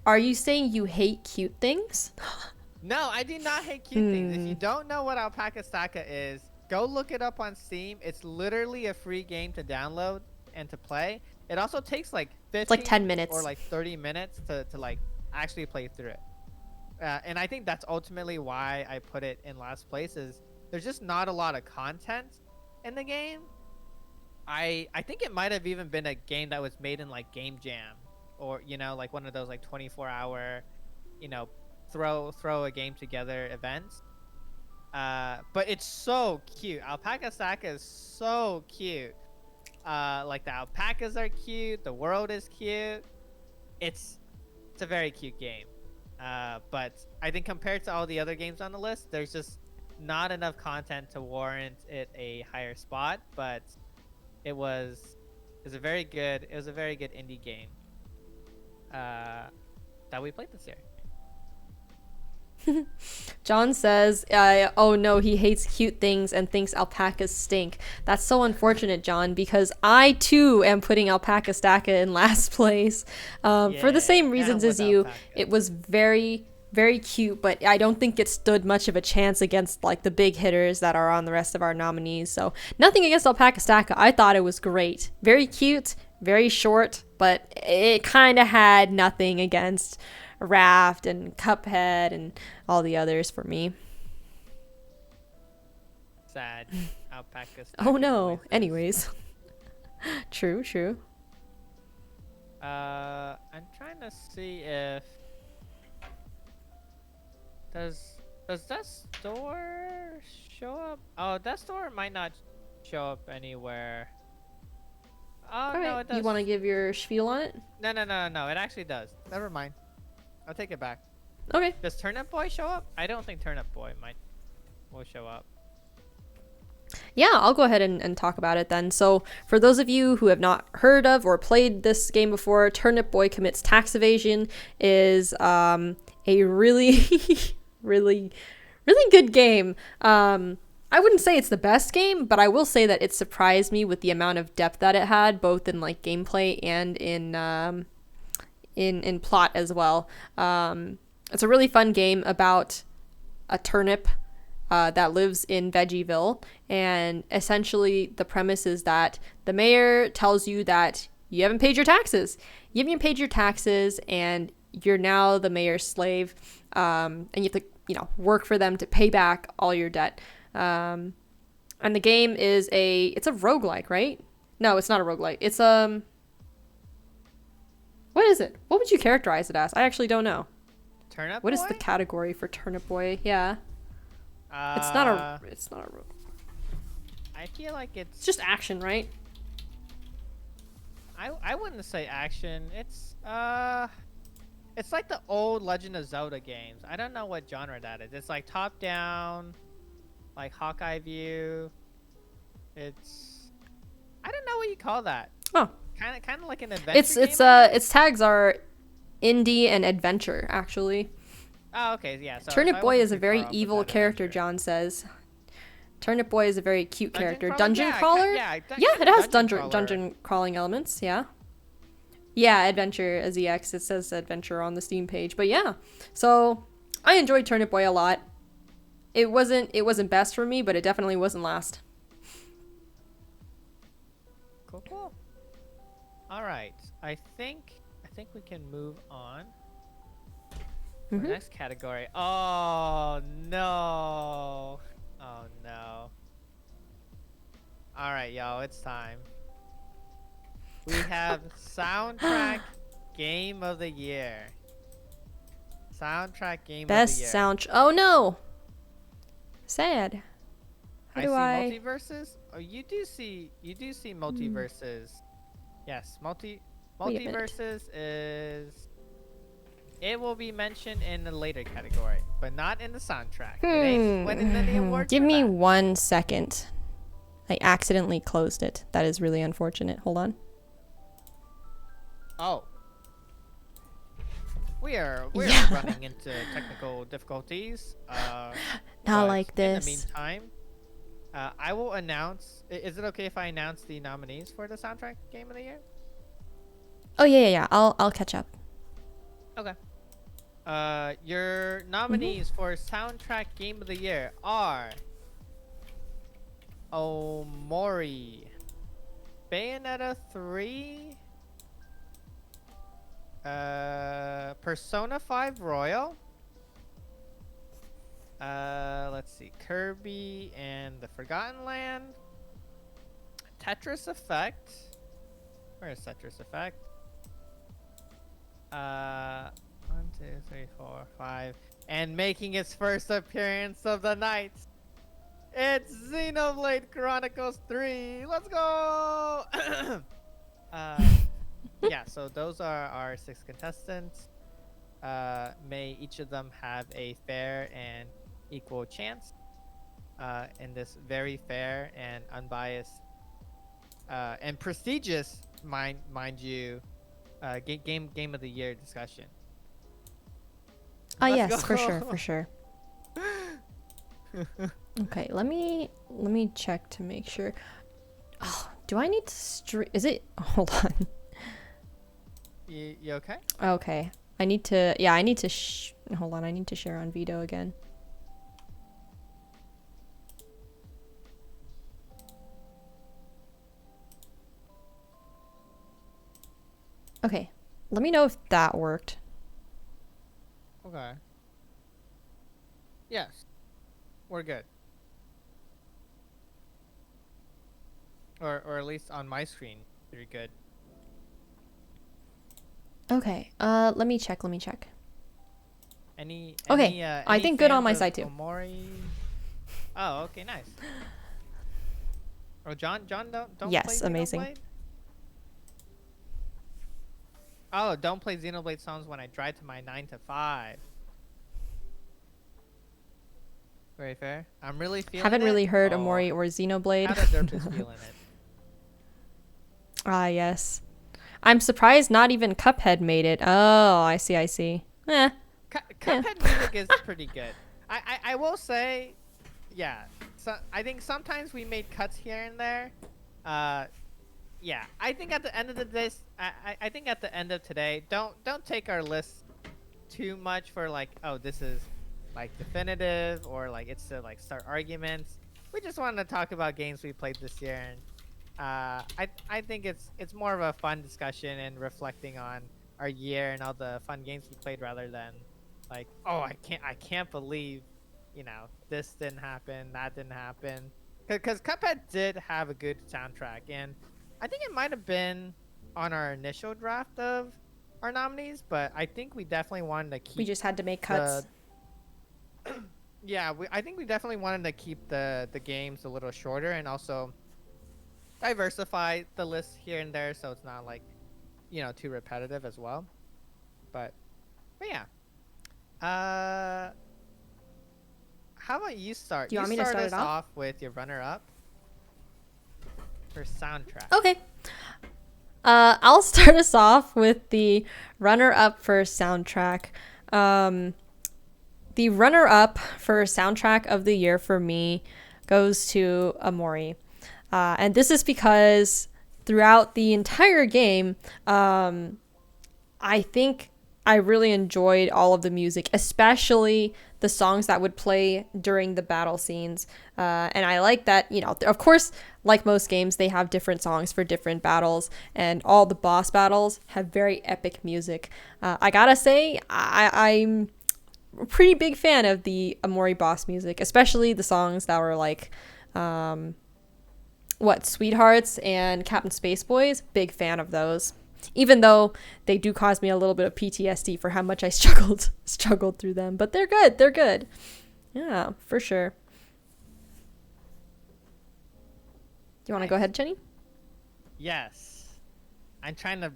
are you saying you hate cute things? no, I do not hate cute things. If you don't know what Alpaca Stacka is, go look it up on Steam. It's literally a free game to download and to play. It also takes like 15 It's like 10 minutes. or like 30 minutes to like actually play through it. And I think that's ultimately why I put it in last place. Is there's just not a lot of content in the game. I think it might have even been a game that was made in like Game Jam, or like one of those like 24-hour, throw a game together events. But it's so cute. Alpaca Stacka is so cute. Like the alpacas are cute. The world is cute. It's a very cute game. But I think compared to all the other games on the list, there's just not enough content to warrant it a higher spot. But it was a very good indie game that we played this year. John says, oh no, he hates cute things and thinks alpacas stink. That's so unfortunate, John, because I too am putting Alpaca Stacka in last place for the same reasons as you. Alpacas. It was very, very cute, but I don't think it stood much of a chance against like the big hitters that are on the rest of our nominees. So nothing against Alpaca Stacka. I thought it was great. Very cute, very short, but it kind of had nothing against Raft and Cuphead and all the others for me. Sad. Alpaca Stacka. Oh no. noises. Anyways. True. I'm trying to see if does that store show up? Oh, that store might not show up anywhere. Oh All no, right. it does. You want to give your spiel on it? No. It actually does. Never mind. I'll take it back. Okay. Does Turnip Boy show up? I don't think Turnip Boy will show up. Yeah, I'll go ahead and talk about it then. So, for those of you who have not heard of or played this game before, Turnip Boy Commits Tax Evasion is a really, really, really good game. I wouldn't say it's the best game, but I will say that it surprised me with the amount of depth that it had, both in like gameplay and in plot as well. It's a really fun game about a turnip that lives in Veggieville, and essentially the premise is that the mayor tells you that you haven't paid your taxes. You haven't paid your taxes, and you're now the mayor's slave, and you have to work for them to pay back all your debt. And the game is it's a roguelike, right? No, it's not a roguelike. It's what is it? What would you characterize it as? I actually don't know. Turnip What Boy? is the category for Turnip Boy? Yeah. It's not a I feel like it's just action, right? I wouldn't say action. It's like the old Legend of Zelda games. I don't know what genre that is. It's like top down, like Hawkeye view. I don't know what you call that. Oh. Kind of like an adventure game, Its tags are indie and adventure, actually. Oh, okay, yeah. So Turnip Boy is a very evil evil character, John says. Turnip Boy is a very cute character. Dungeon crawler? crawler? Yeah, it has dungeon crawling elements, yeah. Yeah, adventure as EX. It says adventure on the Steam page. But yeah. So I enjoyed Turnip Boy a lot. It wasn't best for me, but it definitely wasn't last. Cool. All right. I think we can move on. The next category. Oh no. All right, y'all, it's time. We have soundtrack game of the year. Soundtrack game Best of the year. Oh no. Sad. How I do see I multiverses? Oh, you do see multiverses. Yes, Wait a minute. multiverses is. It will be mentioned in the later category, but not in the soundtrack. It ain't winning any awards. Give for me that. 1 second. I accidentally closed it. That is really unfortunate. Hold on. Oh. We're running into technical difficulties. Not but like this. In the meantime, I will announce. Is it okay if I announce the nominees for the soundtrack game of the year? Oh yeah. I'll catch up. Okay. Your Mm-hmm. nominees for soundtrack game of the year are Omori, Bayonetta 3, Persona 5 Royal. Let's see, Kirby and the Forgotten Land, Tetris Effect. Where is Tetris Effect? 1, 2, 3, 4, 5, and making its first appearance of the night, it's Xenoblade Chronicles 3. Let's go! Yeah, so those are our 6 contestants. May each of them have a fair and equal chance in this very fair and unbiased and prestigious, mind you, game of the year discussion. Ah, Let's yes, for go. sure. Okay, let me check to make sure. Oh, do I need to stream? Is it? Hold on. You okay? Okay, I need to. Yeah, I need to. Hold on, I need to share on Vito again. Okay, let me know if that worked. Okay. Yes, we're good. Or at least on my screen, you're good. Okay, let me check. Okay, I Any think good on fans my of side too. Omori? Oh, okay, nice. Oh, John don't play Yes, amazing. Xenoblade? Oh, don't play Xenoblade songs when I drive to my 9 to 5. Very fair. I'm really feeling Haven't it. really heard Oh, Omori or Xenoblade. how the derp is feeling it. Ah, yes. I'm surprised not even Cuphead made it. Oh, I see. Eh. Yeah. Cuphead music is pretty good. I will say, yeah. So I think sometimes we made cuts here and there. Uh, yeah. I think at the end of the day, I think at the end of today, don't take our list too much for like, oh, this is like definitive or like it's to like start arguments. We just wanted to talk about games we played this year, and I think it's more of a fun discussion and reflecting on our year and all the fun games we played rather than like, oh, I can't believe, this didn't happen, that didn't happen. Because Cuphead did have a good soundtrack, and I think it might have been on our initial draft of our nominees, but I think we definitely wanted to We keep just had to make the cuts. yeah, I think we definitely wanted to keep the games a little shorter and also diversify the list here and there so it's not like, too repetitive as well. But yeah. Uh how about you start? Do you You want me to start start it us off? off with your runner up for soundtrack. Okay. I'll start us off with the runner-up for soundtrack. The runner-up for soundtrack of the year for me goes to Amori. And this is because throughout the entire game, I think I really enjoyed all of the music, especially the songs that would play during the battle scenes. And I like that, of course, like most games, they have different songs for different battles, and all the boss battles have very epic music. I gotta say, I'm a pretty big fan of the Amori boss music, especially the songs that were like, Sweethearts and Captain Space Boys. Big fan of those. Even though they do cause me a little bit of PTSD for how much I struggled through them, but they're good. They're good. Yeah, for sure. Do you want to go Nice. ahead, Jenny? Yes. I'm trying to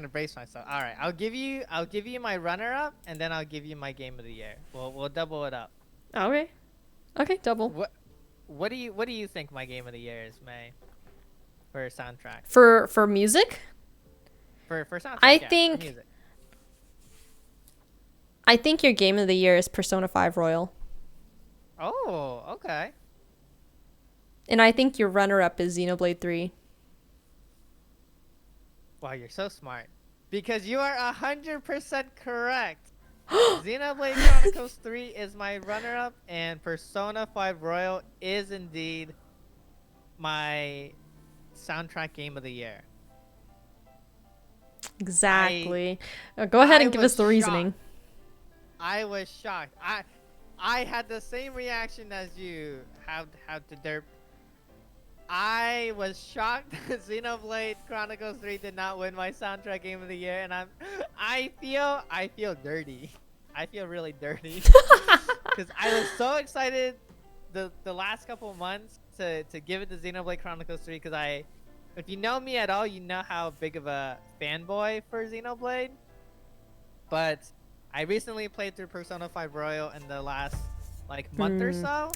brace myself. All right. I'll give you my runner up and then I'll give you my game of the year. We'll double it up. Okay. Okay, double. What do you think my game of the year is, May? For soundtrack. For music, For soundtrack, I yeah, for think music. I think your game of the year is Persona 5 Royal. Oh, okay. And I think your runner-up is Xenoblade 3. Wow, you're so smart. Because you are 100% correct. Xenoblade Chronicles 3 is my runner-up, and Persona 5 Royal is indeed my soundtrack game of the year. Exactly. Go ahead I and give us was the reasoning. shocked. I was shocked. I had the same reaction as you. How to derp. I was shocked that Xenoblade Chronicles 3 did not win my soundtrack game of the year, and I feel dirty. I feel really dirty because I was so excited the last couple of months to give it to Xenoblade Chronicles 3 because if you know me at all, you know how big of a fanboy for Xenoblade. But I recently played through Persona 5 Royal in the last like month or so,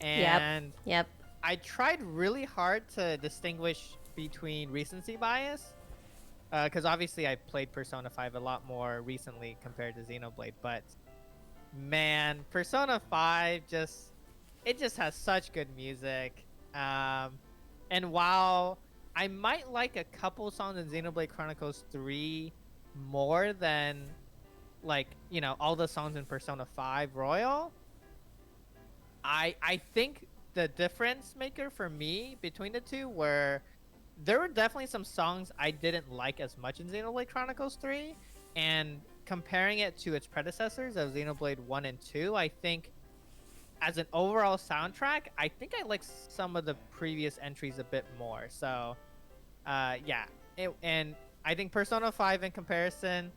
and Yep. I tried really hard to distinguish between recency bias, because obviously I played Persona 5 a lot more recently compared to Xenoblade, but man, Persona 5 just has such good music. And while I might like a couple songs in Xenoblade Chronicles 3 more than like, you know, all the songs in Persona 5 Royal, I think the difference maker for me between the two were there were definitely some songs I didn't like as much in Xenoblade Chronicles 3, and comparing it to its predecessors of Xenoblade 1 and 2, I think as an overall soundtrack, I think I like some of the previous entries a bit more. So, yeah. And I think Persona 5 in comparison,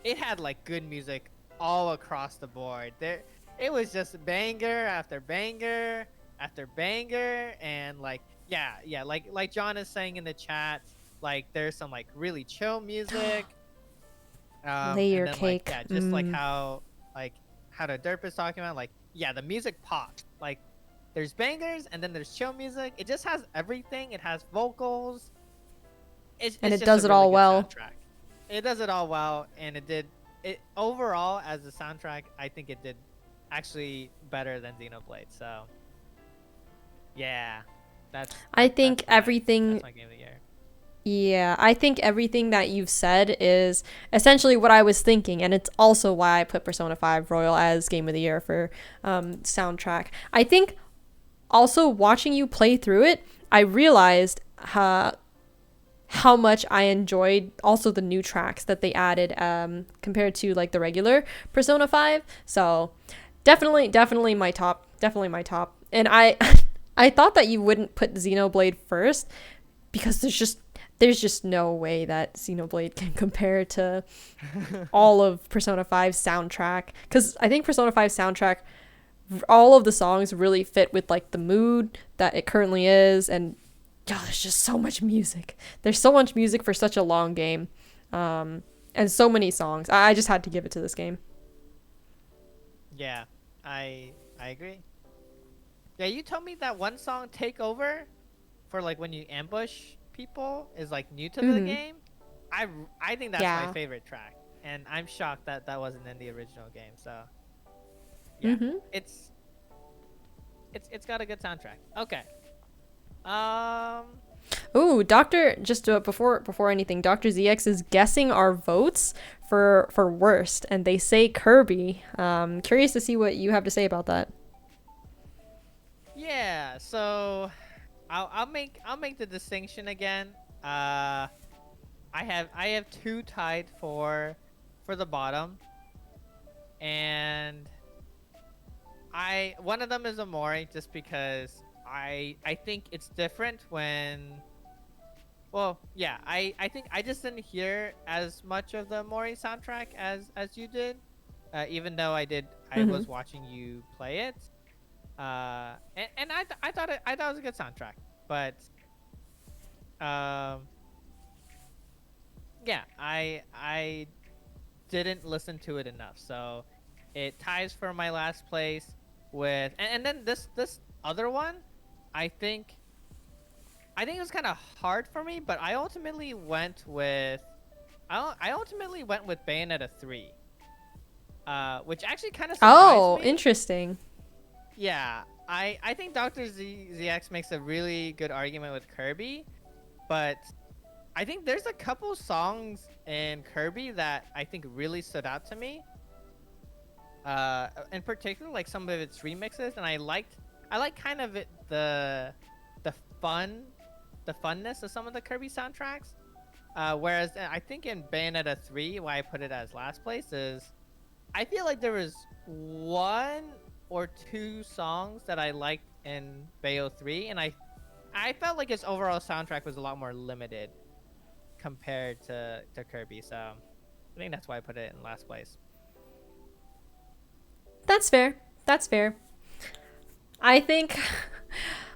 it had like good music all across the board. It was just banger after banger after banger, and like like John is saying in the chat, like there's some like really chill music, Layer and then like cake. just like how the derp is talking about, like the music pops. Like there's bangers and then there's chill music. It just has everything. It has vocals. It's And it just does a it really all good well. soundtrack. It does it all well, and it overall as a soundtrack. I think it did actually better than Xenoblade. So yeah, I think everything. That's my game of the year. Yeah, I think everything that you've said is essentially what I was thinking, and it's also why I put Persona 5 Royal as Game of the Year for soundtrack. I think also watching you play through it, I realized how much I enjoyed also the new tracks that they added compared to like the regular Persona 5. So definitely my top. Definitely my top. And I I thought that you wouldn't put Xenoblade first because there's just no way that Xenoblade can compare to all of Persona 5's soundtrack. Because I think Persona 5's soundtrack, all of the songs really fit with like the mood that it currently is, and there's just so much music. There's so much music for such a long game, and so many songs. I just had to give it to this game. Yeah, I agree. Yeah, you told me that one song, "Take Over," for like when you ambush people, is like new to the game. I think that's my favorite track, and I'm shocked that that wasn't in the original game. So yeah, it's got a good soundtrack. Okay. Ooh, Doctor. Just before anything, Doctor ZX is guessing our votes for worst, and they say Kirby. Curious to see what you have to say about that. Yeah. So I'll make the distinction again. I have two tied for the bottom, and one of them is Amori, just because I think it's different when, well, yeah, I think I just didn't hear as much of the Amori soundtrack as you did, even though I was watching you play it, and I thought it was a good soundtrack, but yeah, I didn't listen to it enough, so it ties for my last place with, and then this other one, I think it was kind of hard for me, but I ultimately went with Bayonetta 3, which actually kind of surprised me. Interesting. Yeah, I think Doctor ZX makes a really good argument with Kirby, but I think there's a couple songs in Kirby that I think really stood out to me. In particular, like some of its remixes, and I like kind of the fun, the funness of some of the Kirby soundtracks. Whereas I think in Bayonetta 3, why I put it as last place is, I feel like there was one or two songs that I liked in Bayo 3, and I felt like its overall soundtrack was a lot more limited compared to Kirby. So I think that's why I put it in last place. That's fair. That's fair. I think,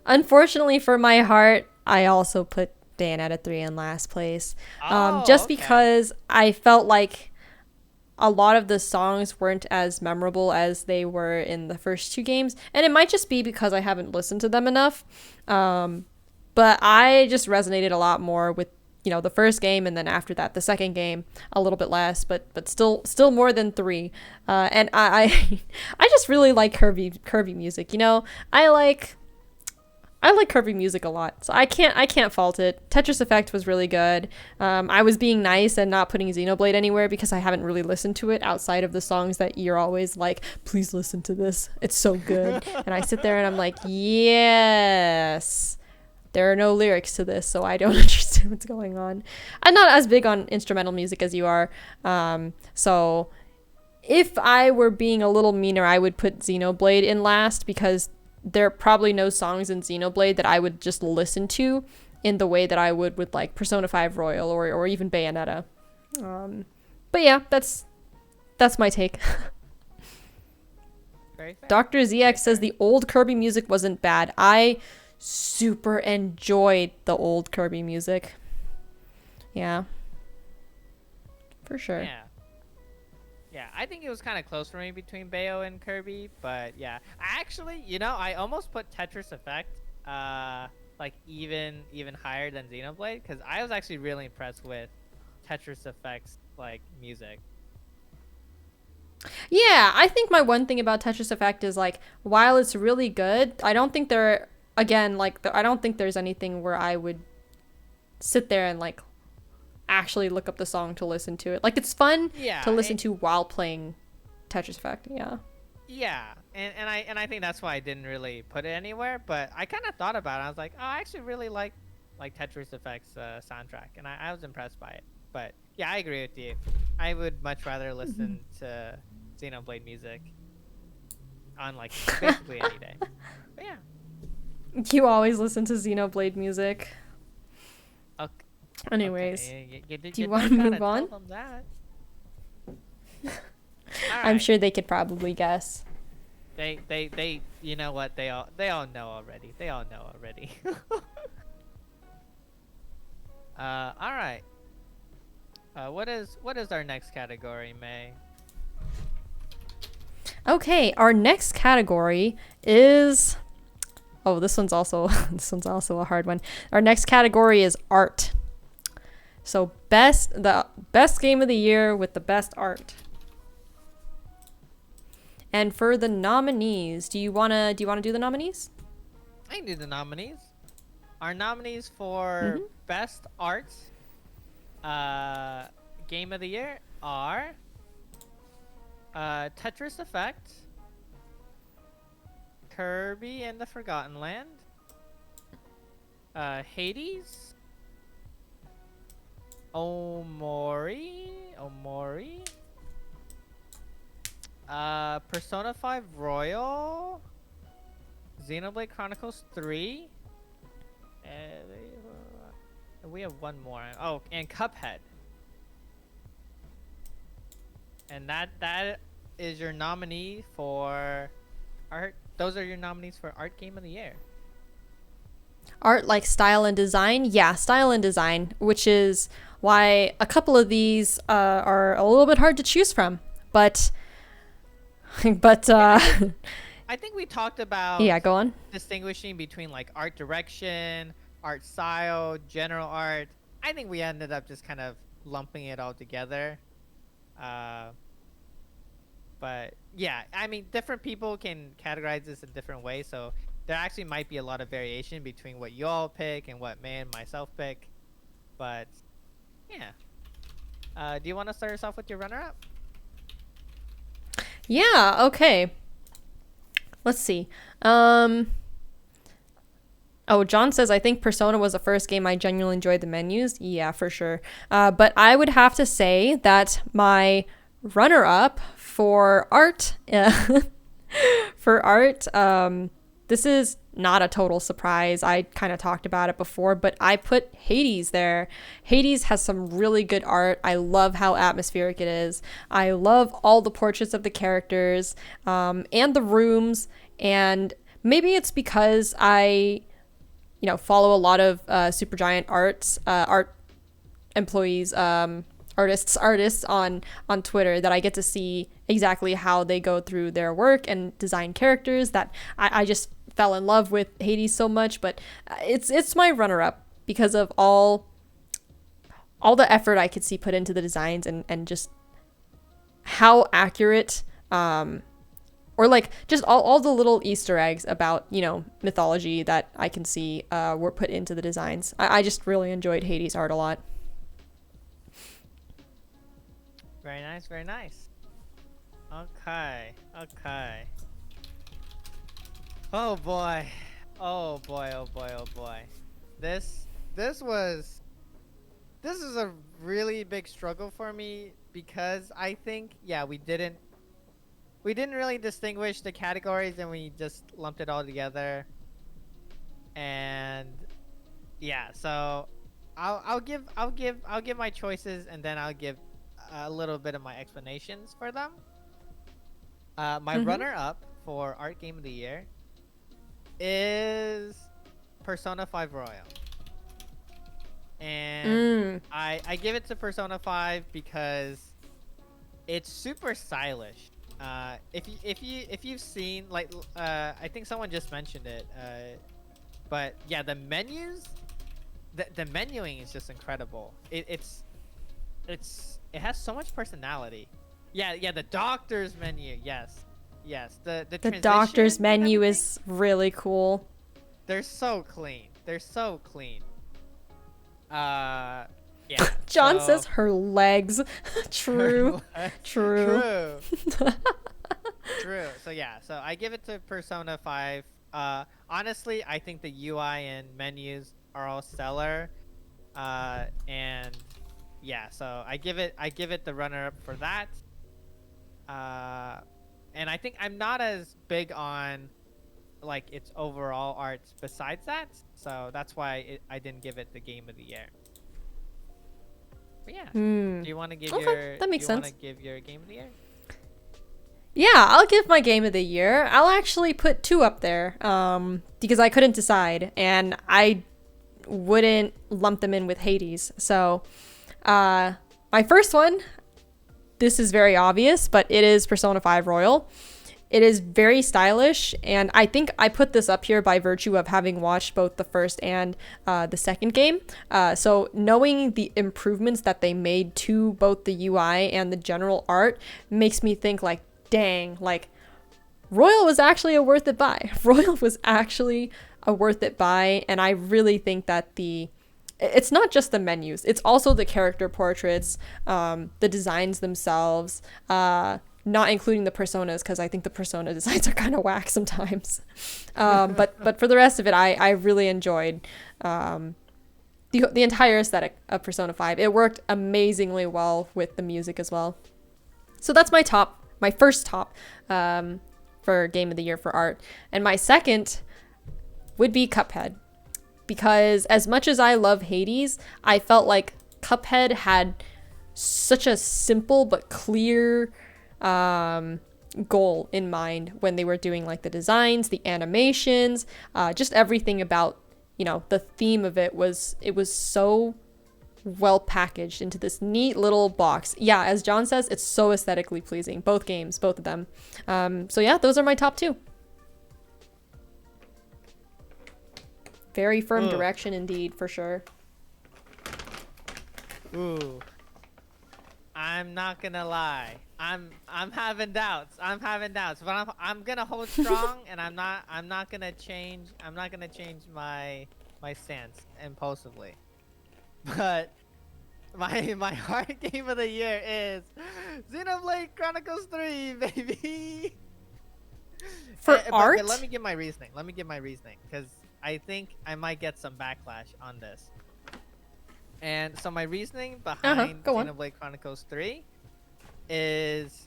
unfortunately for my heart, I also put Bayonetta 3 in last place. Oh, Just okay. because I felt like a lot of the songs weren't as memorable as they were in the first two games. And it might just be because I haven't listened to them enough. But I just resonated a lot more with, the first game, and then after that the second game a little bit less, but still more than three. And I just really like Kirby music. I like I like Kirby music a lot, so I can't fault it. Tetris Effect was really good. I was being nice and not putting Xenoblade anywhere because I haven't really listened to it outside of the songs that you're always like, please listen to this. It's so good. And I sit there and I'm like, yes. There are no lyrics to this, so I don't understand what's going on. I'm not as big on instrumental music as you are, so if I were being a little meaner, I would put Xenoblade in last because there are probably no songs in Xenoblade that I would just listen to in the way that I would with like Persona 5 Royal or even Bayonetta. But yeah, that's my take. Very fair. Dr. Very ZX says fair. the old Kirby music wasn't bad. I super enjoyed the old Kirby music. Yeah, for sure. Yeah. Yeah, I think it was kind of close for me between Bayo and Kirby, but yeah. Actually, I almost put Tetris Effect like even higher than Xenoblade cuz I was actually really impressed with Tetris Effect's like music. Yeah, I think my one thing about Tetris Effect is like while it's really good, I don't think there again like I don't think there's anything where I would sit there and like actually look up the song to listen to it. Like it's fun to Yeah, listen to while playing Tetris Effect. Yeah. yeah. And I think that's why I didn't really put it anywhere, but I kind of thought about it. I was like, "Oh, I actually really like Tetris Effect's soundtrack." And I was impressed by it. But yeah, I agree with you. I would much rather listen to Xenoblade music on like basically any day. But yeah. You always listen to Xenoblade music. Okay. Anyways, Okay. do you don't want to gotta move on? tell them that. I'm Alright. sure they could probably guess. They you know what, they all know already. They all know already. Alright. What is our next category, May? Okay, our next category is oh, this one's also this one's also a hard one. Our next category is art. So the best game of the year with the best art. And for the nominees, do you wanna do the nominees? I can do the nominees. Our nominees for best art game of the year are Tetris Effect, Kirby and the Forgotten Land, Hades, Omori, Persona 5 Royal, Xenoblade Chronicles 3, we have one more. Oh, and Cuphead. And that is your nominee for art. Those are your nominees for art game of the year. Art like style and design? Yeah, style and design, which is why a couple of these are a little bit hard to choose from. But but I think we talked about yeah, go on. distinguishing between like art direction, art style, general art. I think we ended up just kind of lumping it all together. But yeah, I mean, different people can categorize this in different ways. So there actually might be a lot of variation between what you all pick and what May and myself pick. But yeah. Do you want to start us off with your runner-up? Yeah, okay. Let's see. Oh, John says, I think Persona was the first game I genuinely enjoyed the menus. Yeah, for sure. But I would have to say that my runner-up for art, for art, this is not a total surprise. I kind of talked about it before, but I put Hades there. Hades has some really good art. I love how atmospheric it is. I love all the portraits of the characters, and the rooms. And maybe it's because I follow a lot of Supergiant art employees, artists on Twitter, that I get to see exactly how they go through their work and design characters, that I just fell in love with Hades so much. But it's my runner-up because of all the effort I could see put into the designs, and just how accurate, or like just all the little Easter eggs about mythology that I can see were put into the designs. I just really enjoyed Hades' art a lot. Very nice, very nice. Okay. Oh boy. Oh boy, oh boy, oh boy. This is a really big struggle for me, because I think, yeah, we didn't really distinguish the categories, and we just lumped it all together. And yeah, so I'll give my choices, and then I'll give a little bit of my explanations for them. My runner-up for Art Game of the Year is Persona 5 Royal. And I give it to Persona 5 because it's super stylish. If you've seen, like, I think someone just mentioned it, but yeah, the menus, the menuing is just incredible. It has so much personality. Yeah, the doctor's menu. Yes. The doctor's menu is really cool. They're so clean. Yeah. John says her legs. True. True. So yeah, so I give it to Persona 5. Honestly, I think the UI and menus are all stellar. And yeah, so I give it the runner-up for that. And I think I'm not as big on like its overall art besides that, so that's why I didn't give it the Game of the Year. But yeah, do you want to give that makes sense. Want to give your Game of the Year? Yeah, I'll give my Game of the Year. I'll actually put 2 up there, because I couldn't decide, and I wouldn't lump them in with Hades. So, my first one, this is very obvious, but it is Persona 5 Royal. It is very stylish, and I think I put this up here by virtue of having watched both the first and the second game. So knowing the improvements that they made to both the UI and the general art makes me think, like, dang, like, Royal was actually a worth it buy. Royal was actually a worth it buy, and I really think that it's not just the menus, it's also the character portraits, the designs themselves, not including the personas, because I think the persona designs are kind of whack sometimes. But for the rest of it, I really enjoyed the entire aesthetic of Persona 5. It worked amazingly well with the music as well. So that's my first top for Game of the Year for art. And my second would be Cuphead. Because as much as I love Hades, I felt like Cuphead had such a simple but clear goal in mind when they were doing, like, the designs, the animations, just everything about, the theme of it was so well packaged into this neat little box. Yeah, as John says, it's so aesthetically pleasing. Both games, both of them. So yeah, those are my top 2. Very firm direction indeed, for sure. Ooh. I'm not gonna lie. I'm having doubts. I'm having doubts, but I'm gonna hold strong, and I'm not gonna change. I'm not gonna change my stance impulsively. But my hard game of the year is Xenoblade Chronicles 3, baby. For But let art? me give my reasoning. Let me give my reasoning because I think I might get some backlash on this. And so my reasoning Uh-huh. behind Go on. Xenoblade Chronicles 3 is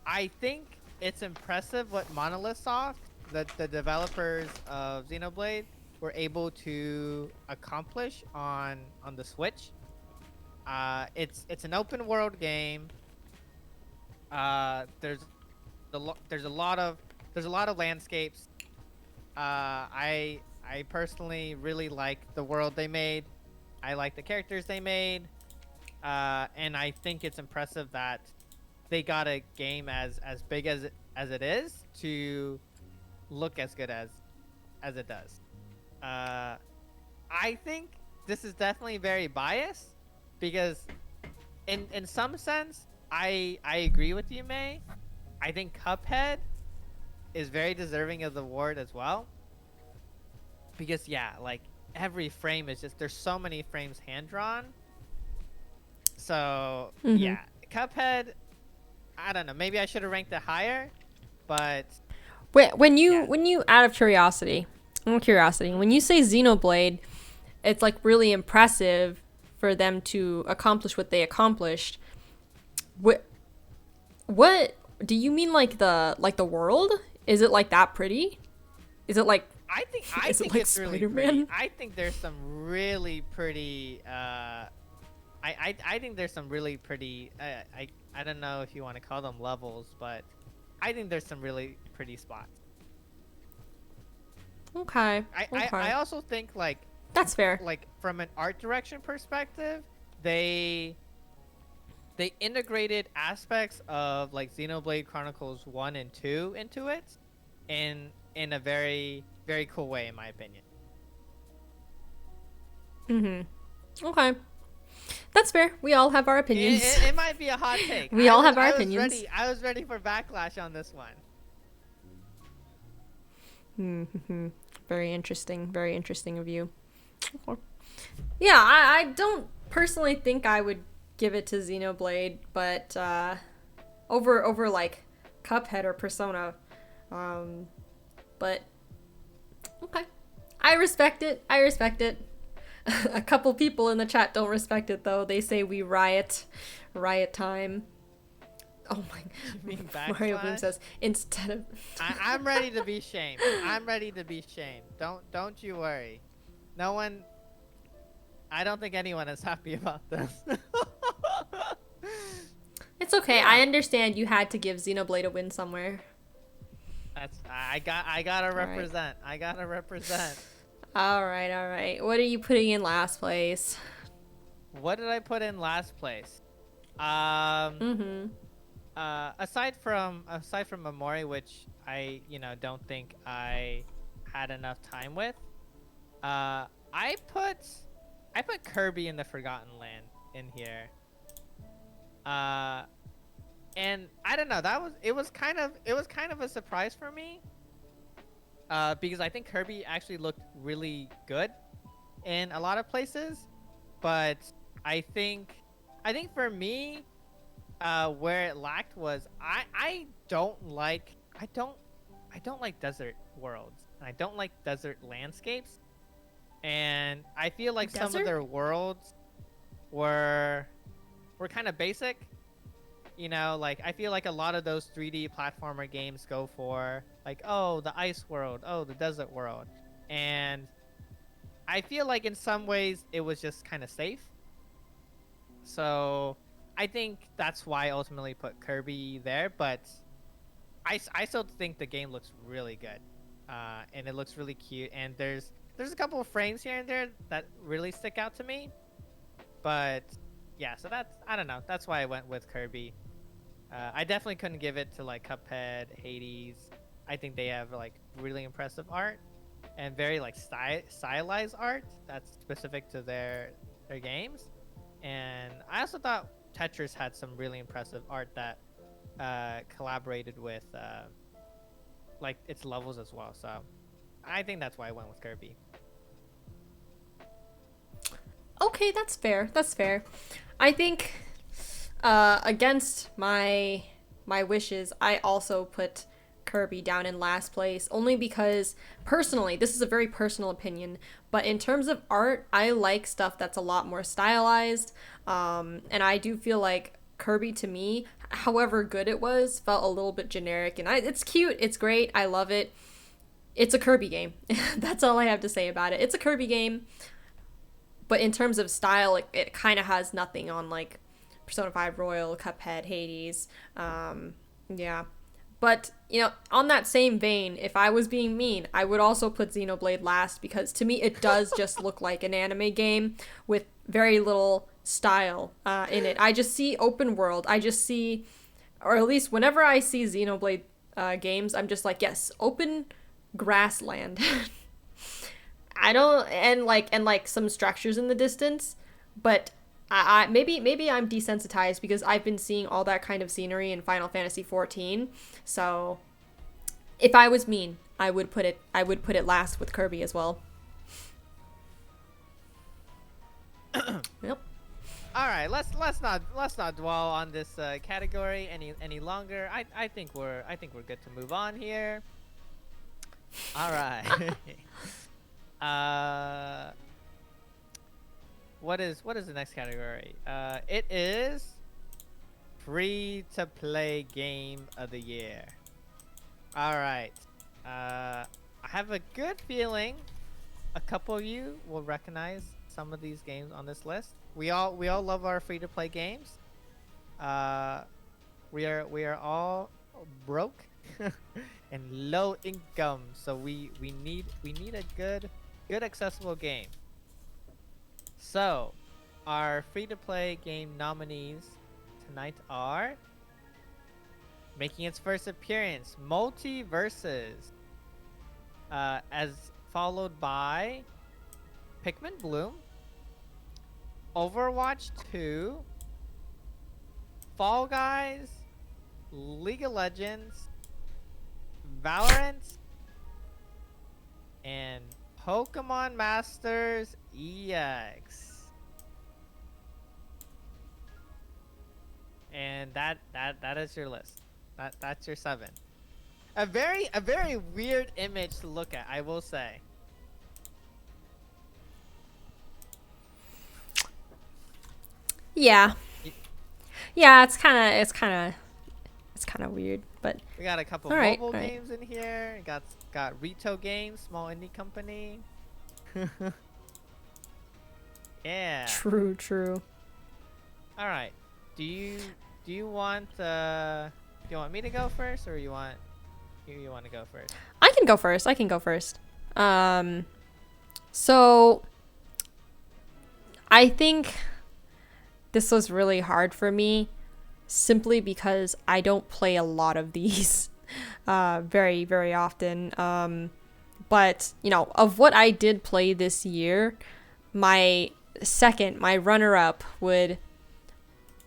I think it's impressive what Monolith Soft, the developers of Xenoblade, were able to accomplish on the Switch. It's an open world game. There's there's a lot of landscapes. I personally really like the world they made. I like the characters they made. And I think it's impressive that they got a game as big as it is to look as good as it does. Uh, I think this is definitely very biased because in some sense I agree with you, May. I think Cuphead is very deserving of the award as well because yeah, like every frame is just there's so many frames hand drawn. So Mm-hmm. yeah, Cuphead. I don't know. Maybe I should have ranked it higher, but When yeah, you out of curiosity, when you say Xenoblade, it's like really impressive for them to accomplish what they accomplished. What what do you mean like the world? Is it like that pretty? Is it like I is it think like it's really pretty. Spider-Man? I think there's some really pretty. I think there's some really pretty. I don't know if you want to call them levels, but I think there's some really pretty spots. Okay. I Okay. also think That's fair. like from an art direction perspective, they they integrated aspects of like Xenoblade Chronicles 1 and 2 into it in a very cool way in my opinion. Mhm. Okay. That's fair. We all have our opinions. It might be a hot take. We all have our opinions. I was ready for backlash on this one. Mm-hmm. Very interesting. Very interesting of you. Okay. Yeah, I don't personally think I would give it to Xenoblade, but over like Cuphead or Persona. Um, but okay, I respect it. I respect it. A couple people in the chat don't respect it though. They say we riot time. Oh my! You mean Mario Bloom backslash? says instead of. I'm ready to be shamed. I'm ready to be shamed. Don't you worry. No one. I don't think anyone is happy about this. It's okay. Yeah. I understand you had to give Xenoblade a win somewhere. That's I gotta right. represent. I gotta represent. All right, all right. What are you putting in last place? What did I put in last place? Mm-hmm. Aside from Amori, which I don't think I had enough time with. I put Kirby in the Forgotten Land in here. And I don't know. It was kind of a surprise for me. Because I think Kirby actually looked really good in a lot of places, but I think for me, where it lacked was I don't like desert worlds and I don't like desert landscapes, and I feel like some of Desert? their worlds were kind of basic. Like I feel like a lot of those 3D platformer games go for like, oh, the ice world, oh, the desert world. And I feel like in some ways it was just kind of safe. So I think that's why I ultimately put Kirby there. But I still think the game looks really good. And it looks really cute. And there's a couple of frames here and there that really stick out to me. But yeah, so I don't know. That's why I went with Kirby. I definitely couldn't give it to like Cuphead, Hades. I think they have like really impressive art and very like stylized art that's specific to their games. And I also thought Tetris had some really impressive art that collaborated with like its levels as well. So I think that's why I went with Kirby. Okay, that's fair. That's fair. I think against my wishes, I also put Kirby down in last place only because personally, this is a very personal opinion, but in terms of art, I like stuff that's a lot more stylized. And I do feel like Kirby to me, however good it was, felt a little bit generic. And it's cute, it's great, I love it. It's a Kirby game. That's all I have to say about it. It's a Kirby game, but in terms of style, it kind of has nothing on like Persona 5 Royal, Cuphead, Hades. Yeah. But, you know, on that same vein, if I was being mean, I would also put Xenoblade last because to me it does just look like an anime game with very little style in it. I just see open world. I just see, or at least whenever I see Xenoblade games, I'm just like, yes, open grassland. I don't and like some structures in the distance, but I maybe I'm desensitized because I've been seeing all that kind of scenery in Final Fantasy 14. So if I was mean, I would put it last with Kirby as well. Yep. All right, let's not dwell on this category any longer. I think we're good to move on here. All right. What is the next category? It is free to play game of the year. All right. I have a good feeling a couple of you will recognize some of these games on this list. We all love our free to play games. We are all broke and low income, so we need a good accessible game. So, our free-to-play game nominees tonight are making its first appearance, Multiverses, as followed by Pikmin Bloom, Overwatch 2, Fall Guys, League of Legends, Valorant, and Pokemon Masters EX. And that is your list. That's your 7. A very weird image to look at, I will say. Yeah. Yeah, it's kind of weird, but we got a couple mobile games in here. Got Rito Games, small indie company. Yeah. True. All right. Do you want me to go first, or you want to go first? I can go first. So I think this was really hard for me simply because I don't play a lot of these very, very often. But, you know, of what I did play this year, my runner-up would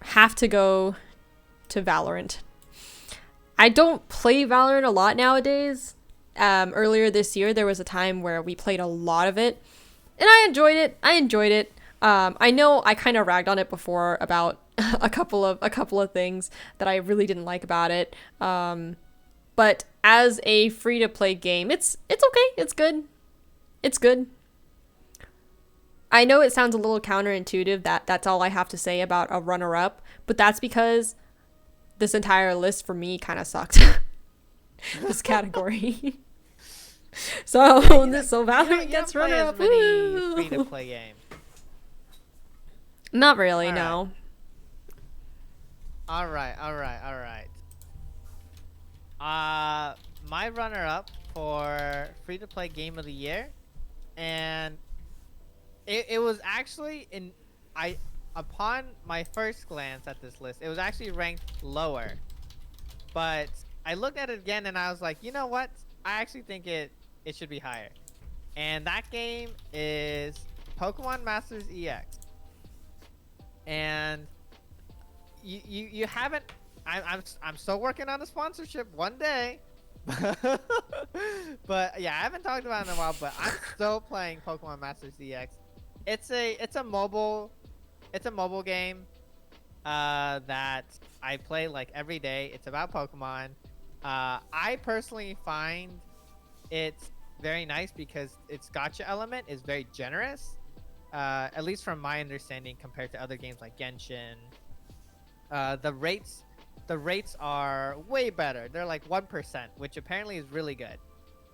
have to go to Valorant. I don't play Valorant a lot nowadays. Earlier this year, there was a time where we played a lot of it, and I enjoyed it. I know I kind of ragged on it before about a couple of things that I really didn't like about it. But as a free-to-play game, it's okay. It's good. I know it sounds a little counterintuitive that that's all I have to say about a runner-up, but that's because this entire list for me kind of sucked. This category. So Valorant gets runner-up. Free-to-play game. Not really, all no. All right. My runner-up for free-to-play game of the year, and it was actually upon my first glance at this list, it was actually ranked lower, but I looked at it again and I was like, you know what? I actually think it should be higher, and that game is Pokemon Masters EX. And you haven't. I'm still working on a sponsorship one day. But yeah, I haven't talked about it in a while. But I'm still playing Pokemon Masters EX. It's a mobile game that I play like every day. It's about Pokemon. I personally find it's very nice because its gacha element is very generous. At least from my understanding, compared to other games like Genshin. The rates are way better. They're like 1%, which apparently is really good,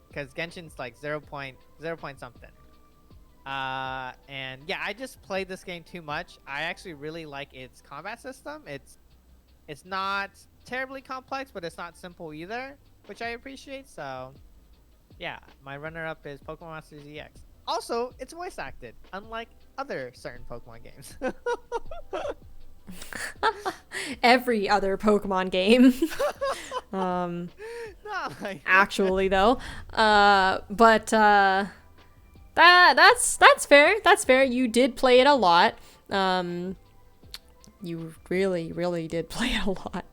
because Genshin's like 0 point something. And yeah, I just played this game too much. I actually really like its combat system. It's not terribly complex, but it's not simple either, which I appreciate. So yeah, my runner-up is Pokemon Masters EX. Also, it's voice acted, unlike other certain Pokemon games. Every other Pokemon game. Not like Actually, though. But that's fair. That's fair. You did play it a lot. You really did play it a lot.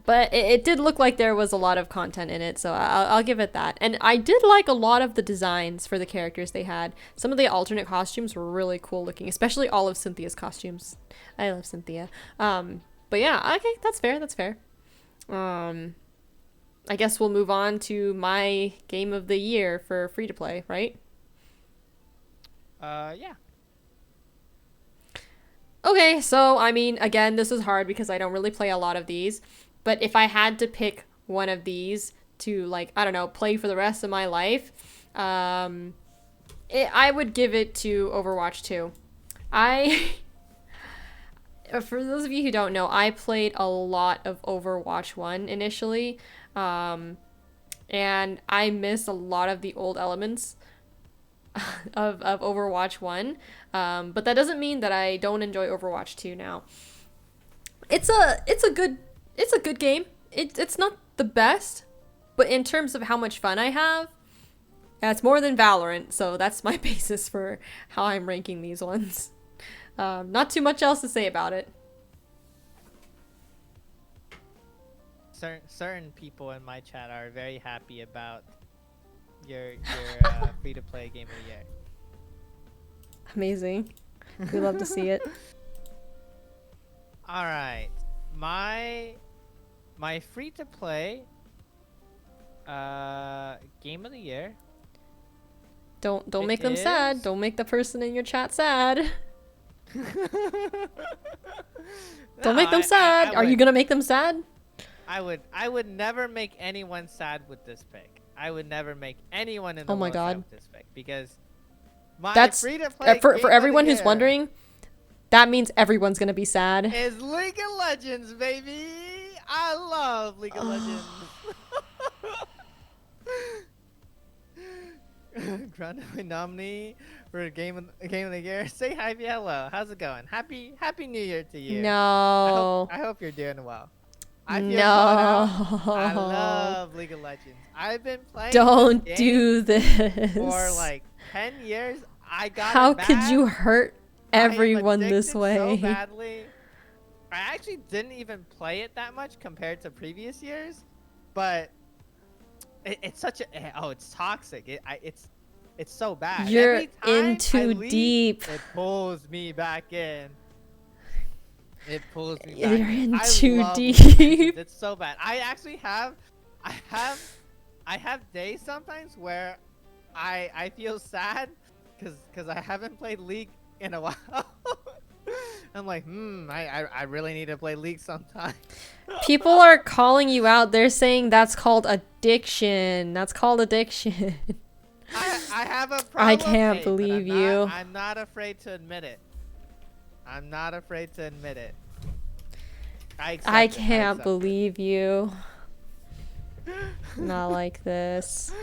But it did look like there was a lot of content in it, so I'll give it that. And I did like a lot of the designs for the characters they had. Some of the alternate costumes were really cool looking, especially all of Cynthia's costumes. I love Cynthia. But yeah, okay, that's fair. That's fair. I guess we'll move on to my game of the year for free to play, right? yeah. Okay, so I mean, again, this is hard because I don't really play a lot of these. But if I had to pick one of these to, like, I don't know, play for the rest of my life, I would give it to Overwatch 2. For those of you who don't know, I played a lot of Overwatch 1 initially. And I miss a lot of the old elements of Overwatch 1. But that doesn't mean that I don't enjoy Overwatch 2 now. It's a good game. It's not the best, but in terms of how much fun I have, it's more than Valorant, so that's my basis for how I'm ranking these ones. Not too much else to say about it. Certain people in my chat are very happy about your free-to-play game of the year. Amazing. We love to see it. All right, my free-to-play game of the year. Don't make them sad. Don't make the person in your chat sad. Don't make them sad. Are you gonna make them sad? I would never make anyone sad with this pick. I would never make anyone in the world sad with this pick, because that's free-to-play for everyone who's wondering. That means everyone's gonna be sad. Is League of Legends, baby. I love League of Legends. Grand nominee for game of the year. Say hi, hello. How's it going? Happy New Year to you. No. I hope you're doing well. I love League of Legends. I've been playing. Don't do this. For like 10 years. How could you hurt everyone this way? So badly. I actually didn't even play it that much compared to previous years, but it's such a it's toxic. It's so bad. You're in too deep. It pulls me back in. It pulls me back. You're in too deep. It's so bad. I actually have days sometimes where I feel sad because I haven't played League in a while. I'm like, I really need to play League sometime. People are calling you out. They're saying that's called addiction. That's called addiction. I have a problem. I can't believe you. I'm not afraid to admit it. I can't believe you. Not like this.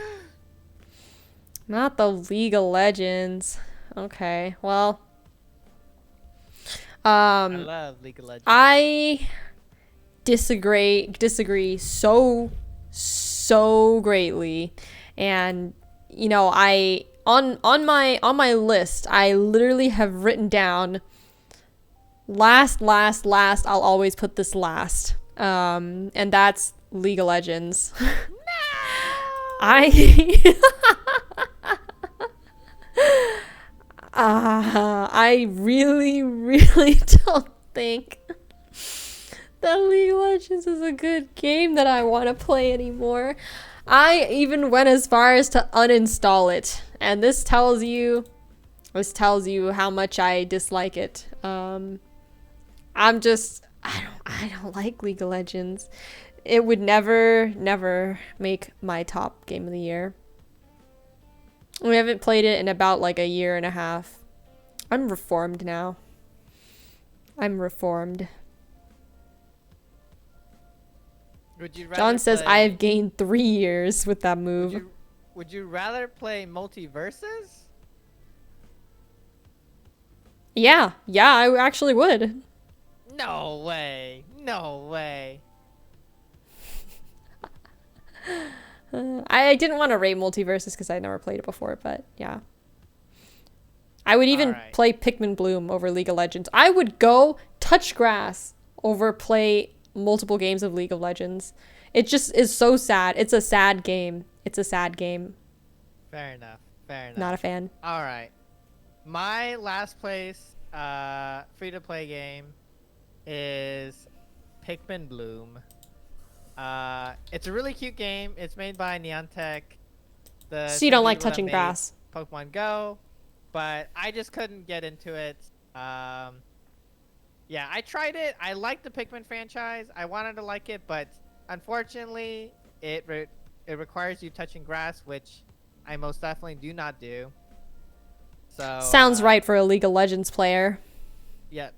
Not the League of Legends. Okay, well. I love League of Legends. I disagree so greatly. And you know, on my list, I literally have written down last, I'll always put this last. And that's League of Legends. I I really, really don't think that League of Legends is a good game that I want to play anymore. I even went as far as to uninstall it, and this tells you how much I dislike it. I don't like League of Legends. It would never make my top game of the year. We haven't played it in about like a year and a half. I'm reformed now. I'm reformed. John says I have gained 3 years with that move. Would you rather play multiverses? Yeah, I actually would. No way. No way. I didn't want to rate multiverses because I never played it before, but yeah. I would even play Pikmin Bloom over League of Legends. I would go touch grass over play multiple games of League of Legends. It just is so sad. It's a sad game. It's a sad game. Fair enough. Fair enough. Not a fan. All right. My last place free-to-play game is Pikmin Bloom. It's a really cute game. It's made by Niantic. So you don't like touching grass? Pokemon Go, but I just couldn't get into it. Yeah, I tried it. I liked the Pikmin franchise. I wanted to like it, but unfortunately, it requires you touching grass, which I most definitely do not do. So sounds right for a League of Legends player. Yeah,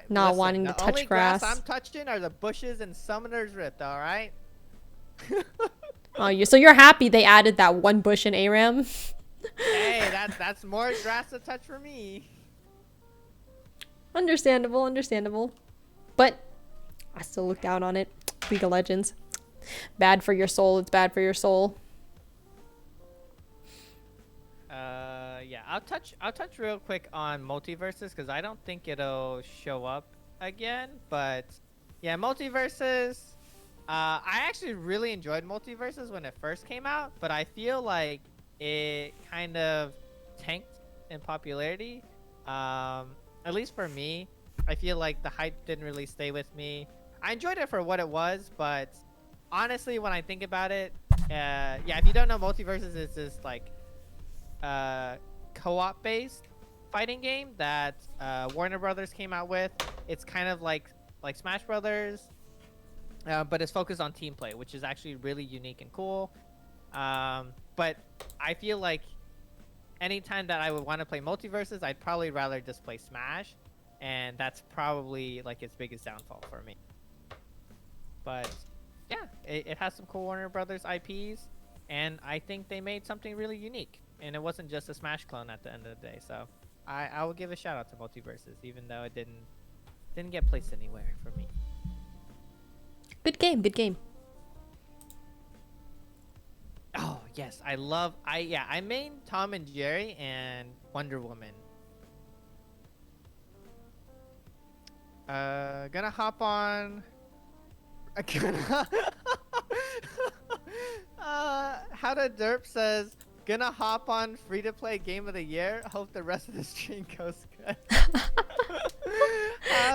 not wanting to touch grass. The only grass I'm touching are the bushes and Summoner's Rift. All right. So you're happy they added that one bush in ARAM? Hey, that's more grass to touch for me. Understandable. But I still look down on it. League of Legends. Bad for your soul. It's bad for your soul. Yeah, I'll touch real quick on multiverses because I don't think it'll show up again. But yeah, multiverses. I actually really enjoyed multiverses when it first came out, but I feel like it kind of tanked in popularity. At least for me, I feel like the hype didn't really stay with me. I enjoyed it for what it was, but honestly, when I think about it, yeah, if you don't know, multiverses is this like co-op based fighting game that Warner Brothers came out with. It's kind of like Smash Brothers, but it's focused on team play, which is actually really unique and cool. But I feel like anytime that I would want to play multiverses, I'd probably rather just play Smash, and that's probably like its biggest downfall for me. But yeah, it has some cool Warner Brothers IPs, and I think they made something really unique, and it wasn't just a Smash clone at the end of the day. So I will give a shout out to multiverses, even though it didn't get placed anywhere for me. Good game. Oh yes, I main Tom and Jerry and Wonder Woman. Gonna hop on. How to Derp says, gonna hop on free to play game of the year. Hope the rest of the stream goes good.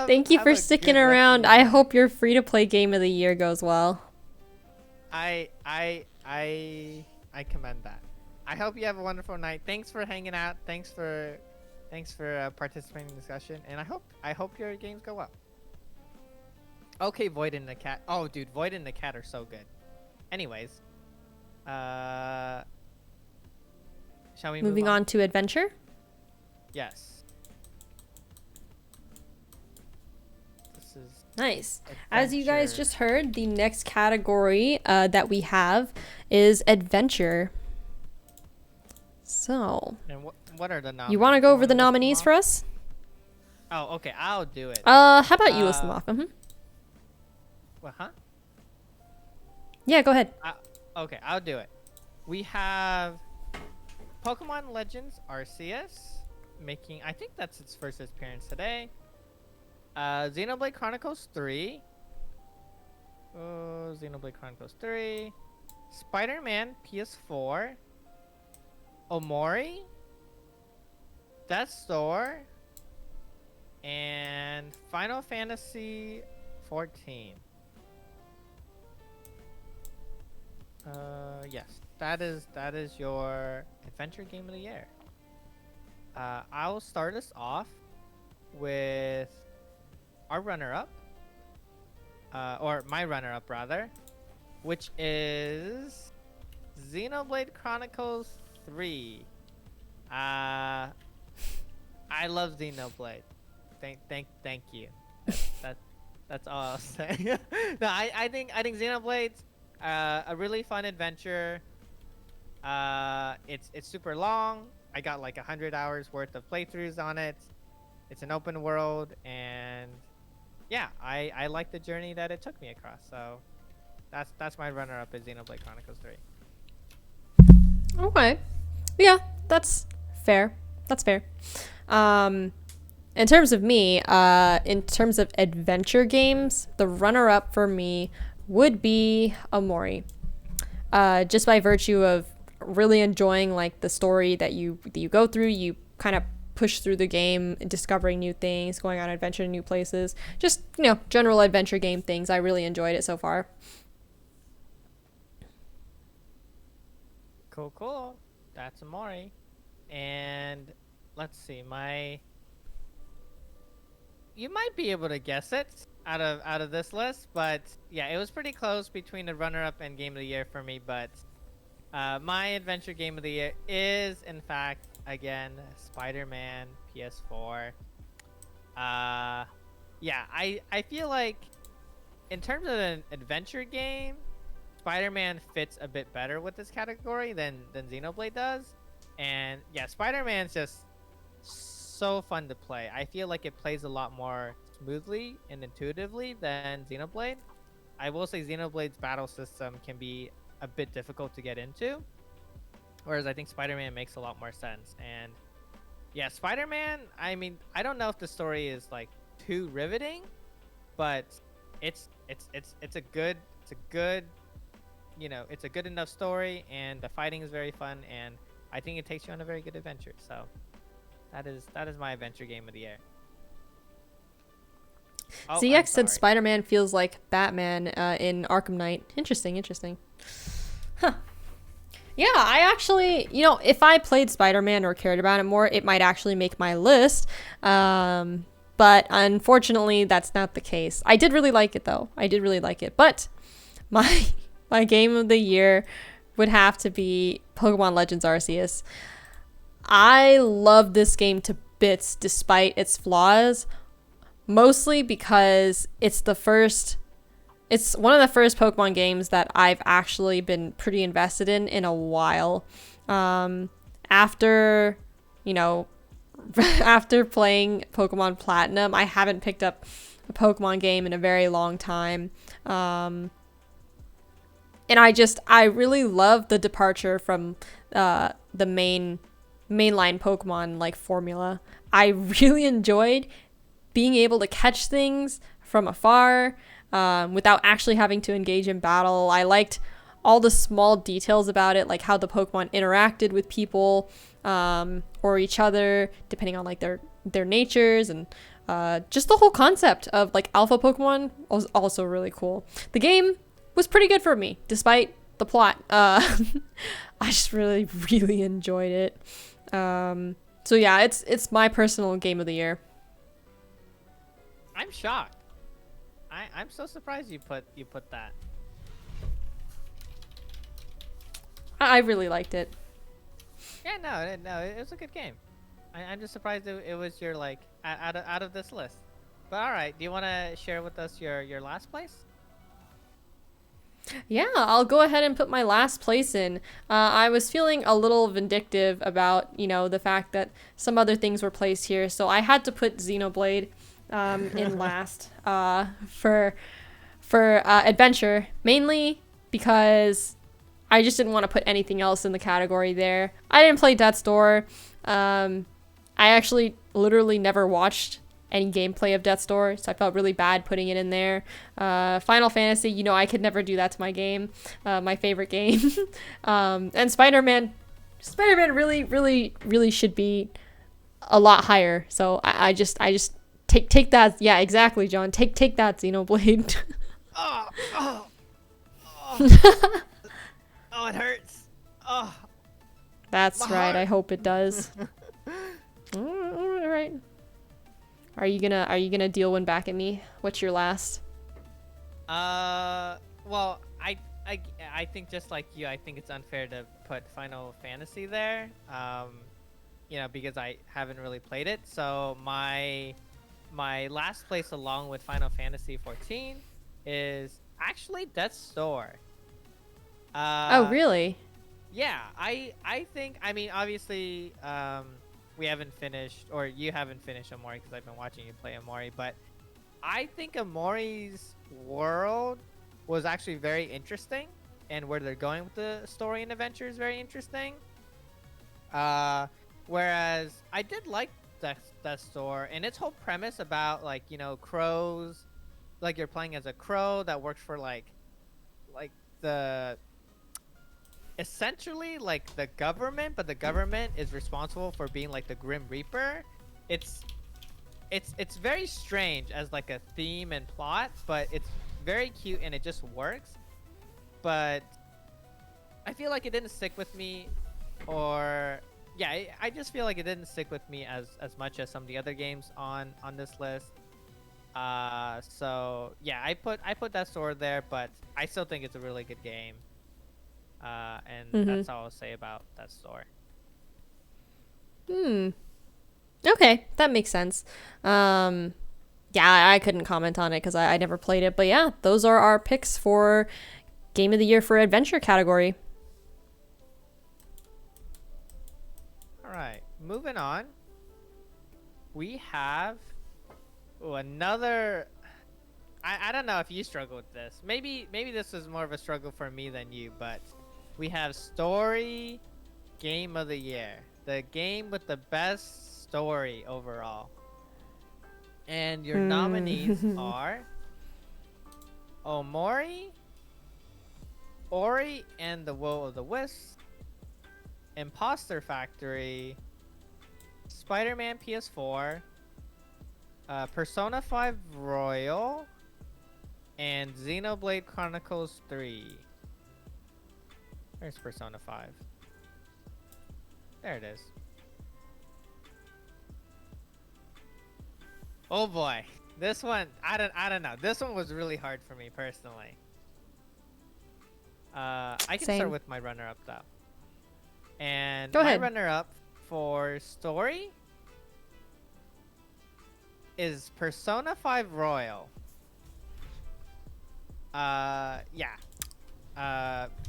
Thank you for sticking around. I hope your free to play game of the year goes well. I commend that. I hope you have a wonderful night. Thanks for hanging out. Thanks for participating in the discussion, and I hope your games go well. Okay, Void and the Cat. Oh, dude, Void and the Cat are so good. Anyways, shall we moving on to adventure? Yes. This is nice. Adventure. As you guys just heard, the next category that we have is adventure. So, and what are the nominees? You want to go over the nominees for us? Oh, okay, I'll do it. How about you list them off? What, huh? Yeah, go ahead. Okay, I'll do it. We have Pokemon Legends Arceus making, I think that's its first appearance today. Xenoblade Chronicles 3. Oh, Xenoblade Chronicles 3. Spider-Man PS4. Omori. Death's Door. And Final Fantasy 14. Yes, that is your adventure game of the year. I'll start us off with our runner-up, or my runner-up rather, which is Xenoblade Chronicles 3. I love Xenoblade. Thank you. That's all I'll say. No, I think Xenoblade's a really fun adventure. It's super long. I got like 100 hours worth of playthroughs on it. It's an open world, and yeah, I like the journey that it took me across. So that's my runner-up is Xenoblade Chronicles 3. Okay. Yeah, that's fair. That's fair. In terms of me, in terms of adventure games, the runner-up for me would be Omori. Just by virtue of really enjoying like the story that you go through, you kind of push through the game, discovering new things, going on adventure to new places. Just, general adventure game things. I really enjoyed it so far. Cool. That's Omori. And let's see, you might be able to guess it out of this list, but yeah, it was pretty close between the runner-up and game of the year for me. But my adventure game of the year is, in fact, again, Spider-Man PS4. Yeah, I feel like in terms of an adventure game, Spider-Man fits a bit better with this category than Xenoblade does. And yeah, Spider-Man's just so fun to play. I feel like it plays a lot more smoothly and intuitively than Xenoblade. I will say Xenoblade's battle system can be a bit difficult to get into, whereas I think Spider-Man makes a lot more sense. And yeah, Spider-Man, I mean, I don't know if the story is like too riveting, but it's a good it's a good enough story, and the fighting is very fun, and I think it takes you on a very good adventure. So that is my adventure game of the year. Oh, ZX said Spider-Man feels like Batman in Arkham Knight. Interesting. Huh. Yeah, I actually, if I played Spider-Man or cared about it more, it might actually make my list. But unfortunately, that's not the case. I did really like it, though. But my game of the year would have to be Pokemon Legends Arceus. I love this game to bits despite its flaws, mostly because it's one of the first Pokemon games that I've actually been pretty invested in a while. After playing Pokemon Platinum, I haven't picked up a Pokemon game in a very long time. And I really love the departure from the mainline Pokemon like formula. I really enjoyed being able to catch things from afar without actually having to engage in battle. I liked all the small details about it, like how the Pokemon interacted with people or each other, depending on like their natures, and just the whole concept of like alpha Pokemon was also really cool. The game was pretty good for me, despite the plot. I just really enjoyed it. So yeah, it's my personal game of the year. I'm shocked. I'm so surprised you put that. I really liked it. Yeah, no, it was a good game. I'm just surprised it was your like out of this list. But all right, do you want to share with us your last place? Yeah, I'll go ahead and put my last place in. I was feeling a little vindictive about, the fact that some other things were placed here, so I had to put Xenoblade in last for adventure, mainly because I just didn't want to put anything else in the category there. I didn't play Death's Door. I actually literally never watched any gameplay of Death's Door, so I felt really bad putting it in there. Final Fantasy, you know, I could never do that to my game, my favorite game. And Spider-Man really should be a lot higher. So I just take that. Yeah, exactly, John. Take that, Xenoblade. Oh, oh, oh, oh, it hurts. Oh, That's my right. heart. I hope it does. All right. Are you gonna deal one back at me? What's your last? Well, I think just like you, I think it's unfair to put Final Fantasy there. You know, because I haven't really played it. So my last place along with Final Fantasy 14 is actually Death's Door. Oh, Uh, really? yeah, I think, I mean, obviously, we haven't finished, or you haven't finished Amori because I've been watching you play Amori, but I think Amori's world was actually very interesting, and where they're going with the story and adventure is very interesting. Uh, Whereas I did like Death's Door and its whole premise about, like, you know, crows, like you're playing as a crow that works for like the essentially like the government, but the government is responsible for being like the Grim Reaper. It's it's very strange as like a theme and plot, but it's very cute and it just works. But I feel like it didn't stick with me, or yeah, I just feel like it didn't stick with me as much as some of the other games on this list. So yeah, I put that sword there, but I still think it's a really good game. And Mm-hmm. that's all I'll say about that store. Hmm. Okay, that makes sense. Yeah, I couldn't comment on it because I never played it. But yeah, those are our picks for Game of the Year for Adventure category. All right, moving on. We have another. I don't know if you struggle with this. Maybe this is more of a struggle for me than you, but we have Story Game of the Year, the game with the best story overall. And your nominees are Omori, Ori and the Will of the Wisps, Imposter Factory, Spider-Man PS4, Persona 5 Royal, and Xenoblade Chronicles 3. Where's Persona 5? There it is. Oh boy, this one I don't know. This one was really hard for me personally. I can Same. start with my runner-up though. And Go my ahead. runner-up for story is Persona 5 Royal. Yeah.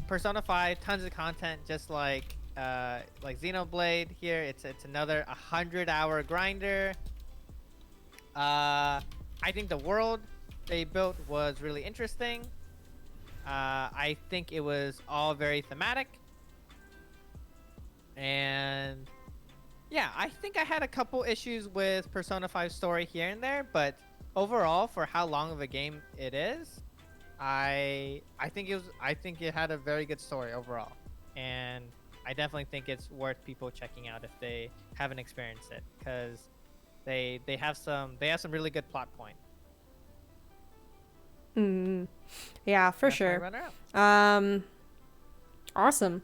Persona 5, tons of content, just like Xenoblade here. It's another 100-hour grinder. I think the world they built was really interesting. I think it was all very thematic. And yeah, I think I had a couple issues with Persona 5 story here and there, but overall, for how long of a game it is, I think it had a very good story overall, and I definitely think it's worth people checking out if they haven't experienced it, because they have some really good plot point. Yeah, for That's my sure. runner-up. Awesome.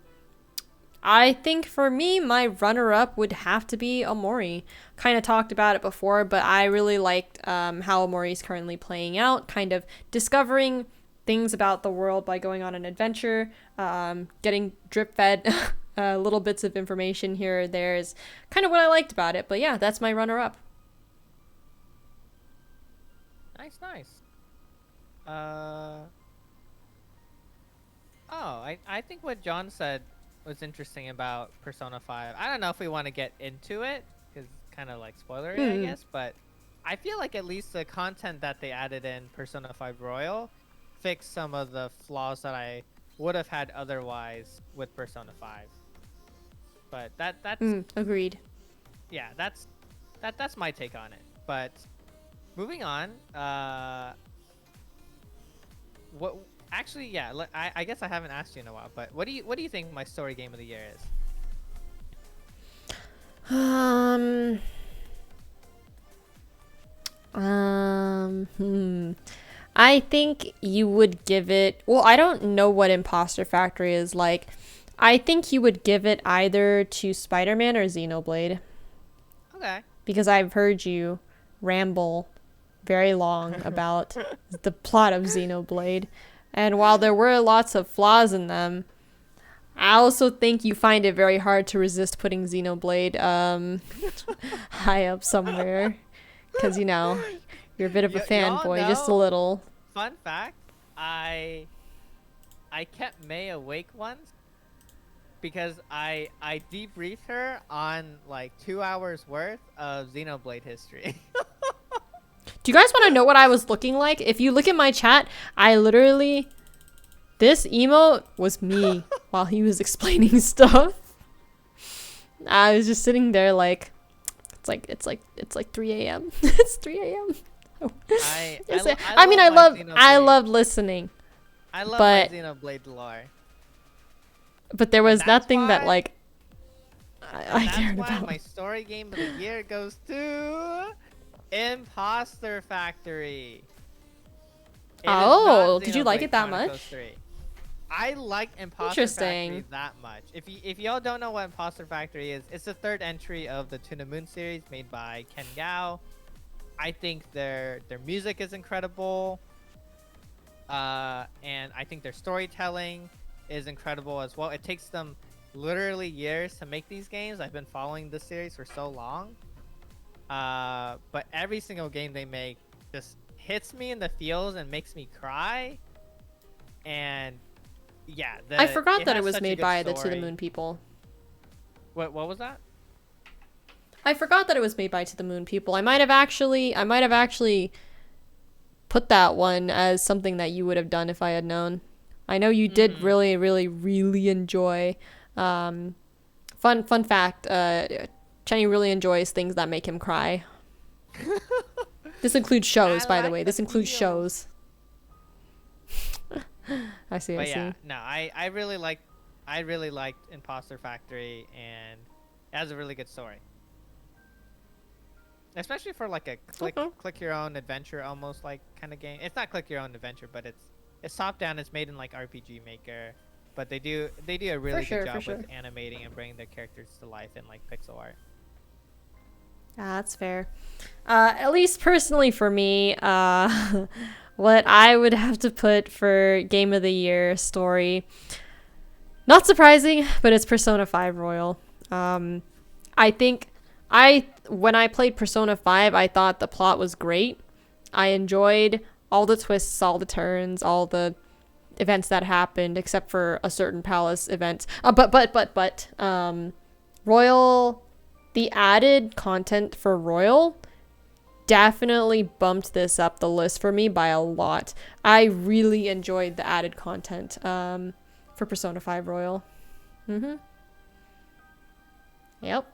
I think for me, my runner-up would have to be Omori. Kind of talked about it before, but I really liked how Omori is currently playing out, kind of discovering things about the world by going on an adventure, getting drip-fed little bits of information here or there is kind of what I liked about it. But yeah, that's my runner-up. Nice. I think what John said was interesting about Persona 5. I don't know if we want to get into it, because it's kind of like spoilery, I guess, but I feel like at least the content that they added in Persona 5 Royal fixed some of the flaws that I would have had otherwise with Persona 5. But that's Agreed. yeah, that's my take on it. But moving on. What? Actually, yeah. I guess I haven't asked you in a while, but what do you think my story game of the year is? Um. Hmm. I think you would give it. Well, I don't know what Imposter Factory is like. I think you would give it either to Spider-Man or Xenoblade Okay. because I've heard you ramble very long about the plot of Xenoblade. And while there were lots of flaws in them, I also think you find it very hard to resist putting Xenoblade high up somewhere. Because, you're a bit of a Y'all fanboy, just a know. little. Fun fact. I kept May awake once because I debriefed her on like 2 hours worth of Xenoblade history. Do you guys want to know what I was looking like? If you look at my chat, I literally. This emote was me while he was explaining stuff. I was just sitting there like. It's like 3 a.m. It's 3 a.m. I mean, I loved listening, I love my but Xenoblade lore. there And was that's nothing that why like I that's cared why about. my story game of the year goes to Imposter Factory. It is not Oh, did you like Xenoblade it that Chronicles much? 3. I like Imposter Factory Interesting. that much. If y'all don't know what Imposter Factory is, it's the third entry of the To the Moon series made by Ken Gao. I think their music is incredible. And I think their storytelling is incredible as well. It takes them literally years to make these games. I've been following this series for so long. But every single game they make just hits me in the feels and makes me cry. And yeah, I forgot that it has was such a made good by the To the story. Moon people. What was that? I forgot that it was made by To the Moon people. I might have actually put that one as something that you would have done if I had known. I know you did Mm-hmm. really, really, really enjoy. Fun fact. Chenny really enjoys things that make him cry. This includes shows, I by the like way. the This includes feels. shows. I see. I But yeah, see. no, I really liked Imposter Factory, and it has a really good story. Especially for like a Okay. click your own adventure almost like kind of game. It's not click your own adventure, but it's top down. It's made in like RPG Maker, but they do a really good For job sure. with animating and bringing their characters to life in like pixel art. That's fair. At least personally for me, what I would have to put for Game of the Year story, not surprising, but it's Persona 5 Royal. I think when I played Persona 5, I thought the plot was great. I enjoyed all the twists, all the turns, all the events that happened, except for a certain palace event. But Royal, the added content for Royal definitely bumped this up the list for me by a lot. I really enjoyed the added content for Persona 5 Royal. Mm-hmm. Yep.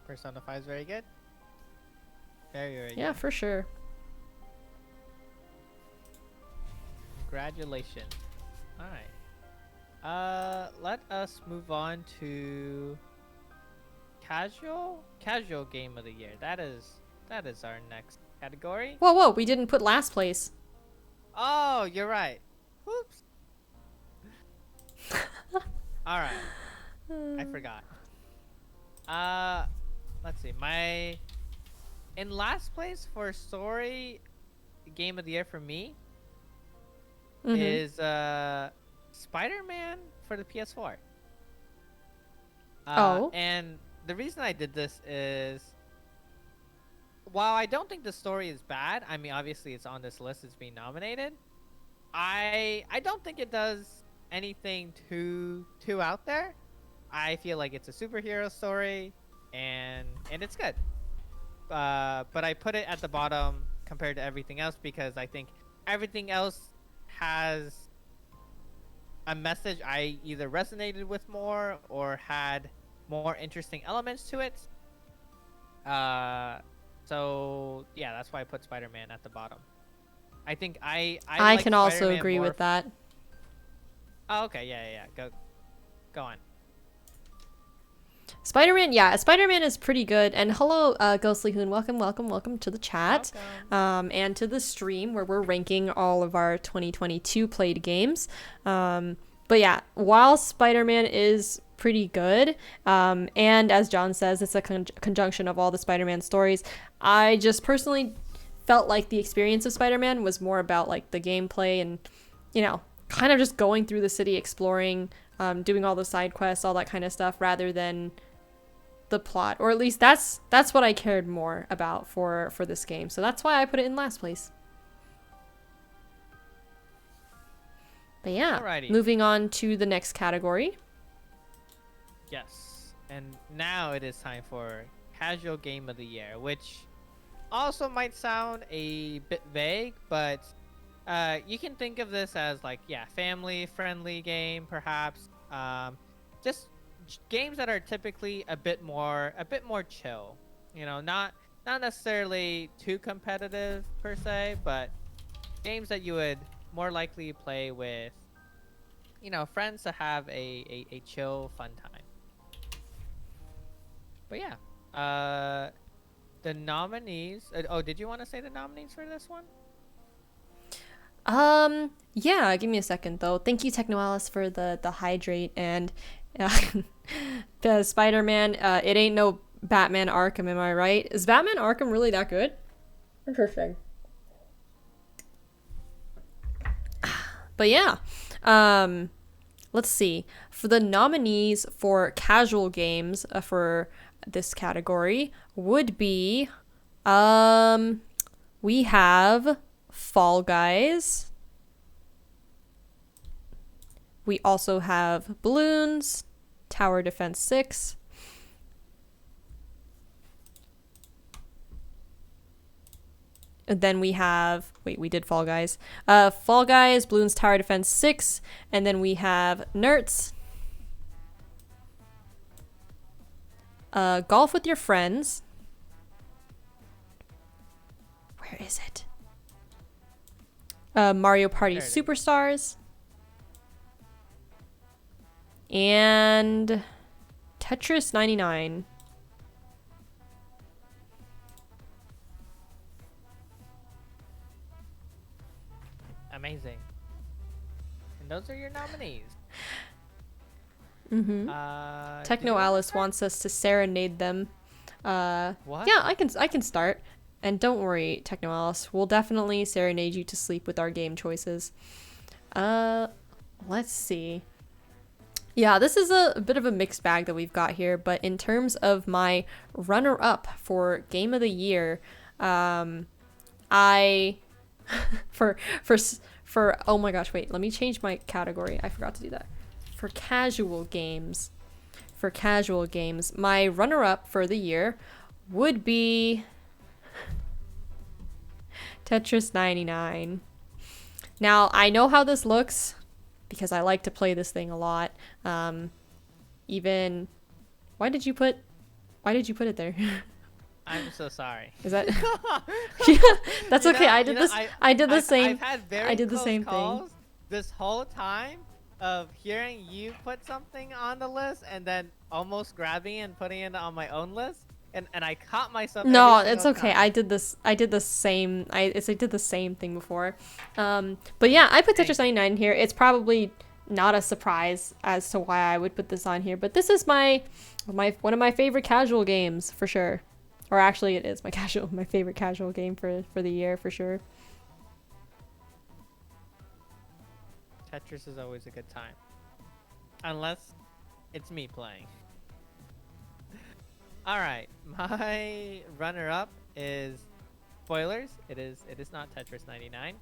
Persona 5 is very good. Very Yeah, good. for sure. Congratulations. All right. Let us move on to casual game of the year. That is our next category. Whoa, we didn't put last place. Oh, you're right. Whoops. All right. I forgot. Let's see. My in last place for story game of the year for me is Spider-Man for the PS4. Oh. And the reason I did this is while I don't think the story is bad, I mean obviously it's on this list, it's being nominated. I don't think it does anything too out there. I feel like it's a superhero story and it's good. But I put it at the bottom compared to everything else because I think everything else has a message I either resonated with more or had more interesting elements to it. So yeah, that's why I put Spider-Man at the bottom. I think I I like can also Spider-Man agree more. with that. Oh, okay, yeah. Go on. Spider-Man, yeah, Spider-Man is pretty good. And hello, Ghostly Hoon, welcome to the chat, Welcome. and to the stream where we're ranking all of our 2022 played games. But yeah, while Spider-Man is pretty good, and as John says, it's a conjunction of all the Spider-Man stories. I just personally felt like the experience of Spider-Man was more about like the gameplay and, kind of just going through the city, exploring, doing all the side quests, all that kind of stuff, rather than the plot, or at least that's what I cared more about for this game. So that's why I put it in last place. But yeah, Alrighty. moving on to the next category. Yes. And now it is time for casual game of the year, which also might sound a bit vague, but you can think of this as like, yeah, family friendly game perhaps. Just games that are typically a bit more chill. Not necessarily too competitive per se, but games that you would more likely play with, friends to have a chill fun time. But yeah, the nominees. Oh, did you want to say the nominees for this one? Yeah, give me a second though. Thank you, Technoalice, for the hydrate and the Spider-Man. It ain't no Batman Arkham, am I right? Is Batman Arkham really that good? Interesting. But yeah, let's see. For the nominees for casual games for this category would be, we have Fall Guys. We also have Balloons, Tower Defense 6. And then we have, wait, we did Fall Guys. Fall Guys, Balloons, Tower Defense 6. And then we have Nerds. Golf with Your Friends. Where is it? Mario Party Superstars. And Tetris 99. Amazing. And those are your nominees. Mm-hmm. Techno Alice wants us to serenade them. What? Yeah, I can start. And don't worry, Techno Alice, we'll definitely serenade you to sleep with our game choices. Let's see. Yeah, this is a bit of a mixed bag that we've got here, but in terms of my runner-up for Game of the Year, I for oh my gosh, wait, let me change my category. I forgot to do that. For casual games, my runner-up for the year would be Tetris 99. Now, I know how this looks because I like to play this thing a lot. Even why did you put it there? I'm so sorry. Is that yeah, that's okay. I did the same. I've had very I did the close same calls thing this whole time of hearing you put something on the list and then almost grabbing and putting it on my own list. And I caught myself. No, it's okay. Time. I did the same. I did the same thing before. But yeah, I put Tetris 99 here. It's probably not a surprise as to why I would put this on here, but this is my one of my favorite casual games for sure. Or actually, it is my favorite casual game for the year for sure. Tetris is always a good time, unless it's me playing. All right, my runner-up is spoilers. It is not Tetris 99.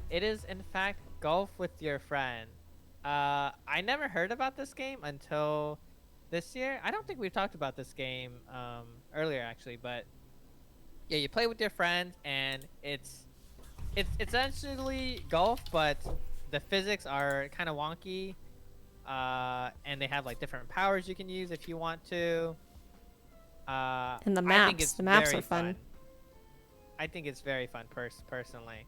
It is in fact Golf with Your Friend. I never heard about this game until this year. I don't think we've talked about this game earlier actually, but yeah, you play with your friends and it's essentially golf, but the physics are kind of wonky. And they have like different powers you can use if you want to. And the I think maps. it's The maps very are fun. I think it's very fun personally.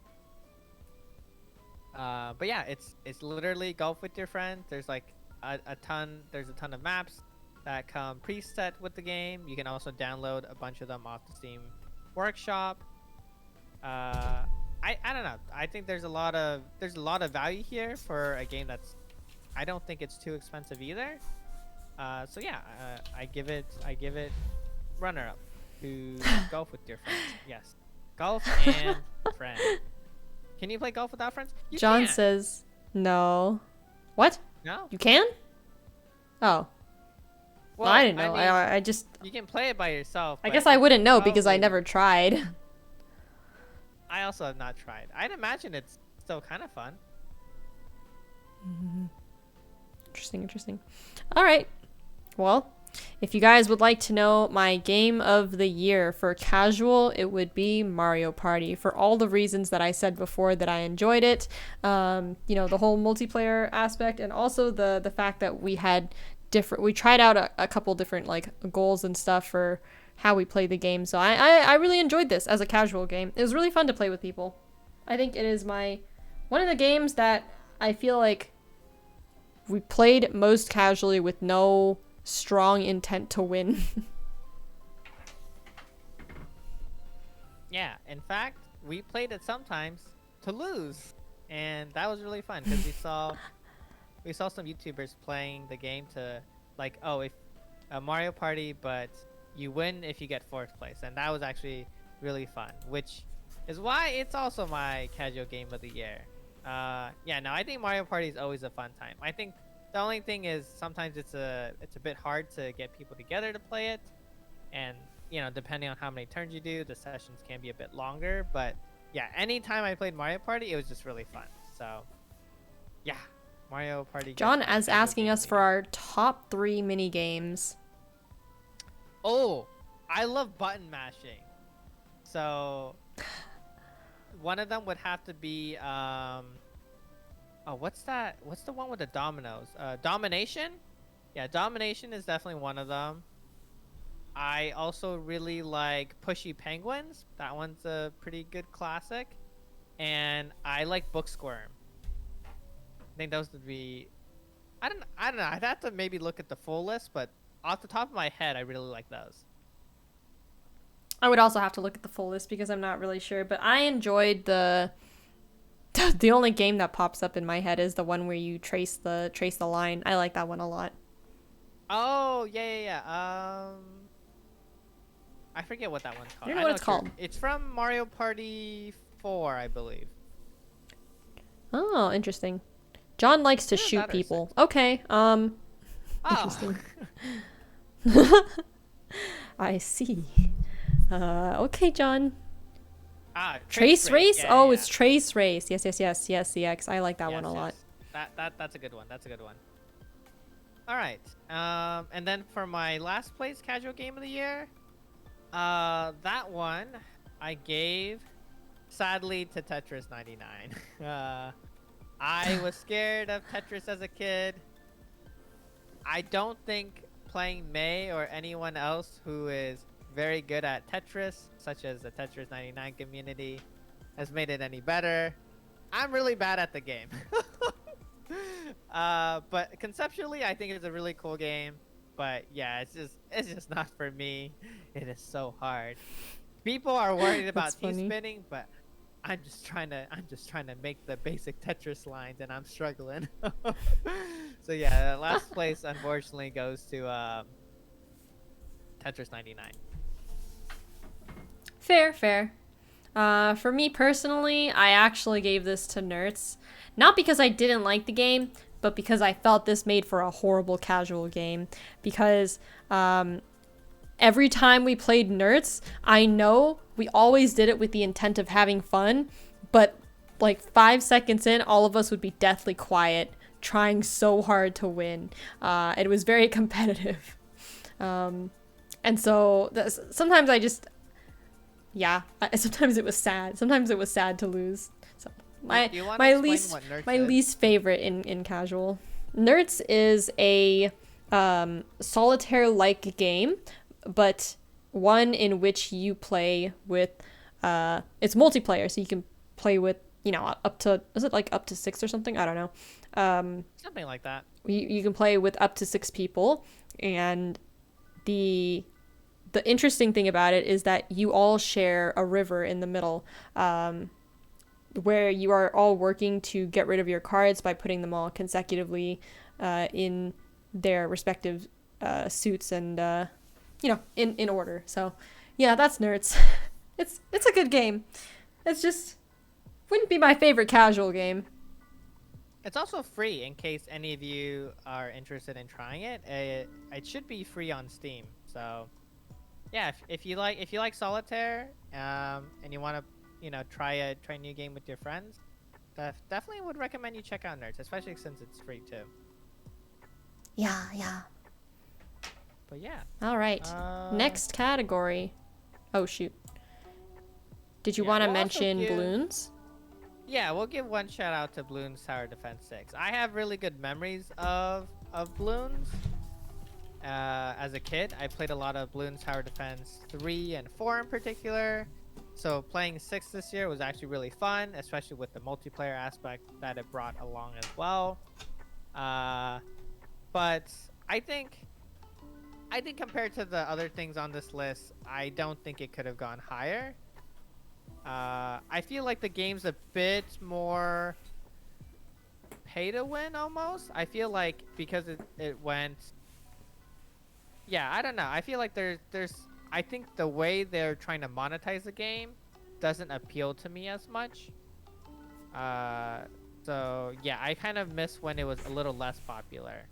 But yeah, it's literally golf with your friends. There's like there's a ton of maps that come preset with the game. You can also download a bunch of them off the Steam Workshop. I don't know. I think there's a lot of value here for a game that's, I don't think it's too expensive either. So yeah, I give it runner up to golf with your friends. Yes, golf and friends. Can you play golf without friends? You John can. says no. What? No. You can? Oh. Well, I didn't know. mean, I just. you can play it by yourself. I but guess I wouldn't know because I probably- never tried. I also have not tried. I'd imagine it's still kind of fun. Interesting. All right. Well, if you guys would like to know my game of the year for casual, it would be Mario Party for all the reasons that I said before that I enjoyed it. You know, the whole multiplayer aspect, and also the fact that we tried out a couple different like goals and stuff for how we play the game. So I really enjoyed this as a casual game. It was really fun to play with people. I think it is one of the games that I feel like we played most casually with no strong intent to win. Yeah, in fact, we played it sometimes to lose, and that was really fun because we saw some YouTubers playing the game to like, oh, if a Mario Party, but you win if you get fourth place, and that was actually really fun, which is why it's also my casual game of the year. Yeah, no, I think Mario Party is always a fun time. I think the only thing is sometimes it's a bit hard to get people together to play it, and you know, depending on how many turns you do, the sessions can be a bit longer. But yeah, anytime I played Mario Party, it was just really fun. So yeah, Mario Party. John is asking us for our top 3 mini games. Oh, I love button mashing. So one of them would have to be oh, what's that? What's the one with the dominoes? Domination? Yeah, Domination is definitely one of them. I also really like Pushy Penguins. That one's a pretty good classic. And I like Book Squirm. I think those would be... I don't know. I'd have to maybe look at the full list, but off the top of my head, I really like those. I would also have to look at the full list because I'm not really sure, but I enjoyed the only game that pops up in my head is the one where you trace the line. I like that one a lot. Oh, yeah. I forget what that one's called. I don't know what it's called. It's from Mario Party 4, I believe. Oh, interesting. John likes to shoot 5 or people. 6. Okay. Oh. Interesting. I see. Okay, John. Trace race? Yeah, oh, yeah. it's trace race. Yes, CX. I like that one a lot. That's a good one. All right. And then for my last place casual game of the year, that one I gave sadly to Tetris 99. I was scared of Tetris as a kid. I don't think playing Mae or anyone else who is very good at Tetris, such as the Tetris 99 community, has made it any better. I'm really bad at the game. But conceptually, I think it's a really cool game. But yeah, it's just not for me. It is so hard. People are worried about T-spinning, but I'm just trying to make the basic Tetris lines, and I'm struggling. So yeah, last place unfortunately goes to Tetris 99. Fair. For me personally, I actually gave this to Nerds. Not because I didn't like the game, but because I felt this made for a horrible casual game. Because every time we played Nerds, I know we always did it with the intent of having fun, but like 5 seconds in, all of us would be deathly quiet, trying so hard to win. It was very competitive. And so sometimes I just... Yeah, sometimes it was sad. Sometimes it was sad to lose. So my least favorite in casual. Nerds is a solitaire-like game, but one in which you play with, it's multiplayer, so you can play with, up to, is it like up to six or something? I don't know. Something like that. You can play with up to six people, and the interesting thing about it is that you all share a river in the middle, where you are all working to get rid of your cards by putting them all consecutively in their respective suits and in order. So yeah, that's nerds. It's a good game. It's just wouldn't be my favorite casual game. It's also free in case any of you are interested in trying it. It should be free on Steam. So yeah, if you like solitaire, and you want to try a new game with your friends, definitely would recommend you check out Nerds, especially since it's free too. Yeah. But yeah. All right. Next category. Oh shoot. Did you want to mention balloons? Yeah, we'll give one shout out to Bloons Tower Defense 6. I have really good memories of Bloons. As a kid, I played a lot of Bloons Tower Defense 3 and 4 in particular. So playing 6 this year was actually really fun, especially with the multiplayer aspect that it brought along as well. But I think compared to the other things on this list, I don't think it could have gone higher. I feel like the game's a bit more pay to win almost. I feel like because it went... Yeah, I don't know. I feel like there's I think the way they're trying to monetize the game doesn't appeal to me as much. So yeah, I kind of miss when it was a little less popular.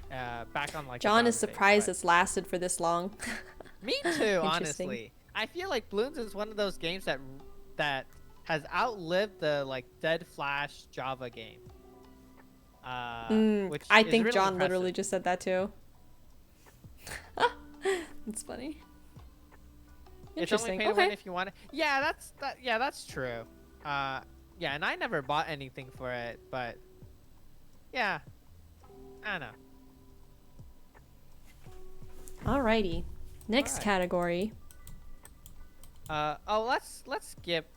Back on like John is surprised it's lasted for this long. Me too, honestly. I feel like Bloons is one of those games that has outlived the like Dead Flash Java game. Which I is think really John impressive. literally just said that too. That's funny. Interesting. It's only pay to win if you want it. Yeah, that's true. Yeah, and I never bought anything for it, but yeah, I don't know. Alrighty, next category. Let's skip.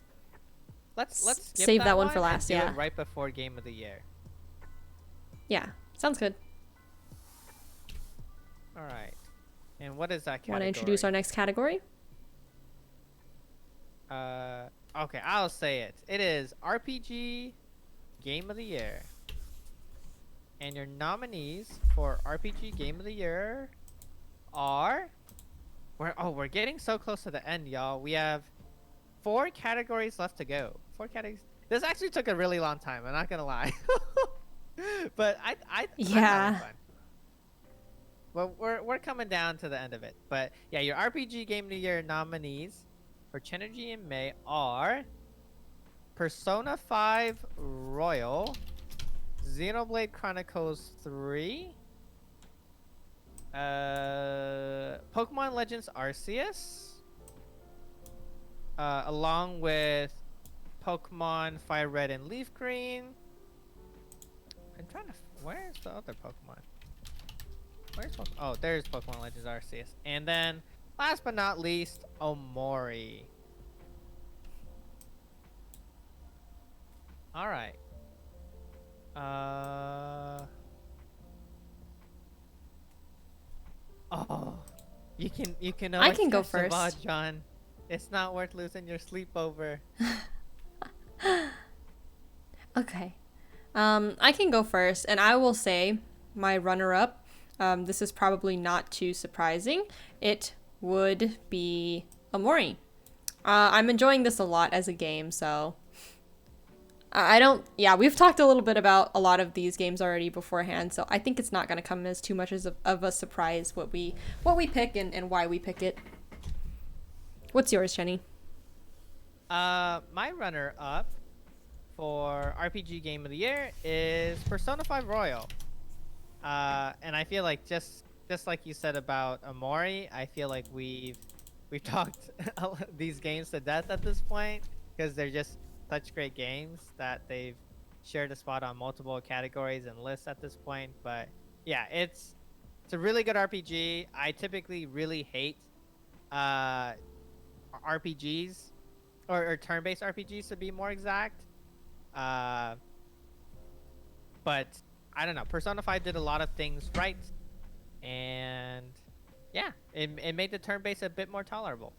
Let's skip save that one for last. And do Yeah, it right before Game of the Year. Yeah, sounds good. All right. And what is that category? Want to introduce our next category? Okay, I'll say it. It is RPG Game of the Year. And your nominees for RPG Game of the Year are... We're getting so close to the end, y'all. We have 4 categories left to go. 4 categories. This actually took a really long time, I'm not gonna lie. But I'm having fun. Well, we're coming down to the end of it. But yeah, your RPG Game of the Year nominees for Chenergy and May are Persona 5 Royal, Xenoblade Chronicles 3, Pokemon Legends Arceus, along with Pokemon Fire Red and Leaf Green. I'm trying to... Where's the other Pokemon? Where's Pokemon? Oh, there's Pokemon Legends Arceus. And then, last but not least, Omori. Alright. Oh, you can. I can go first. Savage, John. It's not worth losing your sleep over. Okay. I can go first, and I will say my runner-up. This is probably not too surprising. It would be Omori. I'm enjoying this a lot as a game, so I don't... Yeah, we've talked a little bit about a lot of these games already beforehand, so I think it's not going to come as too much of a surprise what we pick and why we pick it. What's yours, Jenny? My runner-up for RPG Game of the Year is Persona 5 Royal. And I feel like just like you said about Omori, I feel like we've talked these games to death at this point because they're just such great games that they've shared a spot on multiple categories and lists at this point. But yeah, it's a really good RPG. I typically really hate uh, RPGs or turn-based RPGs to be more exact. Uh, but I don't know. Persona 5 did a lot of things right, and yeah, it made the turn-based a bit more tolerable.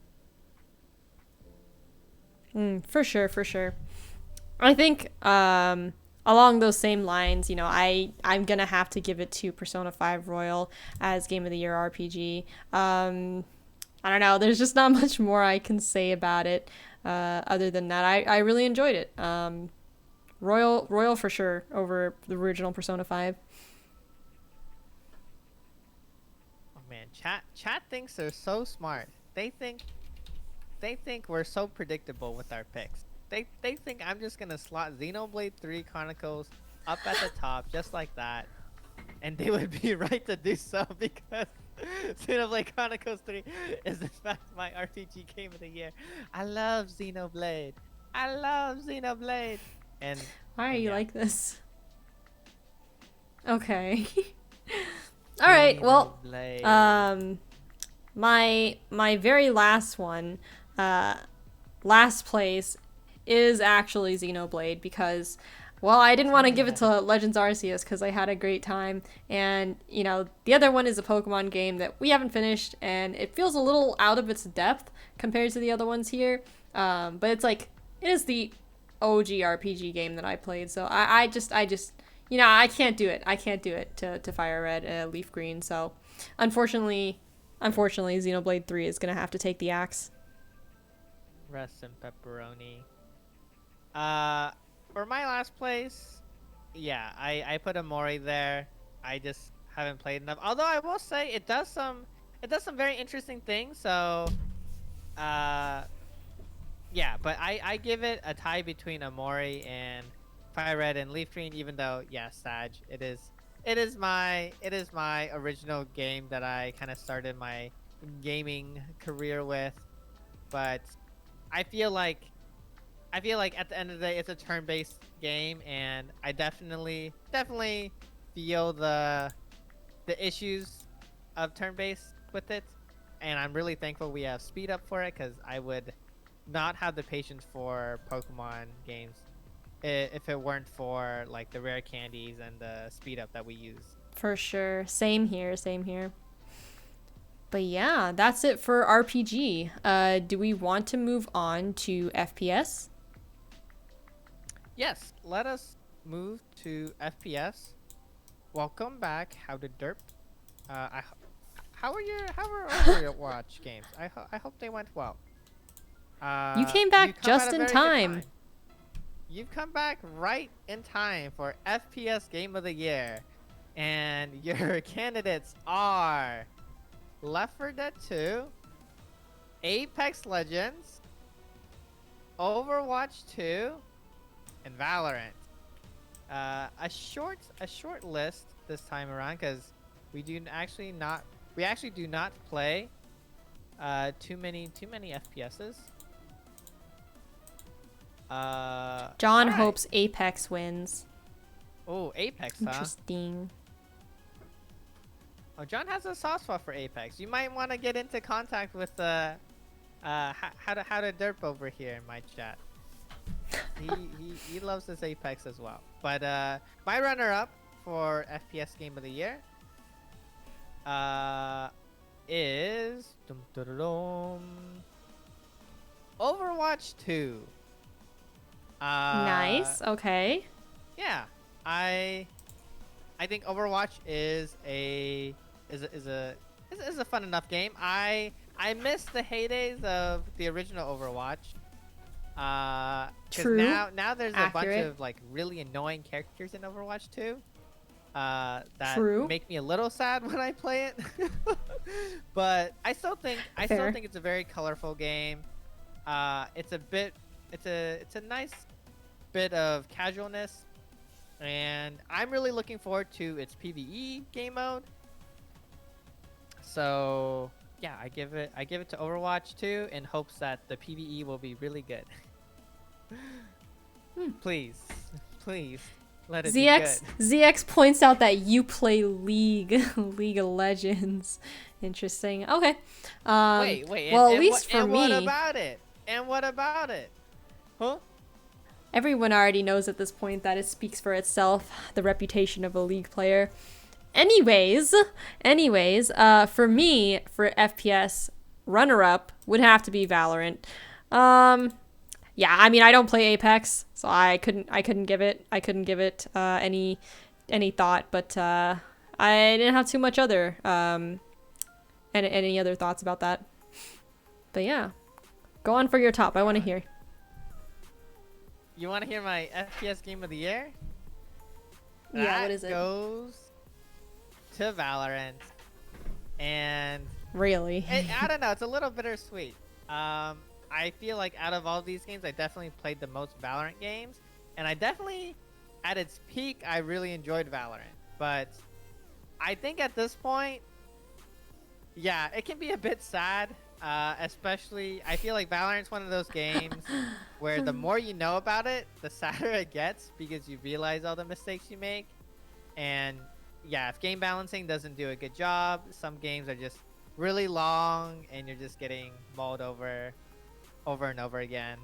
For sure, for sure. I think along those same lines, I'm gonna have to give it to Persona 5 Royal as Game of the Year RPG. I don't know. There's just not much more I can say about it. Other than that, I really enjoyed it. Royal for sure over the original Persona 5. Oh man, chat thinks they're so smart. They think we're so predictable with our picks. They think I'm just gonna slot Xenoblade 3 Chronicles up at the top just like that, and they would be right to do so because Xenoblade Chronicles 3 is in fact my RPG game of the year. I love Xenoblade. I love Xenoblade. And Why are and you yeah, like this? Okay. All right. Well, Xenoblade. um, my very last one, last place, is actually Xenoblade because, well, I didn't want to give it to Legends Arceus because I had a great time, and the other one is a Pokemon game that we haven't finished, and it feels a little out of its depth compared to the other ones here. But it's like it is the OG RPG game that I played, so I just I can't do it. I can't do it to Fire Red, Leaf Green. So unfortunately, Xenoblade 3 is gonna have to take the axe. Rest in pepperoni. Uh, for my last place, yeah, I put Amori there. I just haven't played enough. Although I will say it does some very interesting things. So, uh, yeah, but I give it a tie between Amori and Fire Red and Leaf Green. Even though, yeah, Sag, it is my original game that I kind of started my gaming career with. But I feel like I feel like at the end of the day, it's a turn-based game, and I definitely feel the issues of turn-based with it, and I'm really thankful we have speed up for it because I would not have the patience for Pokemon games if it weren't for like the rare candies and the speed up that we use. For sure. Same here. Same here. But yeah, that's it for RPG. Do we want to move on to FPS? Yes, let us move to FPS. Welcome back. How to derp? How are Overwatch games? I hope they went well. You came You back come at just a in very good time. time. You've come back right in time for FPS Game of the Year, and your candidates are Left 4 Dead 2, Apex Legends, Overwatch 2, and Valorant. A short list this time around because we actually do not play too many FPSs. John All right. hopes Apex wins. Oh, Apex, huh? Interesting. Oh, John has a soft spot for Apex. You might want to get into contact with how to derp over here in my chat. He loves this Apex as well. But my runner-up for FPS Game of the Year is Overwatch 2. Nice. Okay. Yeah, I I think Overwatch is a fun enough game. I miss the heydays of the original Overwatch. Because True. now there's a bunch Accurate. of like really annoying characters in Overwatch 2. That True. make me a little sad when I play it. But I still Fair. think it's a very colorful game. It's a nice bit of casualness, and I'm really looking forward to its PvE game mode. So yeah, I give it to Overwatch 2 in hopes that the PvE will be really good. Please, please. Let it be good. ZX points out that you play League, League of Legends. Interesting. Okay. Wait. Well, at least for and what me, about it? And what about it? Huh? everyone already knows at this point that it speaks for itself, the reputation of a League player. Anyways, for me, for FPS, runner-up would have to be Valorant. Yeah, I mean, I don't play Apex, so I couldn't give it any thought, but I didn't have too much other any other thoughts about that. But yeah, go on for your top. I want to hear. You want to hear my FPS game of the year? Yeah, what is That it? goes to Valorant. And Really? I don't know, it's a little bittersweet. I feel like out of all these games, I definitely played the most Valorant games. And I definitely, at its peak, I really enjoyed Valorant. But I think at this point, yeah, it can be a bit sad. Especially, I feel like Valorant's one of those games where the more you know about it, the sadder it gets because you realize all the mistakes you make. And yeah, if game balancing doesn't do a good job, some games are just really long and you're just getting mauled over and over again.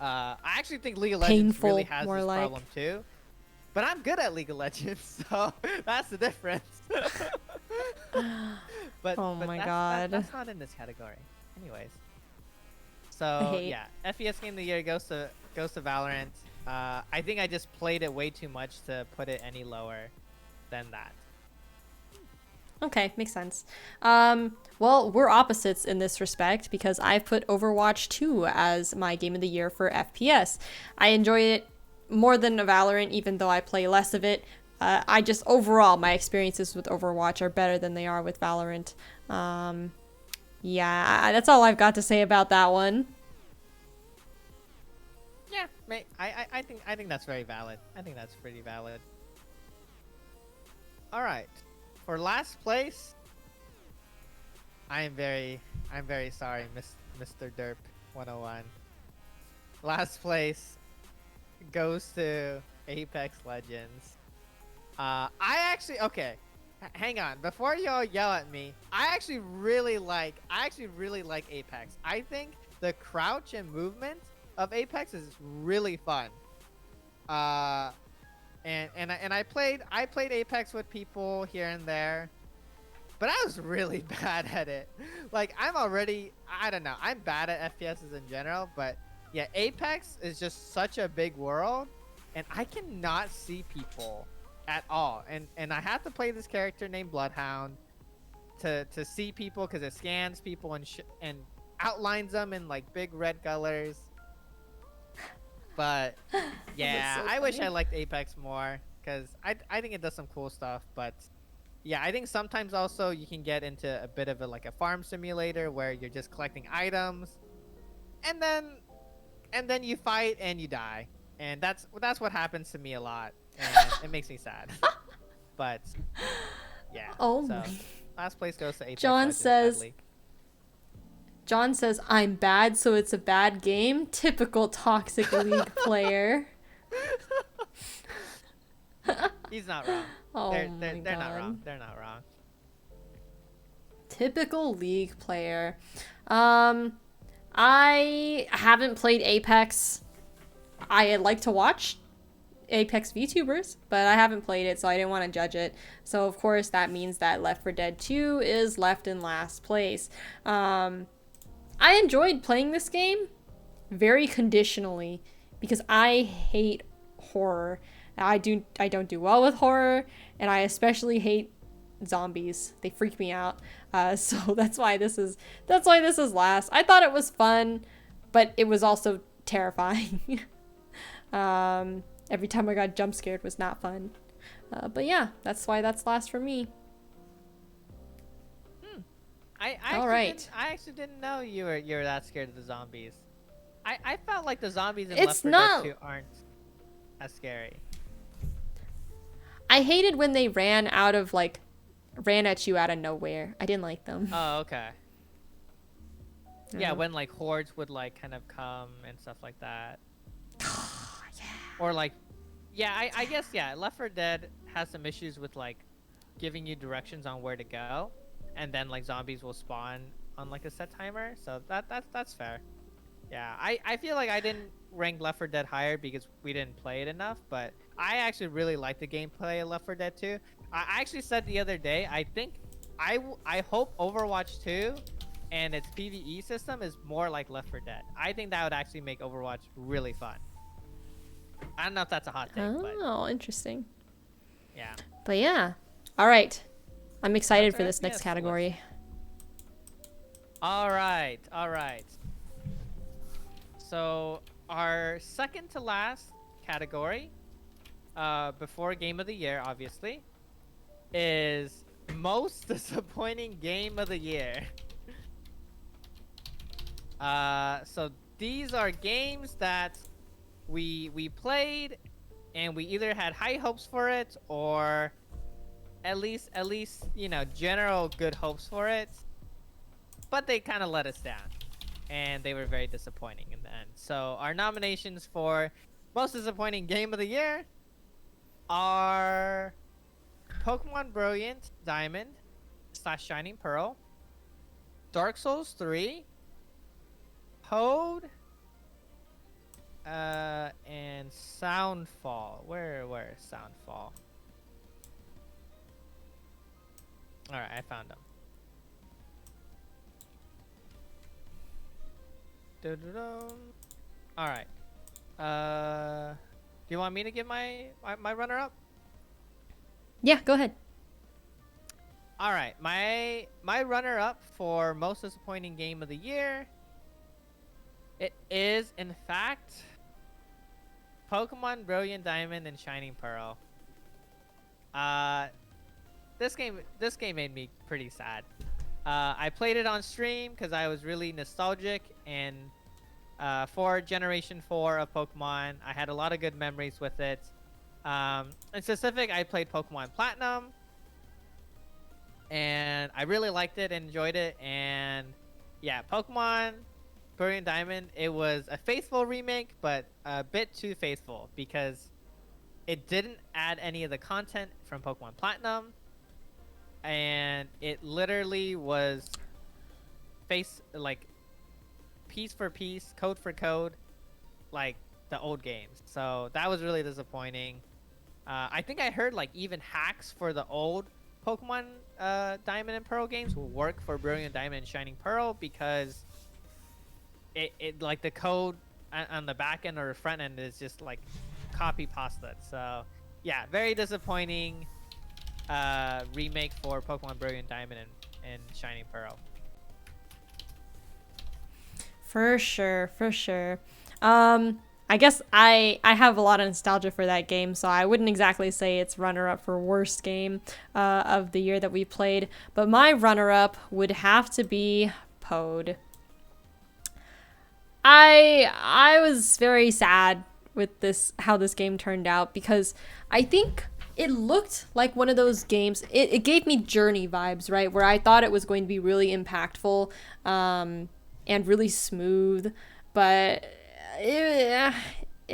I actually think League of Legends Painful, really has more this like. problem too. But I'm good at League of Legends, so that's the difference. Oh my God. That's not in this category. Anyways. I So hate. yeah, FPS game of the year goes to Valorant. I think I just played it way too much to put it any lower than that. Okay, makes sense. Well, we're opposites in this respect because I've put Overwatch 2 as my game of the year for FPS. I enjoy it more than Valorant, even though I play less of it. I just overall, my experiences with Overwatch are better than they are with Valorant. Yeah, that's all I've got to say about that one. Yeah, I think that's very valid. I think that's pretty valid. All right, for last place, I'm very sorry, Mr. Derp 101. Last place goes to Apex Legends. I actually hang on. Before y'all yell at me, I actually really like Apex. I think the crouch and movement of Apex is really fun. And I played Apex with people here and there, but I was really bad at it. Like I don't know. I'm bad at FPSs in general, but yeah, Apex is just such a big world, and I cannot see people at all. And I have to play this character named Bloodhound to see people because it scans people and outlines them in like big red colors. But yeah, so I wish I funny. liked Apex more because I think it does some cool stuff. But yeah, I think sometimes also you can get into a bit of a farm simulator where you're just collecting items, and then you fight and you die, and that's what happens to me a lot, and it makes me sad. But yeah, Oh so my. last place goes to Apex John Legends, says, sadly. I'm bad, so it's a bad game. Typical toxic league player. He's not wrong. Oh They're my they're not wrong. God. They're not wrong. Typical league player. I haven't played Apex. I like to watch Apex VTubers, but I haven't played it, so I didn't want to judge it. So of course that means that Left 4 Dead 2 is left in last place. I enjoyed playing this game very conditionally because I hate horror. I don't do well with horror, and I especially hate zombies. They freak me out. So that's why this is last. I thought it was fun, but it was also terrifying. Every time I got jump scared was not fun. But yeah, that's why that's last for me. All right. I actually didn't know you were that scared of the zombies. I felt like the zombies in It's Left 4 not. Dead 2 aren't as scary. I hated when they ran at you out of nowhere. I didn't like them. Oh, okay. Yeah, Mm. when hordes would kind of come and stuff like that. Yeah. Or Yeah, I guess yeah. Left 4 Dead has some issues with like giving you directions on where to go, and then like zombies will spawn on like a set timer. So that's fair. Yeah, I feel like I didn't rank Left 4 Dead higher because we didn't play it enough, but I actually really like the gameplay of Left 4 Dead 2. I actually said the other day, I think I hope Overwatch 2 and its PvE system is more like Left 4 Dead. I think that would actually make Overwatch really fun. I don't know if that's a hot take, but Oh, interesting. yeah. But yeah. All right. I'm excited That's for our this next FPS category. list. All right, all right. So our second to last category, before Game of the Year, obviously, is most disappointing game of the year. So these are games that we played and we either had high hopes for it or at least you know general good hopes for it, but they kind of let us down and they were very disappointing in the end. So our nominations for most disappointing game of the year are Pokemon Brilliant Diamond / Shining Pearl, Dark Souls 3, Code, and Soundfall. Where is Soundfall? All right, I found them. All right. Do you want me to give my runner up? Yeah, go ahead. All right, my runner up for most disappointing game of the year. It is in fact Pokemon Brilliant Diamond and Shining Pearl. Uh, this game made me pretty sad. I played it on stream because I was really nostalgic and for Generation 4 of Pokemon. I had a lot of good memories with it. In specific, I played Pokemon Platinum, and I really liked it and enjoyed it. And yeah, Pokemon Brilliant Diamond, it was a faithful remake, but a bit too faithful because it didn't add any of the content from Pokemon Platinum, and it literally was piece for piece, code for code, like the old games. So that was really disappointing. I think I heard like even hacks for the old Pokemon Diamond and Pearl games will work for Brilliant Diamond and Shining Pearl because it like the code on the back end or the front end is just like copy pasta. So yeah, very disappointing remake for Pokemon Brilliant Diamond and Shining Pearl. For sure, for sure. I guess I have a lot of nostalgia for that game, so I wouldn't exactly say it's runner up for worst game of the year that we played. But my runner up would have to be Pode. I was very sad with this how this game turned out because I think it looked like one of those games. It gave me Journey vibes, right? Where I thought it was going to be really impactful and really smooth, but it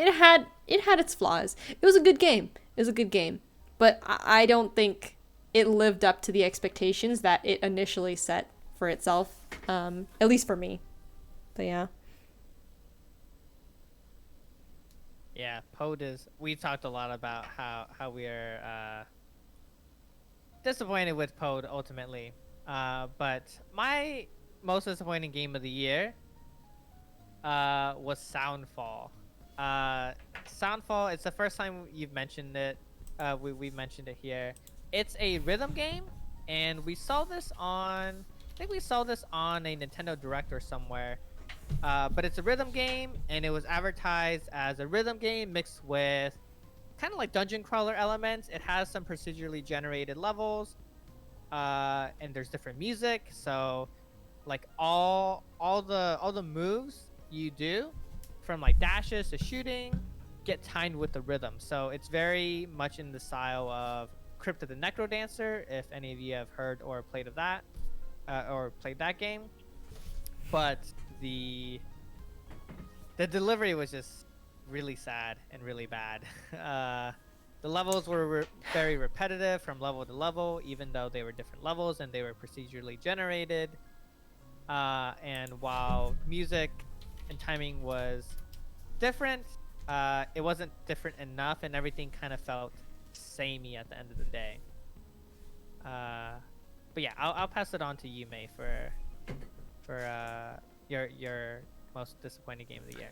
had its flaws. It was a good game. It was a good game, but I don't think it lived up to the expectations that it initially set for itself. At least for me. But yeah. Yeah, Pode is. We've talked a lot about how we are disappointed with Pode ultimately. But my most disappointing game of the year was Soundfall. Soundfall. It's the first time you've mentioned it. We mentioned it here. It's a rhythm game, and we saw this on. I think we saw this on a Nintendo Direct or somewhere. But it's a rhythm game, and it was advertised as a rhythm game mixed with kind of like dungeon crawler elements. It has some procedurally generated levels, and there's different music. So, like all the moves you do, from like dashes to shooting, get timed with the rhythm. So it's very much in the style of Crypt of the Necrodancer, if any of you have heard or played of that, or played that game. But the delivery was just really sad and really bad. The levels were very repetitive from level to level, even though they were different levels and they were procedurally generated. And while music and timing was different, it wasn't different enough, and everything kind of felt samey at the end of the day. But yeah, I'll pass it on to you, May, for your most disappointing game of the year.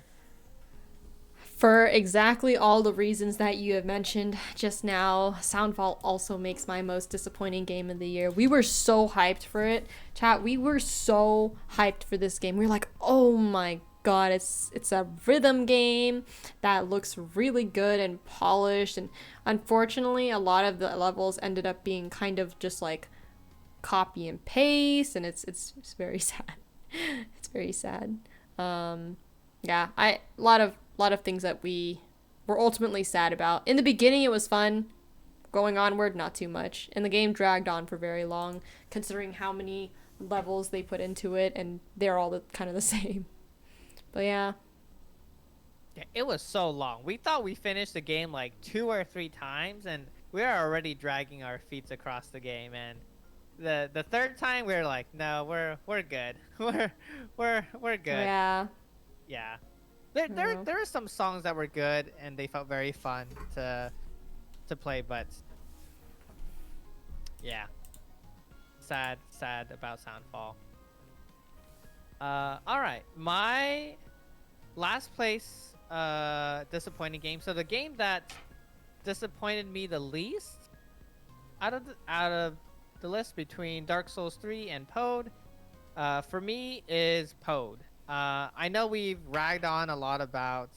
For exactly all the reasons that you have mentioned just now, Soundfall also makes my most disappointing game of the year. We were so hyped for it. Chat, we were so hyped for this game. We were like, oh my god, it's a rhythm game that looks really good and polished. And unfortunately, a lot of the levels ended up being kind of just like copy and paste, and it's very sad. It's very sad. Yeah, a lot of things that we were ultimately sad about. In the beginning, it was fun. Going onward, not too much. And the game dragged on for very long, considering how many levels they put into it, and they're all kind of the same. But yeah. Yeah, it was so long. We thought we finished the game like 2 or 3 times, and we are already dragging our feet across the game. And the third time, we were like, no, we're good. we're good. Yeah. Yeah. There are some songs that were good and they felt very fun to play, but yeah, sad about Soundfall. All right, my last place disappointing game. So the game that disappointed me the least out of the list between Dark Souls 3 and Pode, for me is Pode. I know we've ragged on a lot about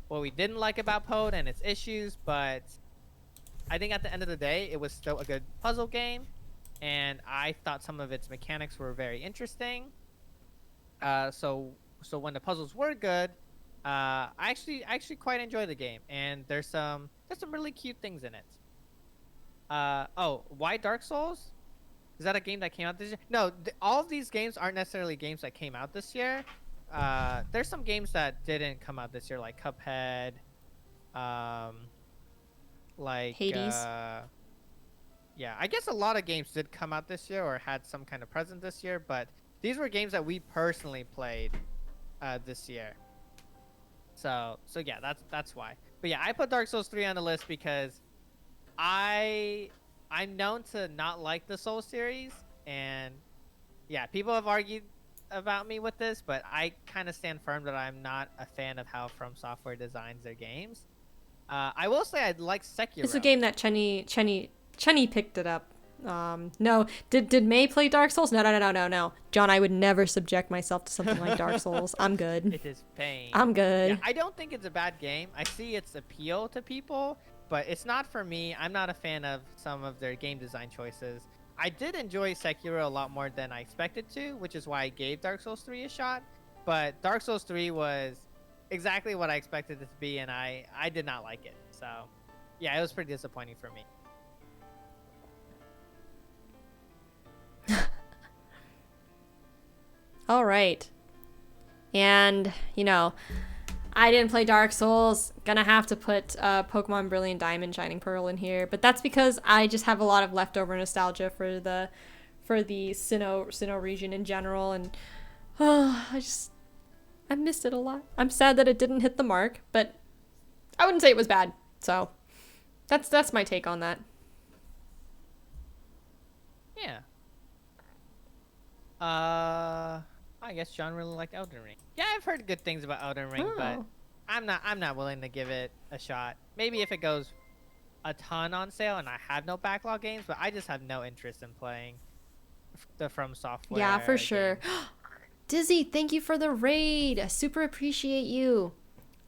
what we didn't like about Pode and its issues, but I think at the end of the day, it was still a good puzzle game, and I thought some of its mechanics were very interesting. So when the puzzles were good, I actually quite enjoy the game, and there's some really cute things in it. Oh, why Dark Souls? Is that a game that came out this year? No, all of these games aren't necessarily games that came out this year. There's some games that didn't come out this year, like Cuphead, like Hades. Yeah, I guess a lot of games did come out this year or had some kind of present this year, but these were games that we personally played this year. So yeah, that's why. But yeah, I put Dark Souls 3 on the list because I'm known to not like the Souls series, and yeah, people have argued about me with this, but I kind of stand firm that I'm not a fan of how From Software designs their games. I will say I like Sekiro. It's a game that Chenny picked it up. No, did May play Dark Souls? No. John, I would never subject myself to something like Dark Souls. I'm good. It is pain. I'm good. Yeah, I don't think it's a bad game. I see its appeal to people, but it's not for me. I'm not a fan of some of their game design choices. I did enjoy Sekiro a lot more than I expected to, which is why I gave Dark Souls 3 a shot. But Dark Souls 3 was exactly what I expected it to be, and I did not like it. So, yeah, it was pretty disappointing for me. All right. And, I didn't play Dark Souls. Gonna have to put Pokemon Brilliant Diamond Shining Pearl in here, but that's because I just have a lot of leftover nostalgia for the Sinnoh region in general, and I missed it a lot. I'm sad that it didn't hit the mark, but I wouldn't say it was bad. So that's my take on that. Yeah. I guess John really liked Elden Ring. Yeah, I've heard good things about Elden Ring, but I'm not willing to give it a shot. Maybe if it goes a ton on sale and I have no backlog games, but I just have no interest in playing the From Software. Yeah, for sure. Dizzy, thank you for the raid. I super appreciate you.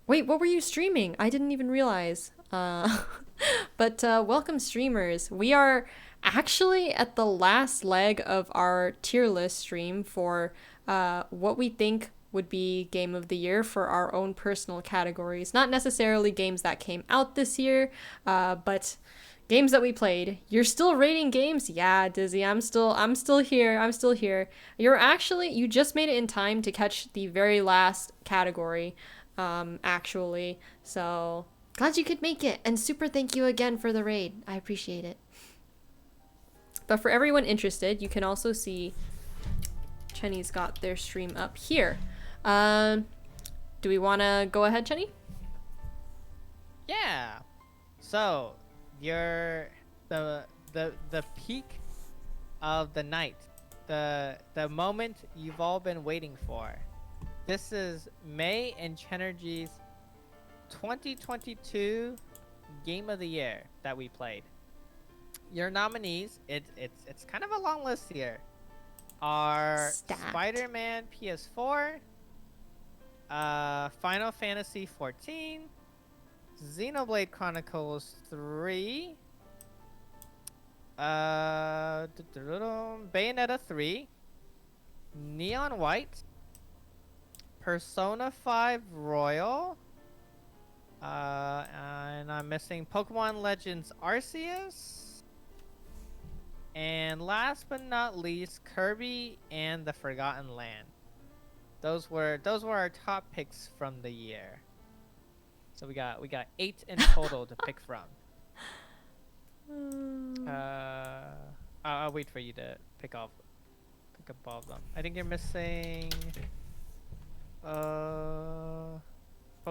Wait, what were you streaming? I didn't even realize. But welcome, streamers. We are actually at the last leg of our tier list stream for what we think would be game of the year for our own personal categories. Not necessarily games that came out this year, but games that we played. You're still rating games? Yeah, Dizzy, I'm still here. You just made it in time to catch the very last category. actually. So glad you could make it, and super thank you again for the raid. I appreciate it. But for everyone interested, you can also see Chenny's got their stream up here. Do we want to go ahead, Chenny? Yeah. So, the peak of the night, the moment you've all been waiting for. This is Mae and Chenergy's 2022 Game of the Year that we played. Your nominees, it's kind of a long list here, are Stacked. Spider-Man PS4, Final Fantasy 14, Xenoblade Chronicles 3, Bayonetta 3, Neon White, Persona 5 Royal, and I'm missing Pokemon Legends Arceus, and last but not least, Kirby and the Forgotten Land. Those were our top picks from the year. So we got 8 in total to pick from. I'll wait for you to pick up all of them. I think you're missing. Pokemon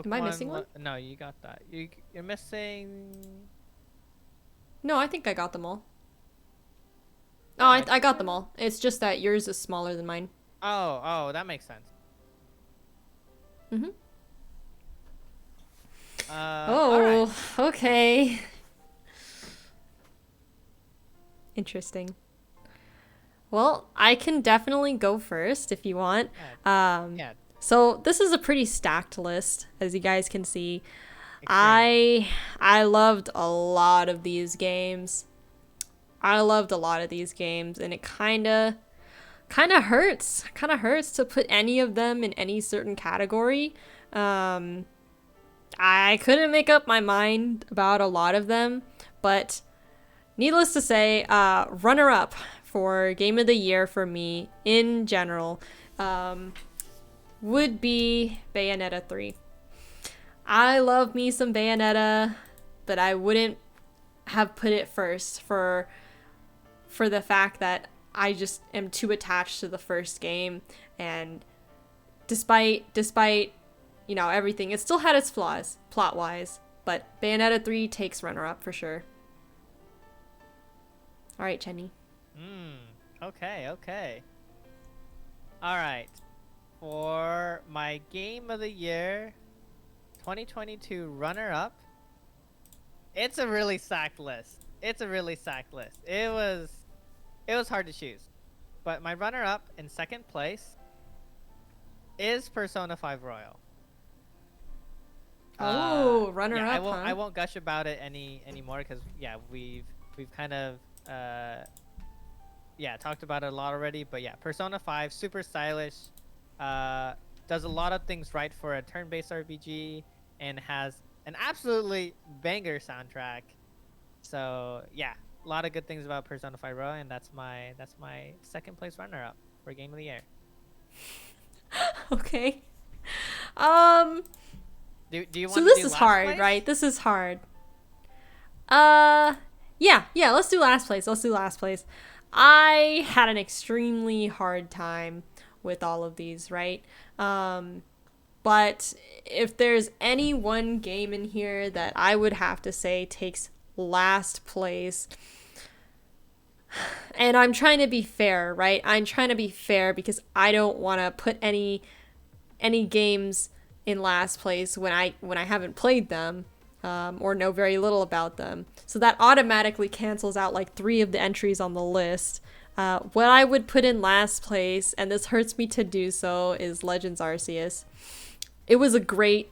Am I missing one? No, you got that. You're missing. No, I think I got them all. No, Oh, I got them all. It's just that yours is smaller than mine. Oh, that makes sense. Mm-hmm. Alright. Okay. Interesting. Well, I can definitely go first if you want. Yeah. So this is a pretty stacked list, as you guys can see. Extreme. I loved a lot of these games. And it kind of hurts. Kind of hurts to put any of them in any certain category. I couldn't make up my mind about a lot of them, but needless to say, runner-up for Game of the Year for me in general would be Bayonetta 3. I love me some Bayonetta, but I wouldn't have put it first for the fact that I just am too attached to the first game, and despite you know everything, it still had its flaws plot-wise, but Bayonetta 3 takes runner-up for sure. All right, Chenny. Okay. All right. For my Game of the Year 2022 runner-up, it's a really stacked list. It was hard to choose. But my runner-up in second place is Persona 5 Royal. Oh, runner-up, yeah, huh? I won't gush about it anymore because yeah, we've kind of talked about it a lot already. But yeah, Persona 5, super stylish, does a lot of things right for a turn-based RPG, and has an absolutely banger soundtrack. So yeah, a lot of good things about Persona 5 Royal, and that's my second place runner-up for Game of the Year. Okay. Do you want so to this do is last hard, place? right? This is hard. Yeah, let's do last place. I had an extremely hard time with all of these, right? But if there's any one game in here that I would have to say takes last place, and I'm trying to be fair, right? I'm trying to be fair because I don't want to put any games in last place when I haven't played them or know very little about them. So that automatically cancels out like 3 of the entries on the list. What I would put in last place, and this hurts me to do so, is Legends Arceus. It was great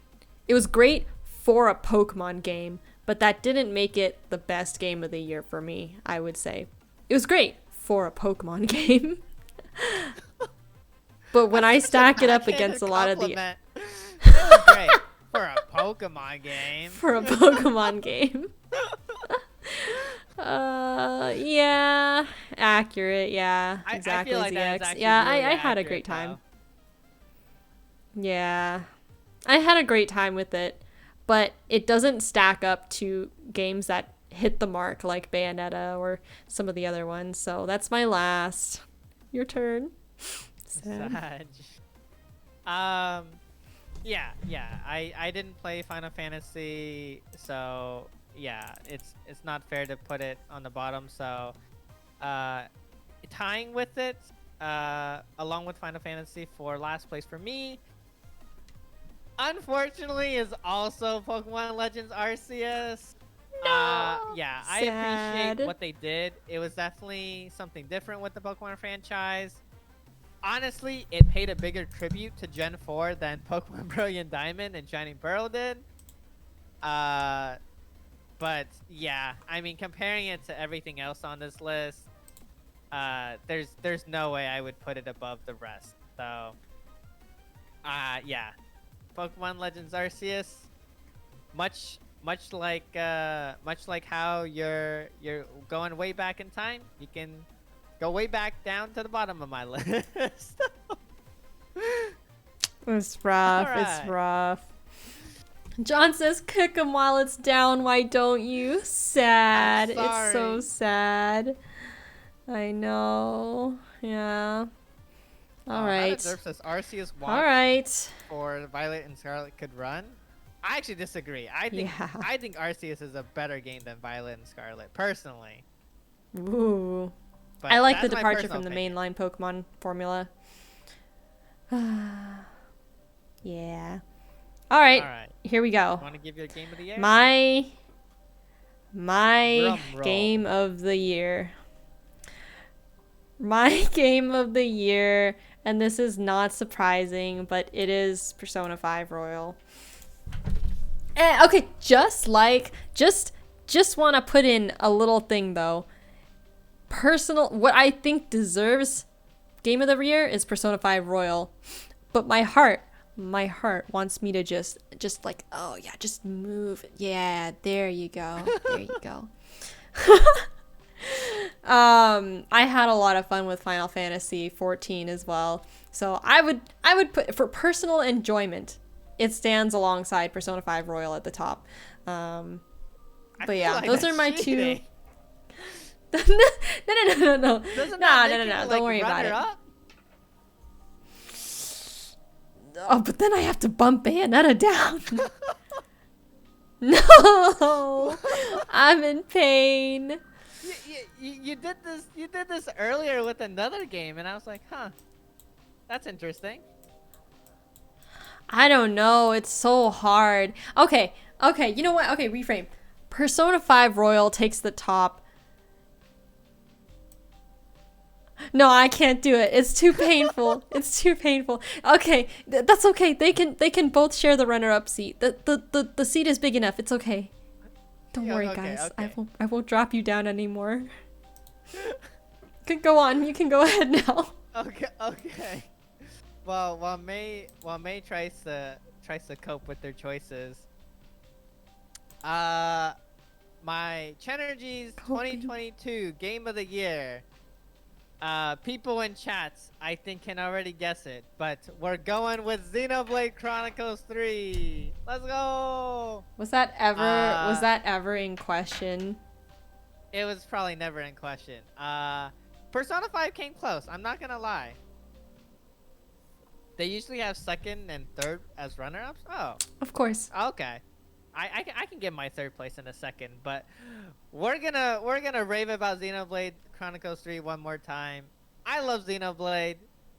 for a Pokemon game, but that didn't make it the best game of the year for me, I would say. It was great for a Pokemon game. But when I stack it up against a lot of the... It was great for a Pokemon game. For a Pokemon game. Yeah, accurate, yeah, exactly, I feel like ZX. that is actually Yeah, really I had a accurate, great time. though. Yeah. I had a great time with it, but it doesn't stack up to games that hit the mark like Bayonetta or some of the other ones. So that's my last. Your turn. Sad. Sag. Yeah. I didn't play Final Fantasy, so yeah, it's not fair to put it on the bottom. So, uh, tying with it, along with Final Fantasy for last place for me, unfortunately, is also Pokemon Legends Arceus. No. Yeah, I Sad. appreciate what they did. It was definitely something different with the Pokemon franchise. Honestly, it paid a bigger tribute to Gen 4 than Pokemon Brilliant Diamond and Shining Pearl did. Uh, but yeah, I mean, comparing it to everything else on this list, there's no way I would put it above the rest. So, yeah, Pokemon Legends Arceus, much like how you're going way back in time, you can go way back down to the bottom of my list. It's rough. All It's right. rough. John says, kick him while it's down. Why don't you? Sad. I'm It's so sorry. sad. I know. Yeah. All right. Derp says Arceus All watch right. for Violet and Scarlet could run. I actually disagree. I think Arceus is a better game than Violet and Scarlet, personally. Ooh. But I like the that's my departure personal from the opinion. mainline Pokemon formula. Yeah. All right. All right. Here we go. Want to give your game of the year? My Drum roll. game of the year. My game of the year, and this is not surprising, but it is Persona 5 Royal. Okay, just want to put in a little thing though. What I think deserves game of the year is Persona 5 Royal, but my heart wants me to just like, oh yeah, just move. Yeah, there you go. There you go. I had a lot of fun with Final Fantasy 14 as well. So I would put, for personal enjoyment, it stands alongside Persona 5 Royal at the top. But yeah, like those are that's my cheating. two. No. Doesn't that make No. it, Don't worry about it. runner-up? Oh, but then I have to bump Bayonetta down. No, I'm in pain. You did this earlier with another game, and I was like, huh, that's interesting. I don't know. It's so hard. Okay. You know what? Okay, reframe. Persona 5 Royal takes the top. No, I can't do it. It's too painful. It's too painful. Okay, that's okay. They can both share the runner-up seat. The seat is big enough. It's okay. Don't worry, Okay, guys. okay. I won't drop you down anymore. Go on. You can go ahead now. Okay. Well, while May tries to cope with their choices, my Chenergy's 2022 Game of the Year. People in chats, I think, can already guess it, but we're going with Xenoblade Chronicles 3. Let's go! Was that ever in question? It was probably never in question. Persona 5 came close. I'm not gonna lie. They usually have second and third as runner-ups. Oh, Of course. okay. I can get my third place in a second, but we're gonna rave about Xenoblade Chronicles 3 one more time. I love Xenoblade.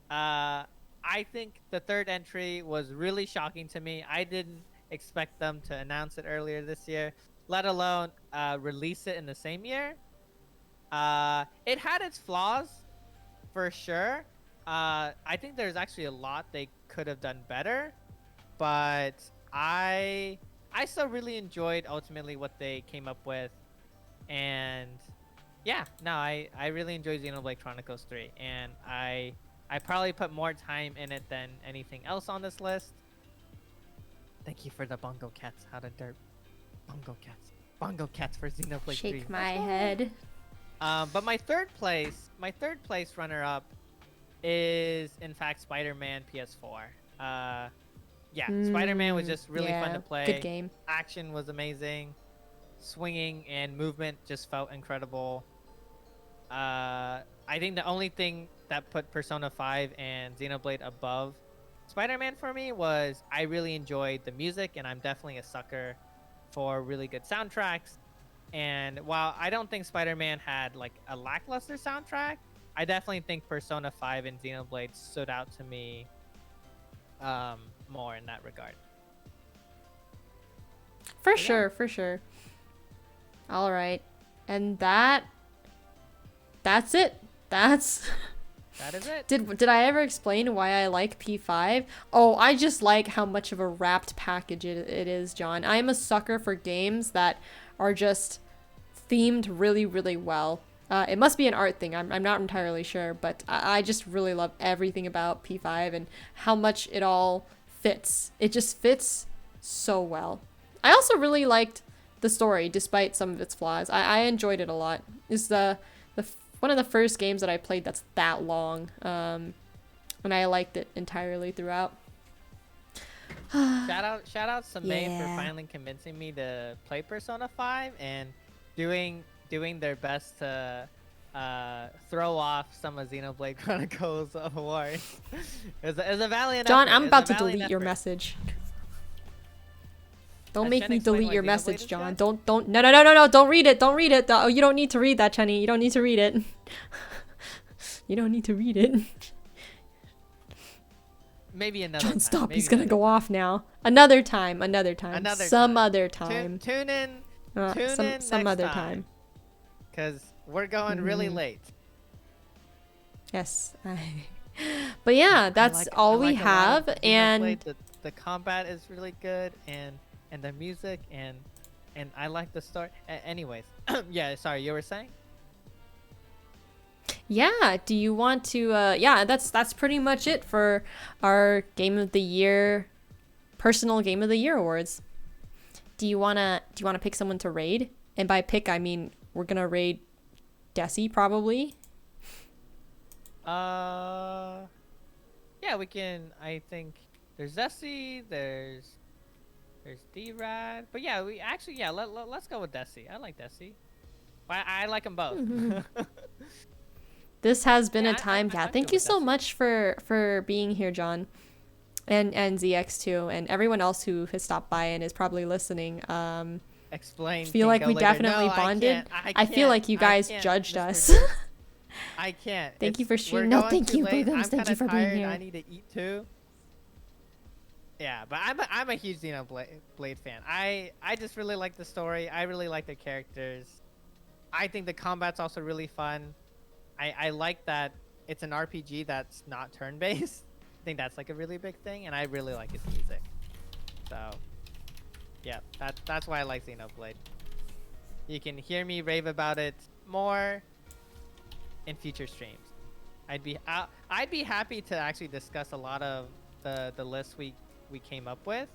I think the third entry was really shocking to me. I didn't expect them to announce it earlier this year, let alone release it in the same year. It had its flaws, for sure. I think there's actually a lot they could have done better, but I still really enjoyed ultimately what they came up with, and yeah, no, I really enjoyed Xenoblade Chronicles 3, and I probably put more time in it than anything else on this list. Thank you for the bongo cats. How to derp. Bongo cats for Xenoblade 3. Shake my head. But my third place runner-up is in fact Spider-Man PS4. yeah, Spider-Man was just really fun to play. Good game. Action was amazing. Swinging and movement just felt incredible. I think the only thing that put Persona 5 and Xenoblade above Spider-Man for me was I really enjoyed the music, and I'm definitely a sucker for really good soundtracks. And while I don't think Spider-Man had like a lackluster soundtrack, I definitely think Persona 5 and Xenoblade stood out to me more in that regard. For sure, for sure. All right. And that's it. That is it. Did I ever explain why I like P5? Oh, I just like how much of a wrapped package it is, John. I am a sucker for games that are just themed really, really well. It must be an art thing. I'm not entirely sure, but I just really love everything about P5 and how much it all fits. It just fits so well. I also really liked the story, despite some of its flaws. I enjoyed it a lot. It's one of the first games that I played that's that long, and I liked it entirely throughout. Shout out to Mae for finally convincing me to play Persona 5 and doing their best to throw off some of Xenoblade Chronicles Awards. It was a valiant John, effort. I'm about to delete your message. Don't make me delete your message, John. Don't no, don't read it. Don't read it. Oh, you don't need to read that, Chenny. You don't need to read it. You don't need to read it. Maybe another John, time. stop. Maybe He's gonna go off now. Another time. Some other time. Tune in Some next other time. Because we're going really late. Yes. But yeah, that's all we have. And the combat is really good, and the music, and I like the story. Anyways, yeah, sorry, you were saying? Yeah, do you want to yeah, that's pretty much it for our Game of the Year, personal Game of the Year awards. Do you wanna pick someone to raid? And by pick I mean we're gonna raid Desi probably. Yeah, we can. I think there's Desi, there's D-Rad, but yeah, let's go with Desi. I like Desi. I like them both. This has been a time. Thank you so much for being here, John, and ZX too, and everyone else who has stopped by and is probably listening. Explain. I feel like we definitely bonded. I feel like you guys judged us. I can't. Thank you for streaming. No, thank you, Boogums. Thank you for being here. I need to eat too. Yeah, but I'm a huge Xenoblade fan. I just really like the story. I really like the characters. I think the combat's also really fun. I like that it's an RPG that's not turn-based. I think that's like a really big thing, and I really like its music. So, yeah, that's why I like Xenoblade. You can hear me rave about it more in future streams. I'd be happy to actually discuss a lot of the lists we came up with,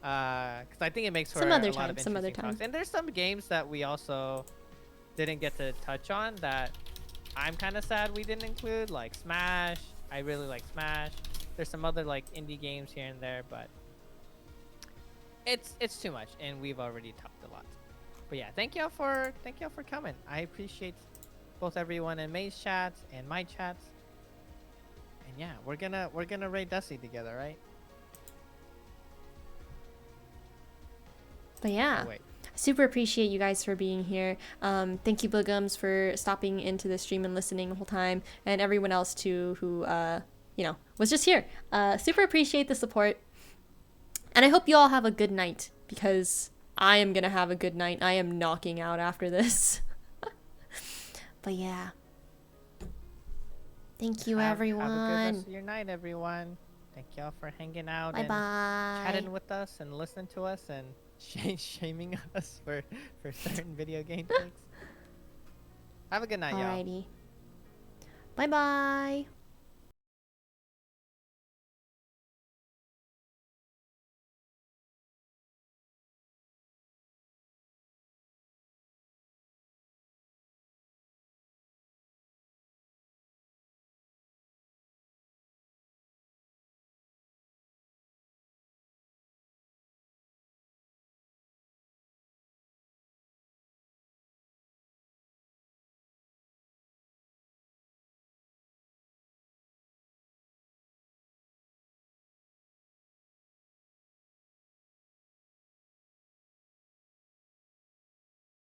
because I think it makes for a lot of interesting talks. And there's some games that we also didn't get to touch on that I'm kind of sad we didn't include, like Smash. I really like Smash. There's some other like indie games here and there, but it's too much, and we've already talked a lot. But yeah, thank y'all for coming. I appreciate both everyone in Mae's chats and my chats. And yeah, we're gonna raid Dusty together, right? But yeah. Super appreciate you guys for being here. Thank you, Boogums, for stopping into the stream and listening the whole time, and everyone else too who was just here. Super appreciate the support, and I hope you all have a good night, because I am gonna have a good night. I am knocking out after this. But yeah, thank you, everyone. Have a good rest of your night, everyone. Thank y'all for hanging out and chatting with us and listening to us and shaming us for certain video game things. Have a good night, y'all. Alrighty. Bye bye.